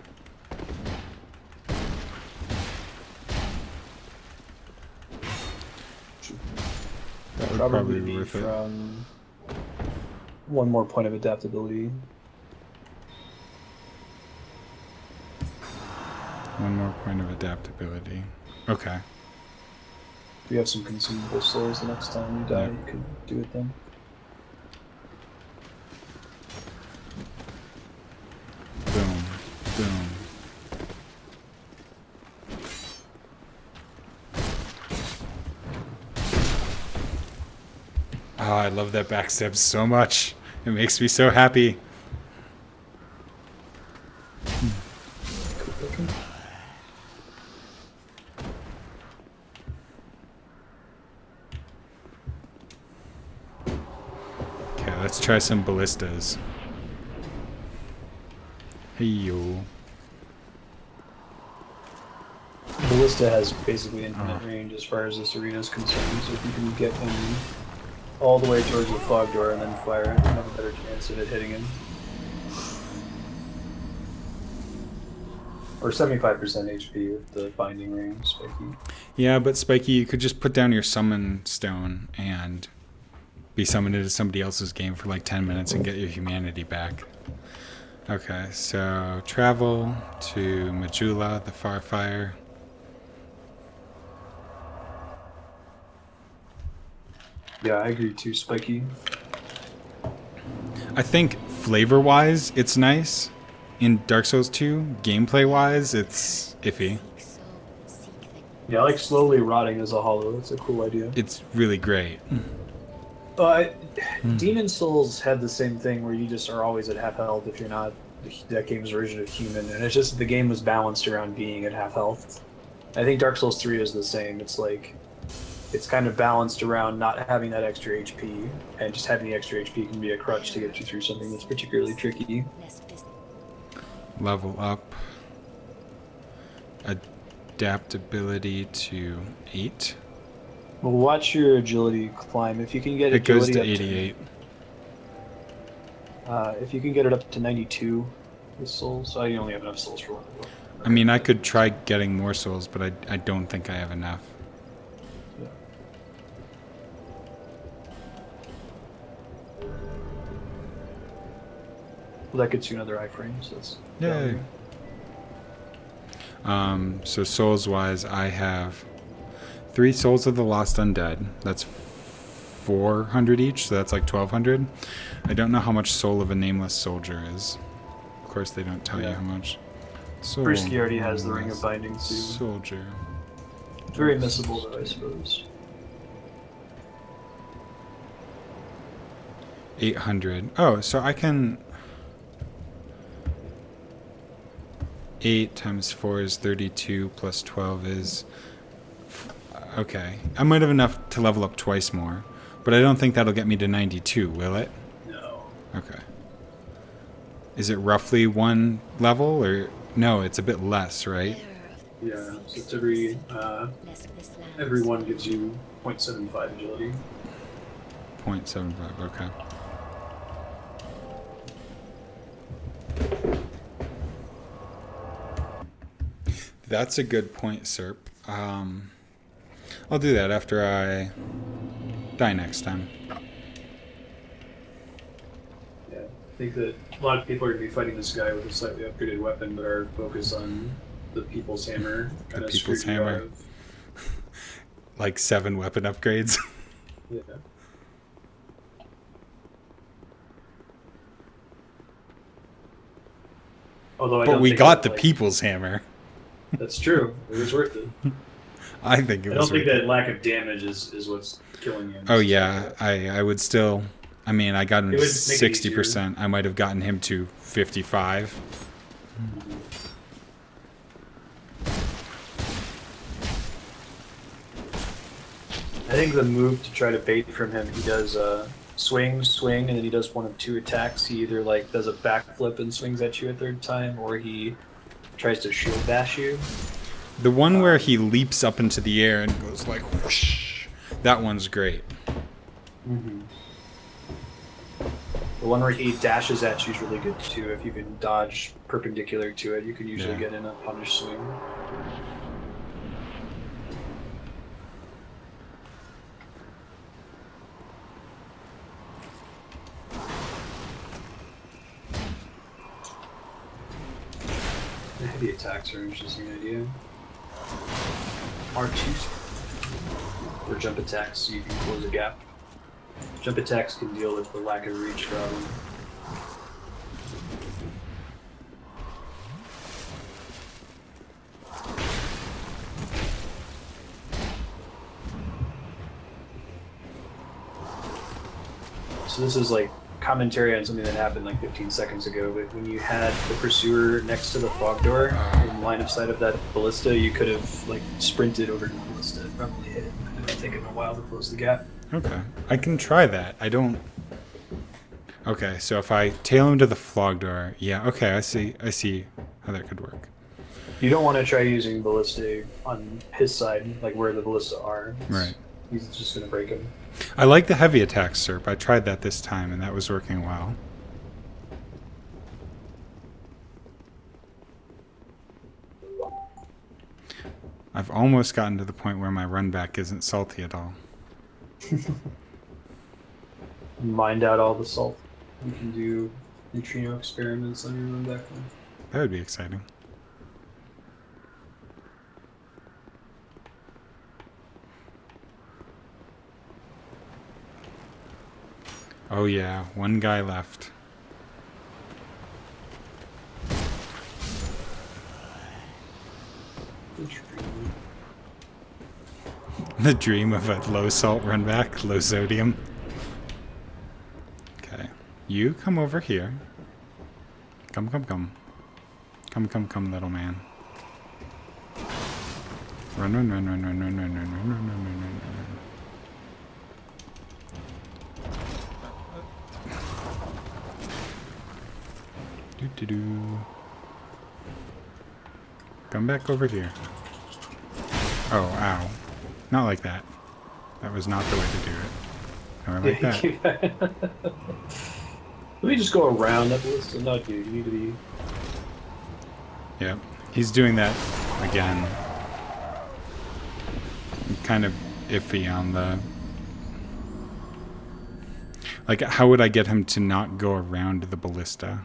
That would probably be be worth it. from one more point of adaptability. One more point of adaptability. Okay. If you have some consumable souls the next time you die, Yeah. you can do it then. Boom. Boom. Oh, I love that backstab so much. It makes me so happy. Okay, let's try some ballistas. Hey yo. Ballista has basically infinite Oh. range as far as this arena is concerned, so if you can get him all the way towards the fog door and then fire it, you have a better chance of it hitting him. Or 75% HP with the binding ring, Spiky. Yeah, but Spiky, you could just put down your summon stone and be summoned into somebody else's game for like 10 minutes and get your humanity back. Okay, so travel to Majula, the Farfire. Yeah, I agree too, Spiky. I think flavor-wise, it's nice. In Dark Souls 2, gameplay-wise, it's iffy. Seek soul, seek the Yeah, I like slowly rotting as a hollow. That's a cool idea. It's really great. Demon Souls had the same thing where you just are always at half health if you're not that game's version of human, and it's just the game was balanced around being at half health. I think Dark Souls 3 is the same. It's like it's kind of balanced around not having that extra HP, and just having the extra HP can be a crutch to get you through something that's particularly tricky. Lest this Level up. Adaptability to 8. Well, watch your agility climb. If you can get It goes agility to 88. If you can get it up to 92 with souls, you only have enough souls for one. I mean, I could try getting more souls, but I don't think I have enough. Yeah. Well, that gets you another iframe, so that's Yay. So souls wise, I have 3 souls of the Lost Undead. That's 400 each, so that's like 1200. I don't know how much soul of a nameless soldier is. Of course, they don't tell you how much. Soul Brisky already has the Ring of nameless Binding too. Soldier. It's very missable though, I suppose. 800. Oh, so I can. 8 times 4 is 32, plus 12 is... Okay. I might have enough to level up twice more, but I don't think that'll get me to 92, will it? No. Okay. Is it roughly 1 level, or... No, it's a bit less, right? bearer of Yeah, so it's every lest this land every one gives you 0.75 agility. 0.75, okay. That's a good point, Serp. I'll do that after I die next time. Yeah, I think that a lot of people are going to be fighting this guy with a slightly upgraded weapon, but our focus on the People's Hammer kind of People's screwed you out Hammer. of- Like 7 weapon upgrades. Yeah. Although I But don't we think got that, the like- People's Hammer. That's true. It was worth it. I think it I was don't think worth it. that lack of damage is what's killing him. Oh yeah, I would still. I mean, I got him It to would make it 60%. I might have gotten him to 55. I think the move to try to bait from him, he does swing, and then he does one of 2 attacks. He either like does a backflip and swings at you a 3rd time, or he tries to shield bash you. The one where he leaps up into the air and goes like whoosh. That one's great. Mm-hmm. The one where he dashes at you is really good too. If you can dodge perpendicular to it, you can usually Yeah. get in a punish swing. The heavy attacks are an interesting idea. R2 or jump attacks, so you can close a gap. Jump attacks can deal with the lack of reach problem. So this is like commentary on something that happened like 15 seconds ago, but when you had the pursuer next to the fog door in line of sight of that ballista, you could have like sprinted over to the ballista and probably hit it. It would have taken a while to close the gap. Okay, I can try that. I don't. Okay, so if I tail him to the flog door, yeah. Okay, I see how that could work. You don't want to try using ballista on his side, like where the ballista are. Right. He's just going to break him. I like the heavy attack, Serp. I tried that this time, and that was working well. I've almost gotten to the point where my run back isn't salty at all. Mind out all the salt. You can do neutrino experiments on your run back then. That would be exciting. Oh yeah, one guy left. The dream of a low salt run back, low sodium. Okay. You come over here. Come, little man. Run, run, run, run, run, run, run, run, run, run, run, run, run, run. Do. Come back over here. Oh, ow. Not like that. That was not the way to do it. Or like that. Let me just go around that list and not you. You need to be. Yep. He's doing that again. I'm kind of iffy on the... Like, how would I get him to not go around the ballista?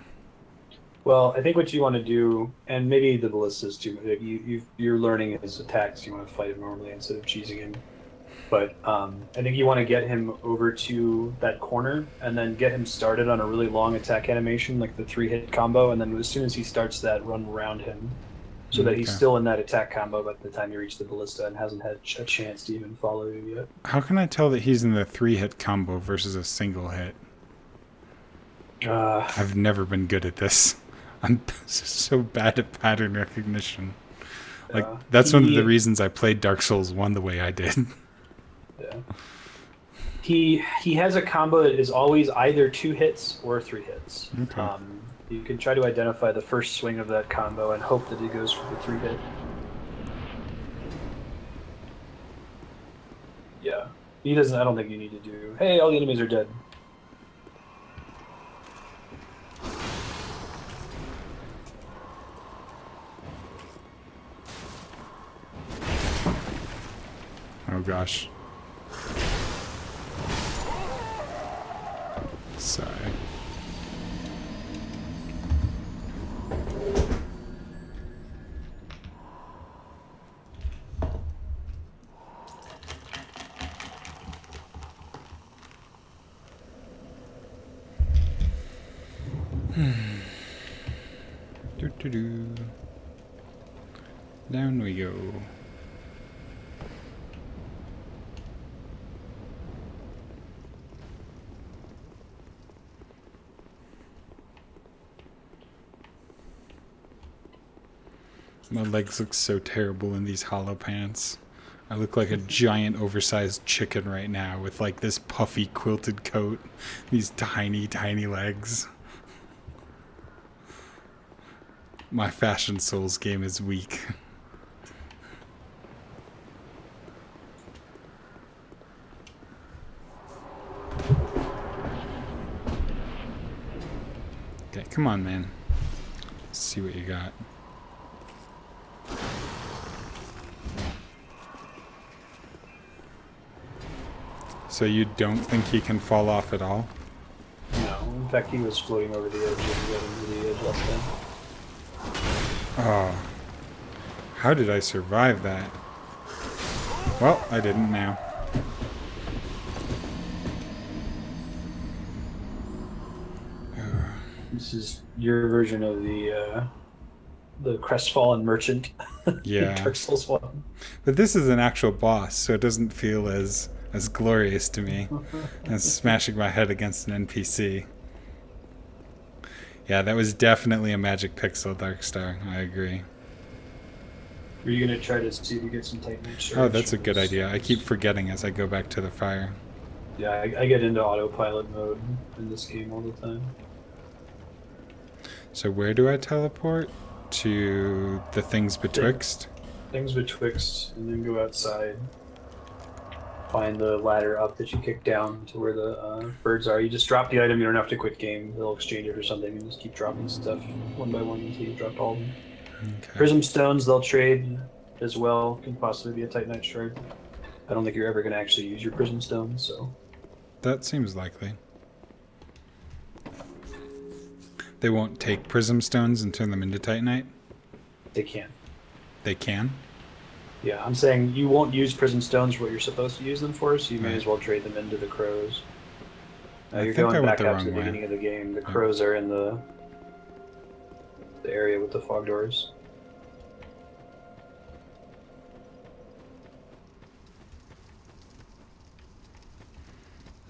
Well, I think what you want to do, and maybe the ballistas too. You're learning his attacks. You want to fight him normally instead of cheesing him. But I think you want to get him over to that corner and then get him started on a really long attack animation, like the 3-hit combo. And then as soon as he starts that, run around him, so that he's still in that attack combo by the time you reach the ballista and hasn't had a chance to even follow you yet. How can I tell that he's in the 3-hit combo versus a single hit? I've never been good at this. I'm so bad at pattern recognition. Like, that's one of the reasons I played Dark Souls 1 the way I did. Yeah. He has a combo that is always either 2 hits or 3 hits. Okay. You can try to identify the first swing of that combo and hope that he goes for the 3-hit. Yeah. He doesn't. I don't think you need to do, hey, all the enemies are dead. Oh gosh. Sigh. Do. Down we go. My legs look so terrible in these hollow pants. I look like a giant oversized chicken right now with like this puffy quilted coat, these tiny, tiny legs. My Fashion Souls game is weak. Okay, come on, man. Let's see what you got. So you don't think he can fall off at all? No. In fact, he was floating over the edge and got into the edge left then. Oh. How did I survive that? Well, I didn't now. This is your version of the crestfallen merchant. Yeah. Dark Souls 1. But this is an actual boss, so it doesn't feel as glorious to me as smashing my head against an NPC. Yeah, that was definitely a magic pixel, Darkstar. I agree. Are you going to try to see if you get some Titanite Surge? Oh, that's a good idea. I keep forgetting as I go back to the fire. Yeah, I get into autopilot mode in this game all the time. So where do I teleport? To the things betwixt? Things betwixt, and then go outside. Find the ladder up that you kick down to where the birds are. You just drop the item, you don't have to quit game. They'll exchange it or something, and just keep dropping stuff one by one until you drop all of them. Okay. Prism stones, they'll trade as well. Can possibly be a Titanite shard. I don't think you're ever going to actually use your prism stones, so... That seems likely. They won't take prism stones and turn them into Titanite? They can. They can? Yeah, I'm saying you won't use prism stones for what you're supposed to use them for, so you may Right. as well trade them into the crows. I You're think I going went back the out to the wrong way. beginning of the game. The crows are in the area with the fog doors.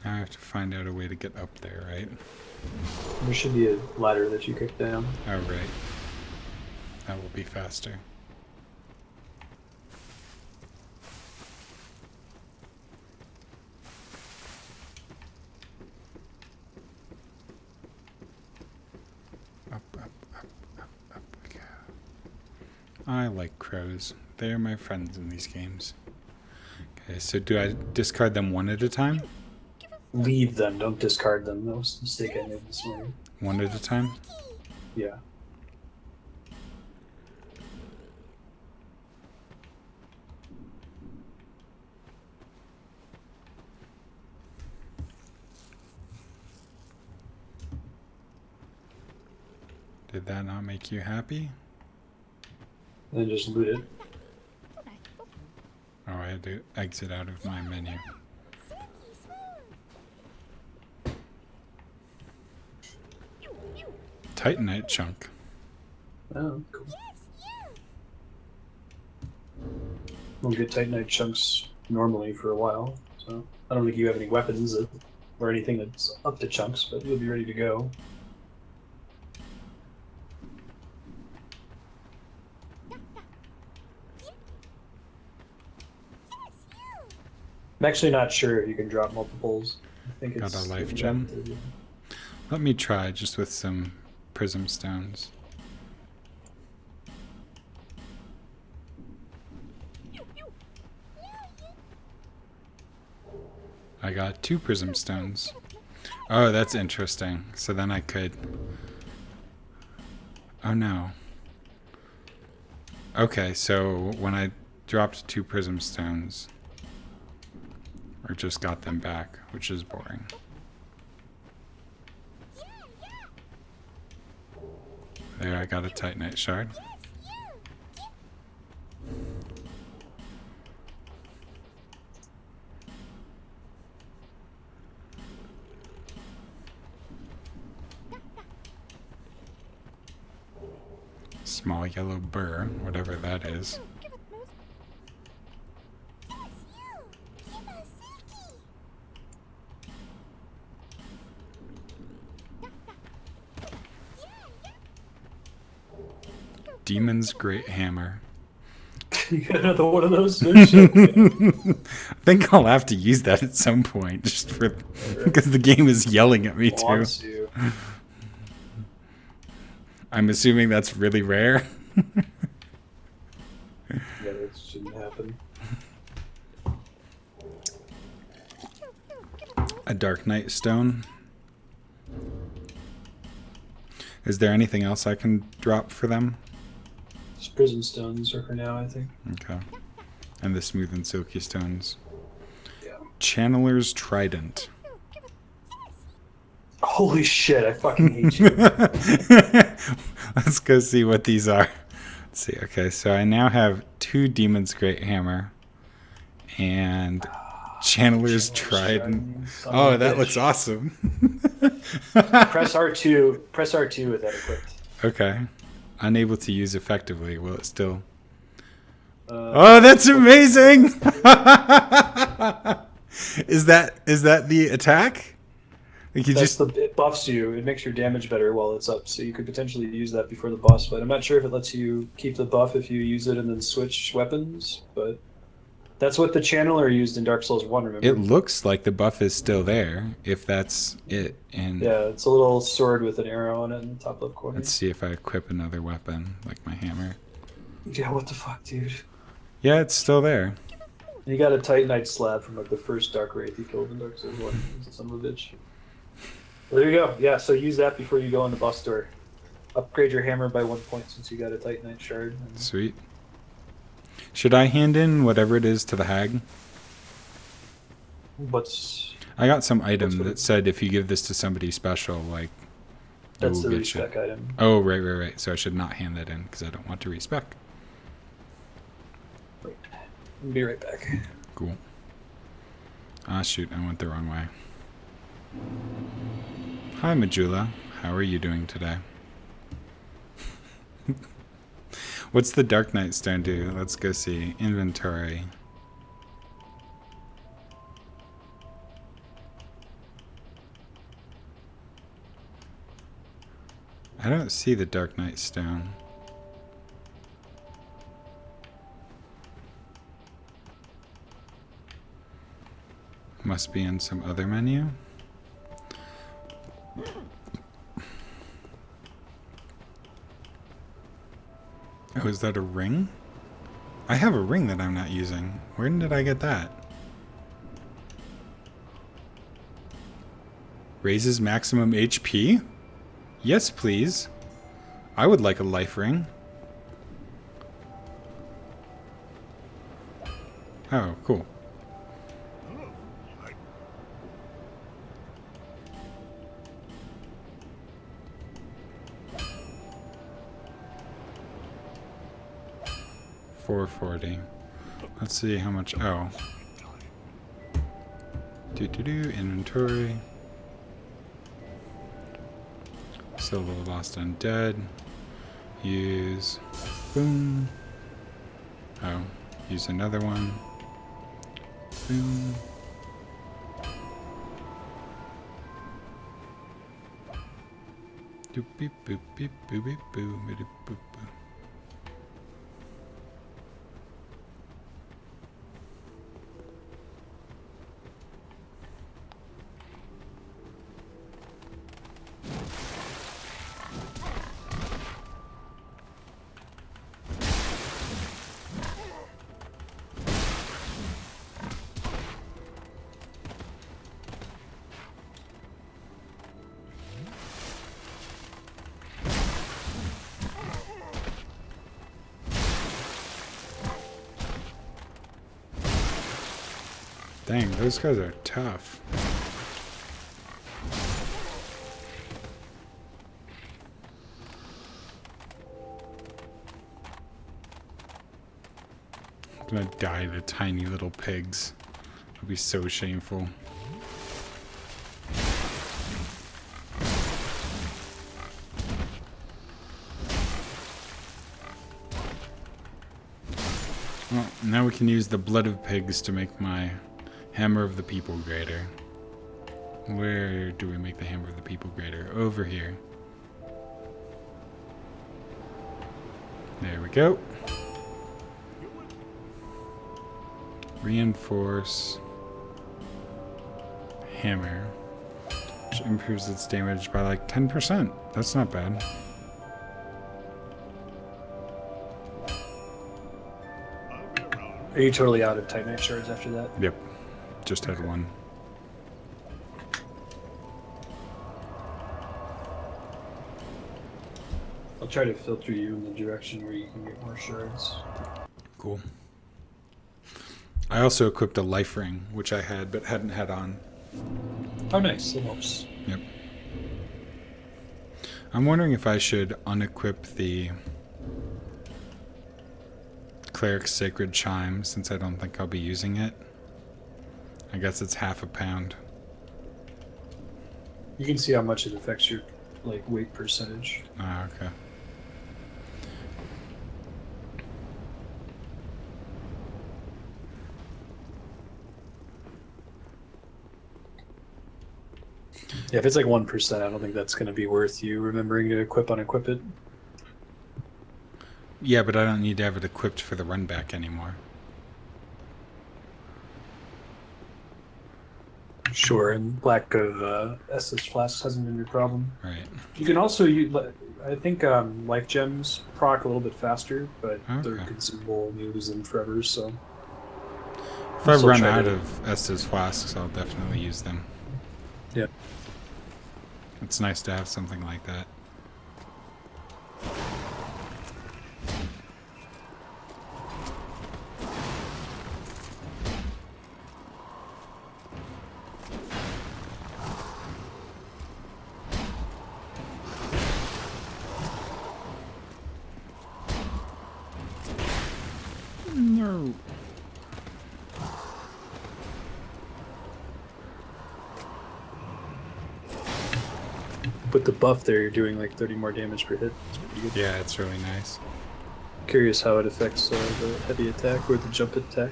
I have to find out a way to get up there, right? There should be a ladder that you kick down. Oh, right. That will be faster. I like crows. They are my friends in these games. Okay, so do I discard them one at a time? Leave them, don't discard them. That was the mistake I made this morning. One at a time? Yeah. Did that not make you happy? And then just loot it. Oh, I had to exit out of my menu. Titanite chunk. Oh, cool. We'll get Titanite chunks normally for a while, so I don't think you have any weapons or anything that's up to chunks, but you'll be ready to go. I'm actually not sure if you can drop multiples. I think Got it's a life gem? Let me try just with some prism stones. I got 2 prism stones. Oh, that's interesting. So then I could... Oh no. Okay, so when I dropped 2 prism stones, or just got them back, which is boring. There, I got a Titanite shard. Small yellow burr, whatever that is. Demon's Great Hammer. You got another one of those? No shit. I think I'll have to use that at some point, just for because the game is yelling at me too. Wants you. I'm assuming that's really rare. Yeah, that shouldn't happen. A Dark Knight stone. Is there anything else I can drop for them? Just prism stones are for now, I think. Okay. And the smooth and silky stones. Yeah. Channeler's Trident. Holy shit, I fucking hate you. Let's go see what these are. Let's see. Okay, so I now have 2 Demon's Great Hammer and Channeler's Trident. Son Oh, of a that bitch. looks awesome. Press R2 with that equipped. Okay. Unable to use effectively. Will it still... Uh, Oh, that's amazing! Is that the attack? Like you That's just it buffs you. It makes your damage better while it's up, so you could potentially use that before the boss fight. I'm not sure if it lets you keep the buff if you use it and then switch weapons, but that's what the channeler used in Dark Souls 1, remember? it looks like the buff is still there, if that's it. And Yeah, it's a little sword with an arrow on it in the top left corner. let's see if I equip another weapon, like my hammer. Yeah, what the fuck, dude? Yeah, it's still there. You got a Titanite slab from like the first Dark Wraith you killed in Dark Souls 1. Son of a bitch. Well, there you go. Yeah, so use that before you go in the boss door. Upgrade your hammer by 1 point since you got a Titanite shard. And Sweet. Should I hand in whatever it is to the hag? what's I got some item What's what that it- said if you give this to somebody special, like, it that's will the get you. respec item. Oh, right. So I should not hand that in because I don't want to respec. Wait, I'll be right back. Cool. Ah, shoot, I went the wrong way. Hi, Majula. How are you doing today? What's the Dark Knight stone do? Let's go see. Inventory. I don't see the Dark Knight stone. Must be in some other menu. Oh, is that a ring? I have a ring that I'm not using. Where did I get that? Raises maximum HP? Yes, please. I would like a life ring. Oh, cool. Hello. I 440. Let's see how much. Oh. Inventory. Silver Lost Undead. Use. Boom. Oh. Use another one. Boom. Doop beep boop beep boop beep boo boop boop boo. Dang, those guys are tough. I'm gonna die to tiny little pigs. It'll be so shameful. Well, now we can use the blood of pigs to make my Hammer of the People greater. Where do we make the Hammer of the People greater? Over here. There we go. Reinforce hammer, which improves its damage by like 10%. That's not bad. I'll be around. Are you totally out of Titanite shards after that? Yep. Just had one. I'll try to filter you in the direction where you can get more shards. Cool. I also equipped a life ring, which I had but hadn't had on. Oh, nice. It helps. Yep. I'm wondering if I should unequip the Cleric's Sacred Chime, since I don't think I'll be using it. I guess it's half a pound. You can see how much it affects your like weight percentage. Ah, okay. Yeah, if it's like 1%, I don't think that's going to be worth you remembering to equip unequip it. Yeah, but I don't need to have it equipped for the run back anymore. Sure, and lack of Estus flasks hasn't been your problem. Right. You can also use, I think, life gems proc a little bit faster, but they're Okay. consumable and you lose them forever. So If I Still run try out to- of Estus flasks, I'll definitely use them. yeah, It's nice to have something like that. No. with the buff there, you're doing like 30 more damage per hit. It's pretty good. Yeah, it's really nice. Curious how it affects the heavy attack or the jump attack.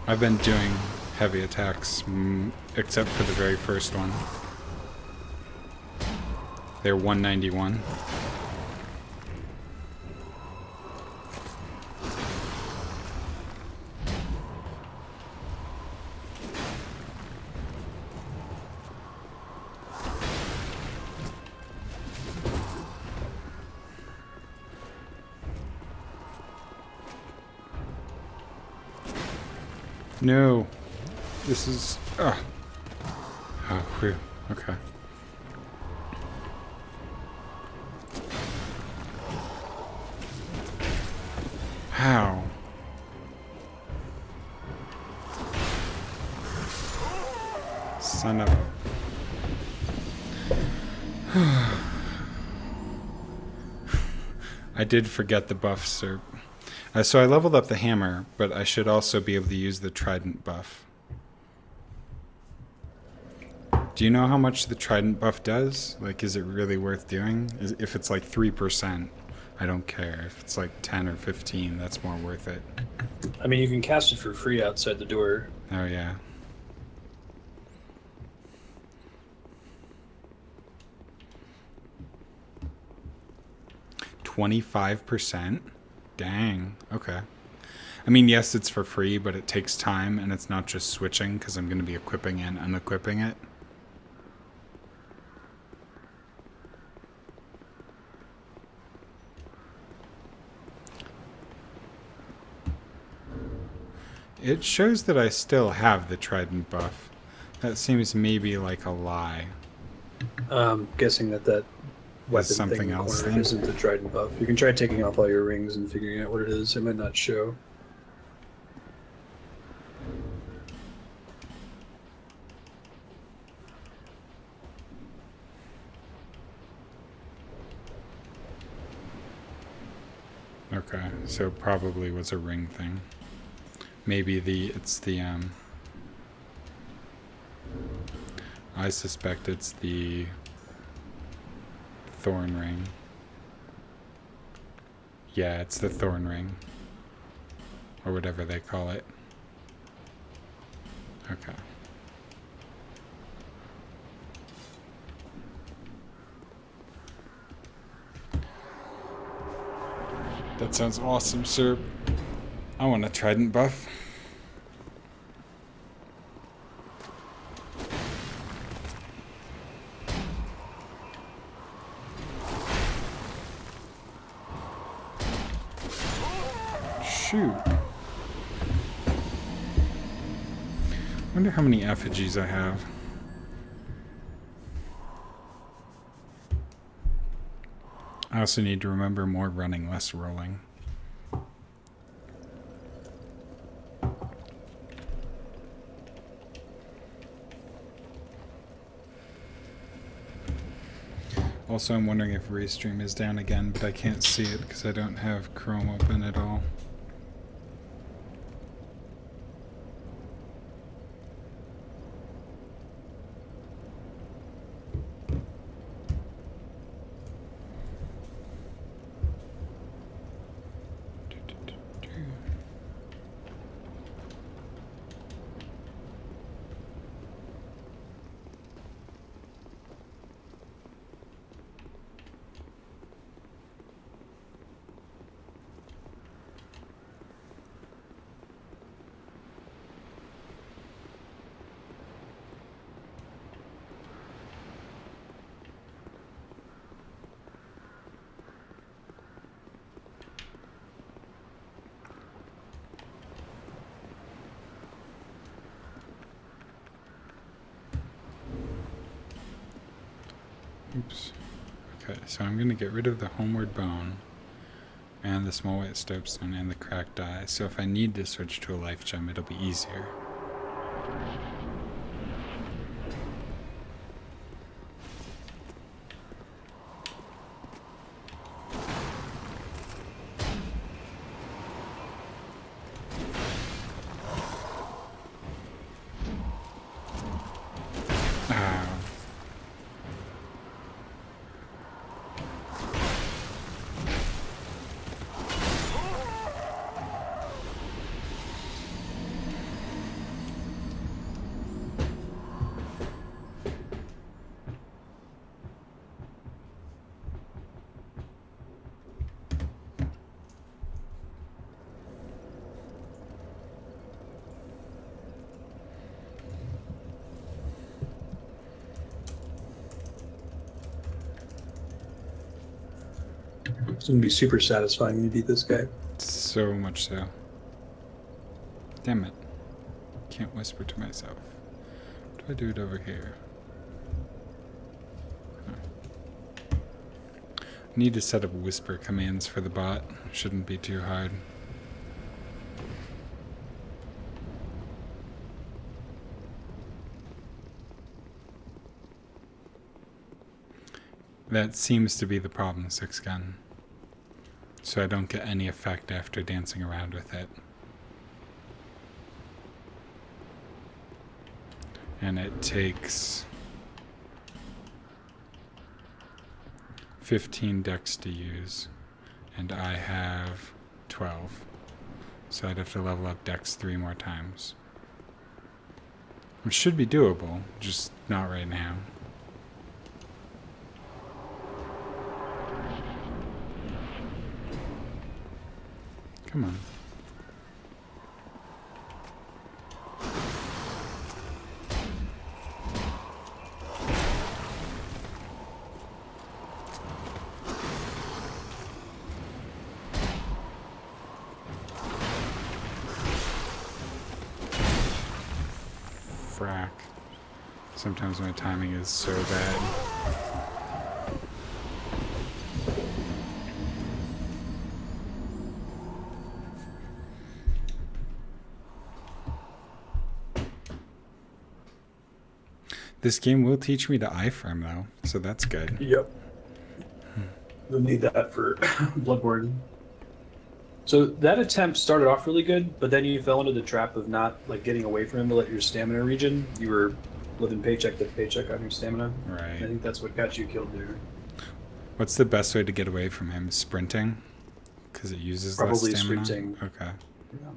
I've been doing heavy attacks, except for the very first one. They're 191. No. This is... Oh, whew. Okay. How? Son of a... I did forget the buff, sir. So I leveled up the hammer, but I should also be able to use the trident buff. Do you know how much the trident buff does? Like, is it really worth doing? If it's like 3%, I don't care. If it's like 10 or 15, that's more worth it. I mean, you can cast it for free outside the door. Oh, yeah. $25%? Dang. Okay. I mean, yes, it's for free, but it takes time, and it's not just switching, because I'm going to be equipping and unequipping it. It shows that I still have the trident buff. That seems maybe like a lie. Guessing that weapon something thing in the else corner then? isn't the trident buff. You can try taking off all your rings and figuring out what it is. It might not show. Okay, so probably was a ring thing. Maybe it's the I suspect it's the thorn ring. Yeah, it's the thorn ring. Or whatever they call it. Okay. That sounds awesome, sir. I want a trident buff. Shoot. Wonder how many effigies I have. I also need to remember more running, less rolling. Also, I'm wondering if Restream is down again, but I can't see it because I don't have Chrome open at all. Oops. Okay, so I'm going to get rid of the homeward bone and the small white stopestone and the cracked eye. So if I need to switch to a life gem, it'll be easier. It's going to be super satisfying when you beat this guy. So much so. Damn it. can't whisper to myself. Do I do it over here? Need to set up whisper commands for the bot. Shouldn't be too hard. That seems to be the problem, Six Gun. So I don't get any effect after dancing around with it. And it takes 15 decks to use, and I have 12. So I'd have to level up decks 3 more times. Which should be doable, just not right now. Come on. Frack. Sometimes my timing is so bad. This game will teach me to iframe though, so that's good. Yep. You'll need that for Bloodborne. So that attempt started off really good, but then you fell into the trap of not like getting away from him to let your stamina regen. You were living paycheck to paycheck on your stamina. Right. I think that's what got you killed there. What's the best way to get away from him? Sprinting? Because it uses Probably less stamina? sprinting. Okay. Yeah.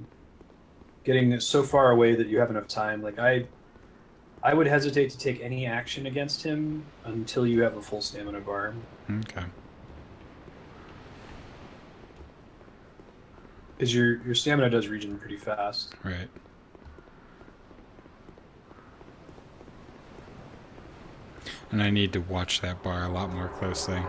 Getting so far away that you have enough time. Like I would hesitate to take any action against him until you have a full stamina bar. Okay. Because your stamina does regen pretty fast. Right. And I need to watch that bar a lot more closely.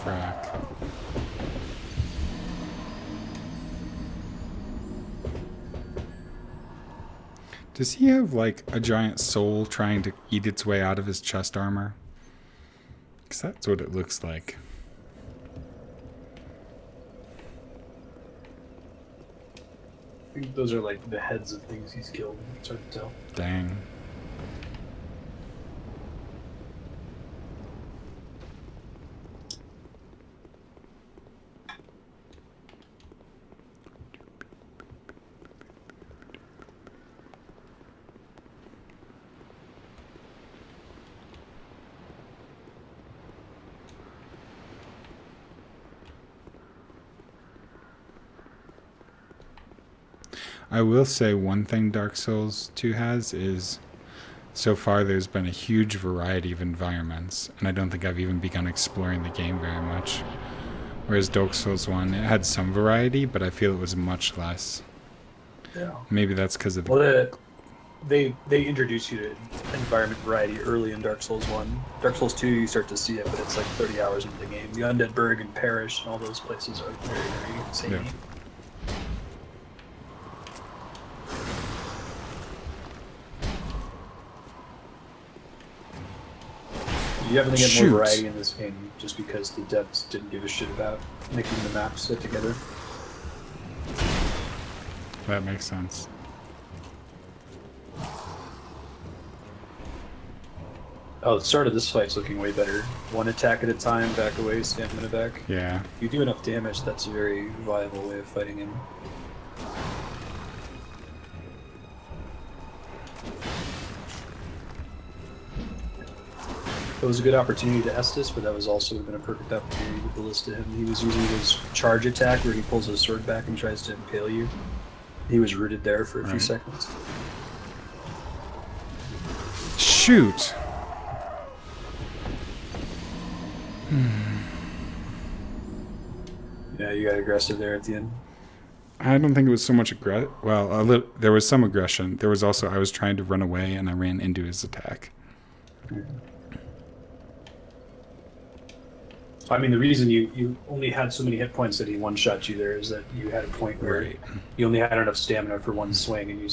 Frack. Does he have like a giant soul trying to eat its way out of his chest armor? Because that's what it looks like. I think those are like the heads of things he's killed. It's hard to tell. Dang. I will say one thing Dark Souls 2 has is, so far there's been a huge variety of environments, and I don't think I've even begun exploring the game very much. Whereas Dark Souls 1, it had some variety, but I feel it was much less. Yeah. Maybe that's because of the... Well, they introduce you to environment variety early in Dark Souls 1. Dark Souls 2, you start to see it, but it's like 30 hours into the game. The Undead Burg and Parish and all those places are very, very samey. Yeah. You definitely get Shoot. more variety in this game just because the devs didn't give a shit about making the maps fit together. That makes sense. Oh, the start of this fight's looking way better. One attack at a time, back away, stamina back. Yeah. If you do enough damage, that's a very viable way of fighting him. It was a good opportunity to Estus, but that was also been a perfect opportunity to ballista him. He was using his charge attack where he pulls his sword back and tries to impale you. He was rooted there for a few Right. seconds. Shoot! Yeah, you got aggressive there at the end. I don't think it was so much well, there was some aggression. There was also I was trying to run away and I ran into his attack. I mean, the reason you only had so many hit points that he one-shot you there is that you had a point where Right. you only had enough stamina for one swing, and you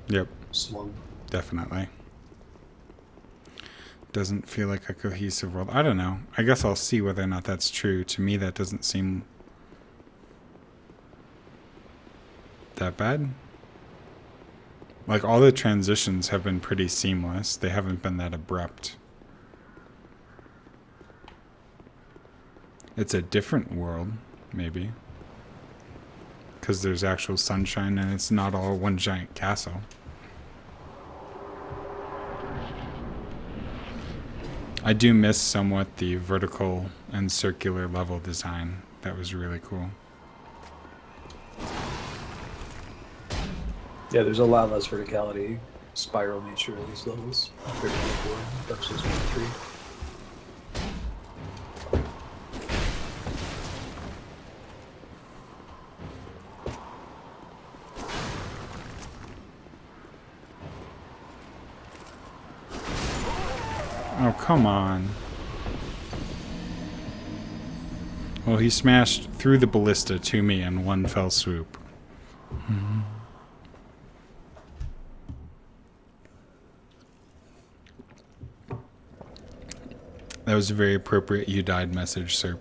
Yep, swung. definitely. Doesn't feel like a cohesive world. I don't know. I guess I'll see whether or not that's true. To me, that doesn't seem that bad. Like, all the transitions have been pretty seamless. They haven't been that abrupt. It's a different world, maybe. Because there's actual sunshine and it's not all one giant castle. I do miss somewhat the vertical and circular level design. That was really cool. Yeah, there's a lot less verticality, spiral nature of these levels compared to before, Dark Souls 1 and 3. Oh, come on. Well, he smashed through the ballista to me in one fell swoop. That was a very appropriate "you died" message, sir.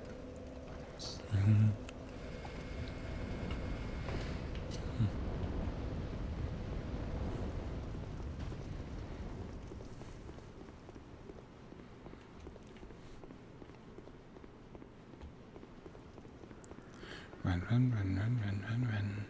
Run, run, run, run, run, run, run.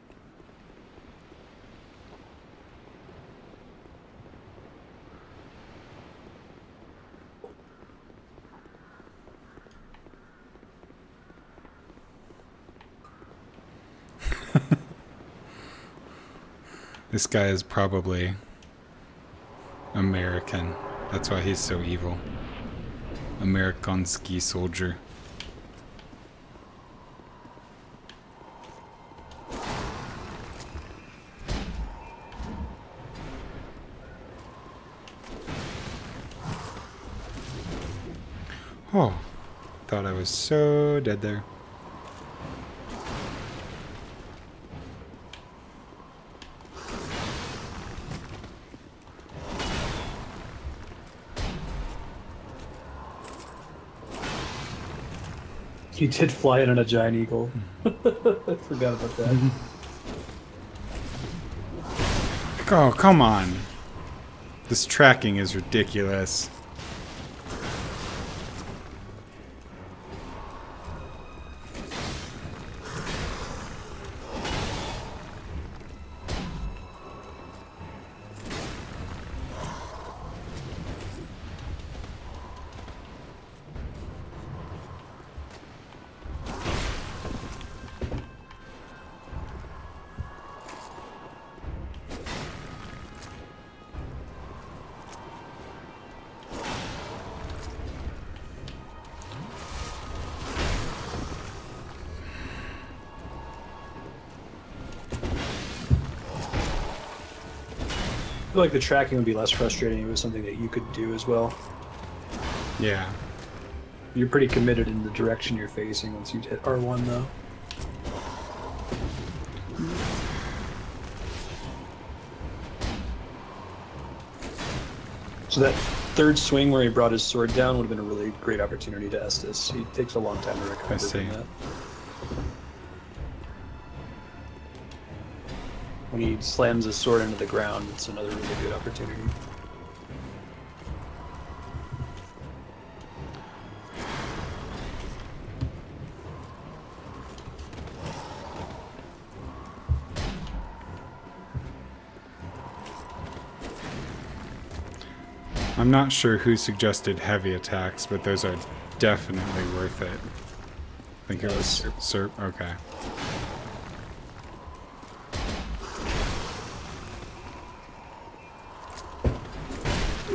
This guy is probably American. That's why he's so evil. Amerikanski soldier. Oh, thought I was so dead there. He did fly in on a giant eagle. I forgot about that. Oh, come on. This tracking is ridiculous. I feel like the tracking would be less frustrating if it was something that you could do as well. Yeah. You're pretty committed in the direction you're facing once you hit R1, though. So that third swing where he brought his sword down would have been a really great opportunity to Estus. He takes a long time to recover see. from that. When he slams his sword into the ground, it's another really good opportunity. I'm not sure who suggested heavy attacks, but those are definitely worth it. I think it was Serp. Okay.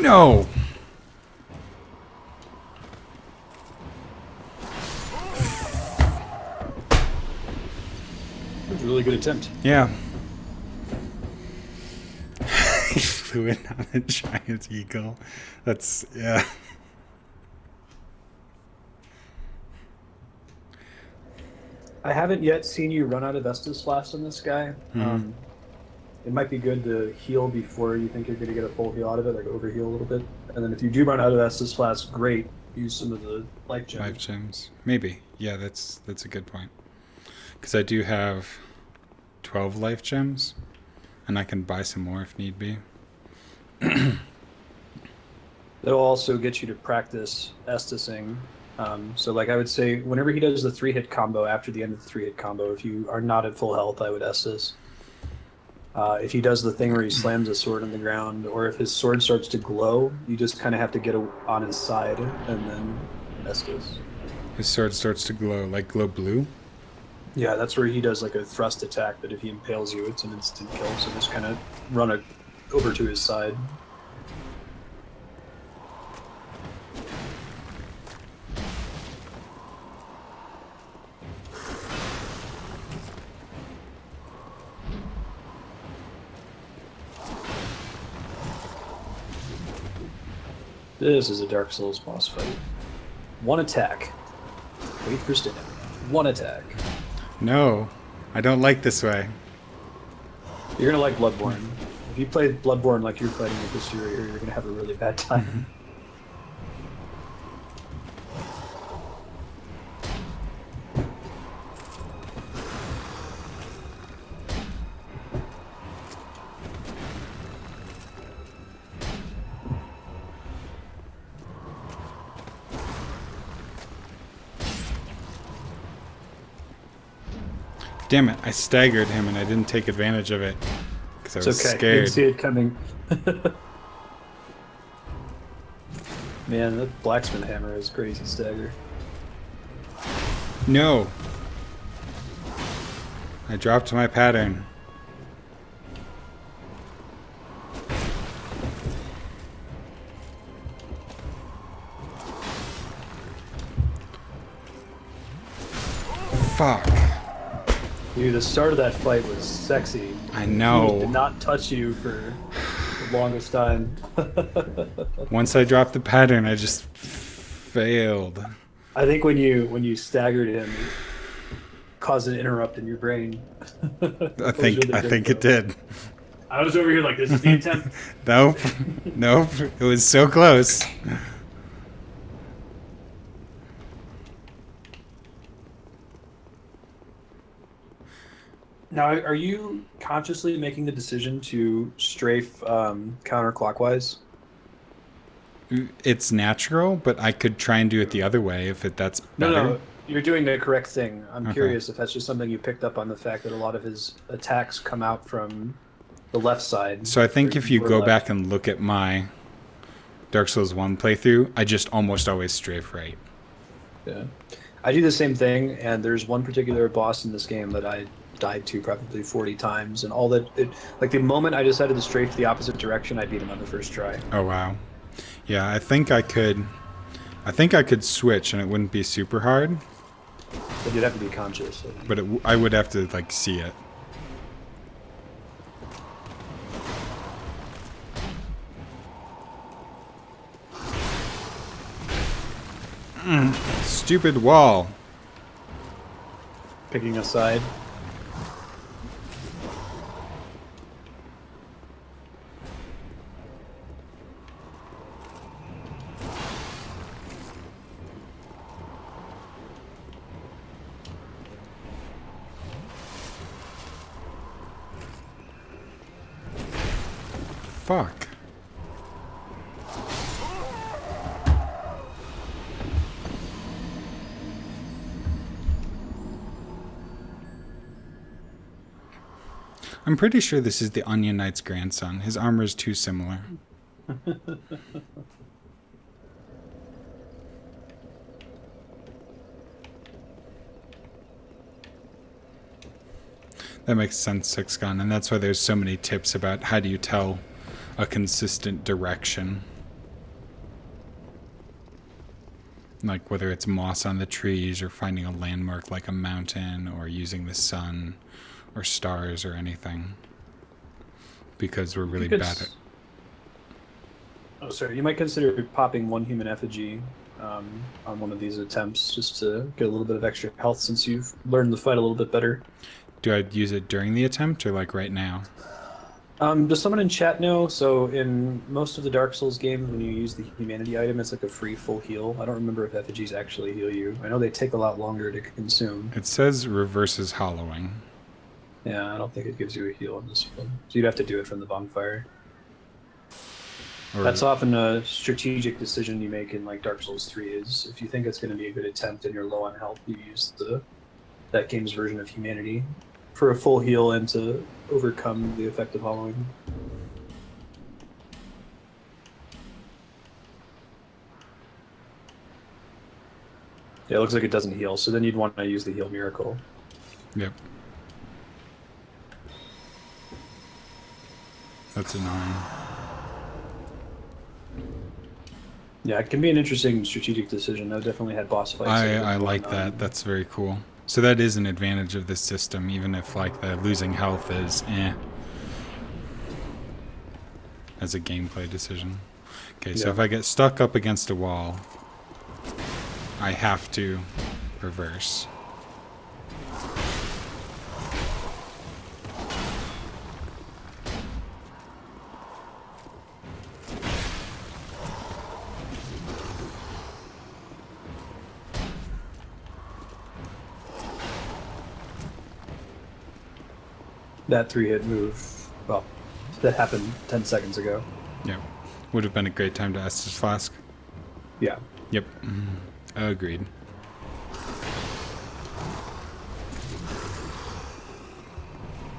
No! really good attempt. Yeah. He flew in on a giant eagle. That's, yeah. I haven't yet seen you run out of Estus Flask on this guy. It might be good to heal before you think you're going to get a full heal out of it, like overheal a little bit. And then if you do run out of Estus Flask, great. Use some of the life gems. Life gems. Maybe. Yeah, that's a good point. Because I do have 12 life gems, and I can buy some more if need be. That'll also get you to practice Estusing. So like I would say, whenever he does the 3-hit combo, after the end of the 3-hit combo, if you are not at full health, I would Estus. If he does the thing where he slams a sword on the ground, or if his sword starts to glow, you just kind of have to get on his side and then Estus. His sword starts to glow, like glow blue? Yeah, that's where he does like a thrust attack, but if he impales you, it's an instant kill, so just kind of run over to his side. This is a Dark Souls boss fight. One attack. Wait for stamina. One attack. No, I don't like this way. You're gonna like Bloodborne. If you play Bloodborne like you're fighting with this, you're gonna have a really bad time. Damn it, I staggered him and I didn't take advantage of it. Because I was It's okay. You scared. didn't see it coming. Man, that blacksmith hammer is crazy stagger. No. I dropped my pattern. Fuck. Dude, the start of that fight was sexy. I He know. did not touch you for the longest time. Once I dropped the pattern, I just failed. I think when you staggered him, it caused an interrupt in your brain. I think it did. I was over here like, this is the attempt. Nope. Nope. It was so close. Now, are you consciously making the decision to strafe counterclockwise? It's natural, but I could try and do it the other way if that's better. No, you're doing the correct thing. I'm Okay. curious if that's just something you picked up on the fact that a lot of his attacks come out from the left side. So I think or if you your go left. back and look at my Dark Souls 1 playthrough, I just almost always strafe right. Yeah. I do the same thing, and there's one particular boss in this game that I died to probably 40 times, and like the moment I decided to strafe the opposite direction, I beat him on the first try. Oh wow. Yeah, I think I could switch and it wouldn't be super hard, But you'd have to be conscious. but I would have to like see it. Stupid wall. Picking a side. Fuck. I'm pretty sure this is the Onion Knight's grandson. His armor is too similar. That makes sense, Six Gun, and that's why there's so many tips about how do you tell a consistent direction. Like whether it's moss on the trees or finding a landmark like a mountain or using the sun or stars or anything. Because we're really You could bad at... Oh, sorry. You might consider popping one human effigy on one of these attempts just to get a little bit of extra health since you've learned the fight a little bit better. Do I use it during the attempt or like right now? Does someone in chat know? So in most of the Dark Souls games, when you use the humanity item, it's like a free full heal. I don't remember if effigies actually heal you. I know they take a lot longer to consume. It says reverses hollowing. Yeah, I don't think it gives you a heal on this one. So you'd have to do it from the bonfire. Or, That's often a strategic decision you make in like Dark Souls 3 is if you think it's going to be a good attempt and you're low on health, you use that game's version of humanity for a full heal and to overcome the effect of hollowing. Yeah, it looks like it doesn't heal, so then you'd want to use the heal miracle. Yep. That's annoying. Yeah, it can be an interesting strategic decision. I've definitely had boss fights. I like that. That's very cool. So that is an advantage of this system, even if like the losing health is as a gameplay decision. Okay, so Yeah. if I get stuck up against a wall, I have to reverse. That 3-hit move, well, that happened 10 seconds ago. Yep. Would have been a great time to Estus Flask. Yeah. Yep. Agreed.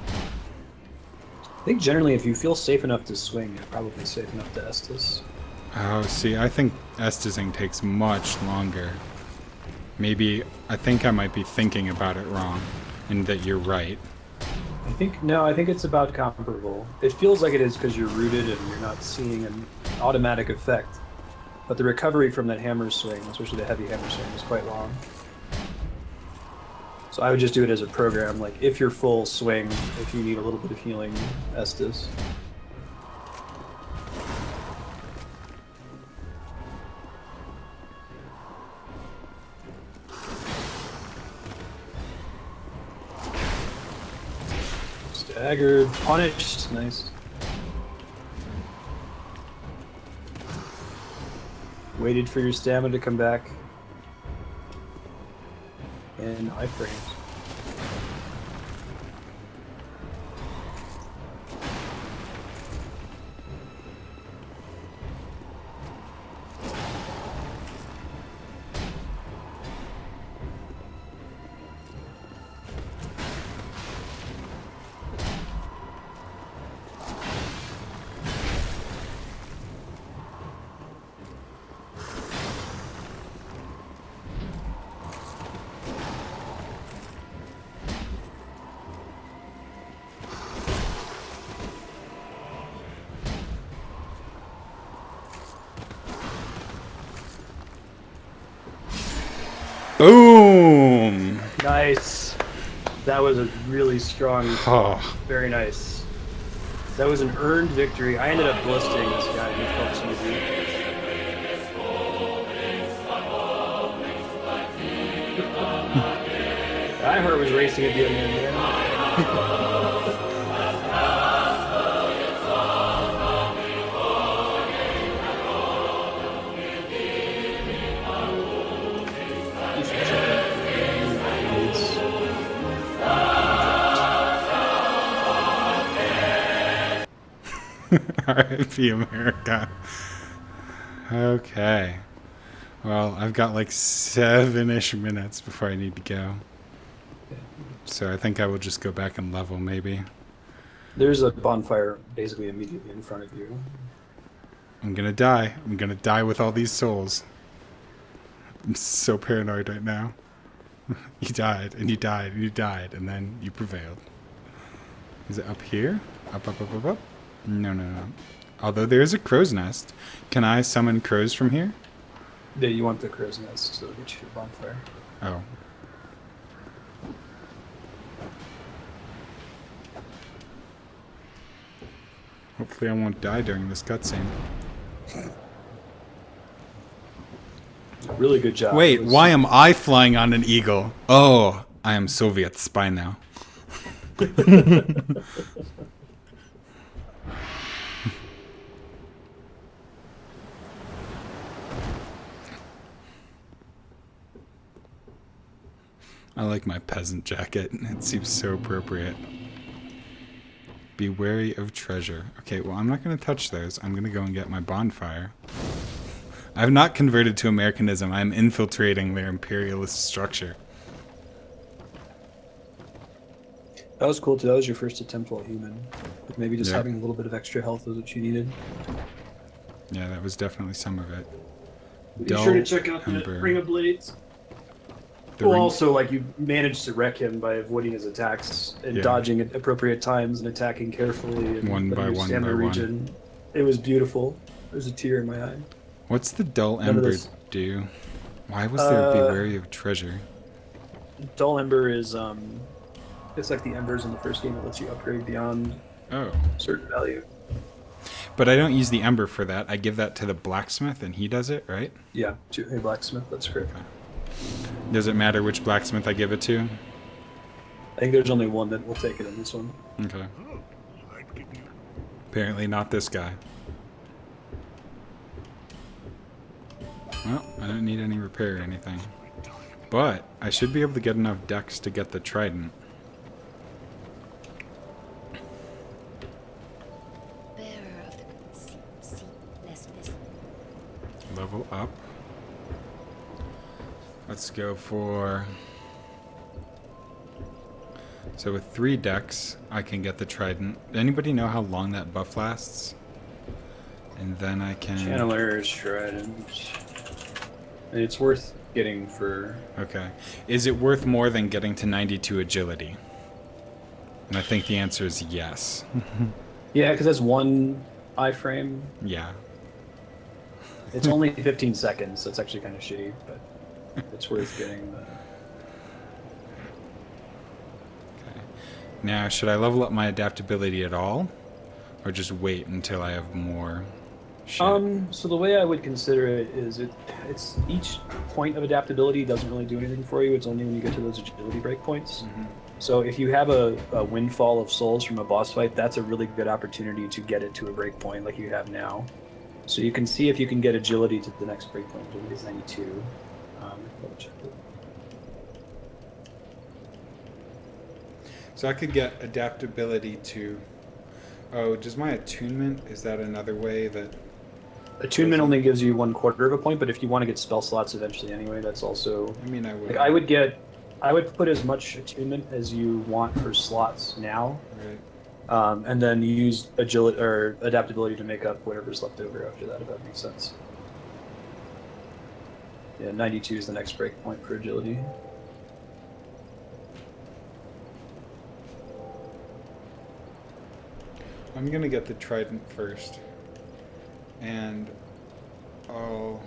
I think generally if you feel safe enough to swing, you're probably safe enough to Estus. Oh, see, I think Estusing takes much longer. Maybe, I think I might be thinking about it wrong, and that you're right. I think it's about comparable. It feels like it is because you're rooted and you're not seeing an automatic effect. But the recovery from that hammer swing, especially the heavy hammer swing, is quite long. So I would just do it as a program, like if you're full swing, if you need a little bit of healing, Estus. Staggered, punished, nice. Waited for your stamina to come back. And iframes. Boom! Nice. That was a really strong, Oh, very nice. That was an earned victory. I ended up blistering this guy and he felt easy. Iheart was racing at the end of the end. You should check out the R.I.P. America. Okay. Well, I've got like 7-ish minutes before I need to go. So I think I will just go back and level, maybe. There's a bonfire basically immediately in front of you. I'm gonna die. I'm gonna die with all these souls. I'm so paranoid right now. You died, and you died, and you died, and then you prevailed. Is it up here? Up, up, up, up, up? No, no, no. Although there is a crow's nest. Can I summon crows from here? Yeah, you want the crow's nest, so it'll get you a bonfire. Oh. Hopefully I won't die during this cutscene. Really good job. Wait, It was- why am I flying on an eagle? Oh, I am Soviet spy now. I like my peasant jacket. It seems so appropriate. Be wary of treasure. Okay, well, I'm not going to touch those. I'm going to go and get my bonfire. I've not converted to Americanism. I'm infiltrating their imperialist structure. That was cool too. That was your first attempt while human. With maybe just Yeah. having a little bit of extra health was what you needed. Yeah, that was definitely some of it. Be sure to check out the Ember. Ring of Blades. The Well, ring- also, like, you managed to wreck him by avoiding his attacks and Yeah. dodging at appropriate times and attacking carefully and One letting by your one stamina by one. regen. It was beautiful. There's a tear in my eye. What's the dull None of ember this- do? Why was there be wary of treasure? Dull Ember is it's like the embers in the first game that lets you upgrade beyond Oh. a certain value. But I don't use the ember for that. I give that to the blacksmith and he does it, right? Yeah, to a blacksmith. That's correct. Does it matter which blacksmith I give it to? I think there's only one that will take it in this one. Okay. Oh, I'd give you Apparently not this guy. Well, I don't need any repair or anything. But I should be able to get enough dex to get the trident. Bearer of the sea, bless this. Level up. Let's go for... So with 3 dex, I can get the trident. Anybody know how long that buff lasts? And then I can... Channeler's Trident. And it's worth getting for. Okay. Is it worth more than getting to 92 agility? And I think the answer is yes. Yeah, because that's one iframe. Yeah. It's only 15 seconds, so it's actually kind of shitty, but it's worth getting the. Okay. Now, should I level up my adaptability at all? Or just wait until I have more shit? So the way I would consider it is it's each point of adaptability doesn't really do anything for you. It's only when you get to those agility breakpoints. So if you have a windfall of souls from a boss fight, that's a really good opportunity to get it to a breakpoint like you have now. So you can see if you can get agility to the next breakpoint. Agility is 92. Double check it. So I could get adaptability to... Oh, does my attunement, is that another way that... Attunement only gives you 1/4 of a point, but if you want to get spell slots eventually anyway, that's also. I mean, I would... Like I would put as much attunement as you want for slots now, Right. and then use agility or adaptability to make up whatever's left over after that, if that makes sense. Yeah, 92 is the next break point for agility. I'm gonna get the trident first. And I'll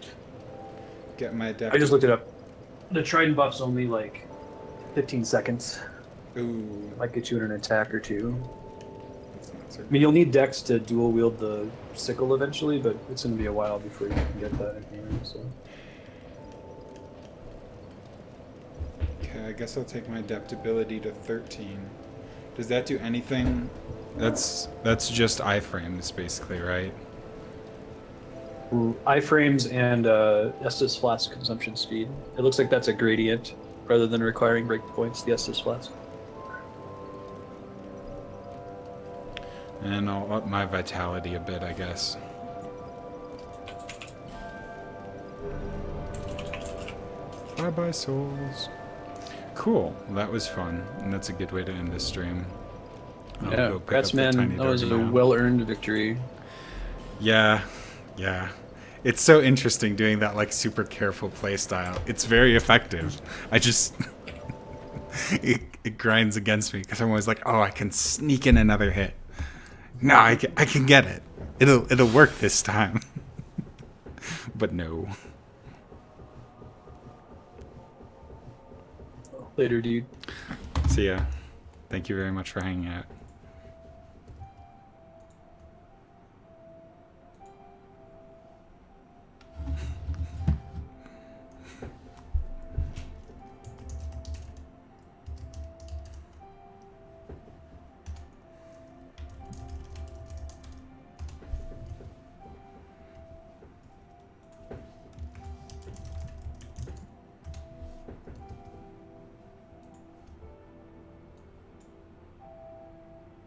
get my I adaptability. just looked it up. The Trident buff's only like 15 seconds. Ooh. Might get you in an attack or two. That's not so I mean, you'll need Dex to dual wield the sickle eventually, but it's going to be a while before you can get that anyway. So Okay, I guess I'll take my adaptability to 13. Does that do anything? That's just iframes, basically, right? iframes and Estus Flask consumption speed. It looks like that's a gradient rather than requiring breakpoints. The Estus Flask. And I'll up my vitality a bit, I guess. Bye-bye, souls. Cool. Well, that was fun, and that's a good way to end this stream. I'll go pick up Congrats, the man. tiny That was a dog now. well-earned victory. Yeah. It's so interesting doing that like super careful play style. It's very effective. I just it grinds against me because I'm always like, oh, I can sneak in another hit. No, I can get it. It'll work this time. But no. Later, dude. See ya. Thank you very much for hanging out.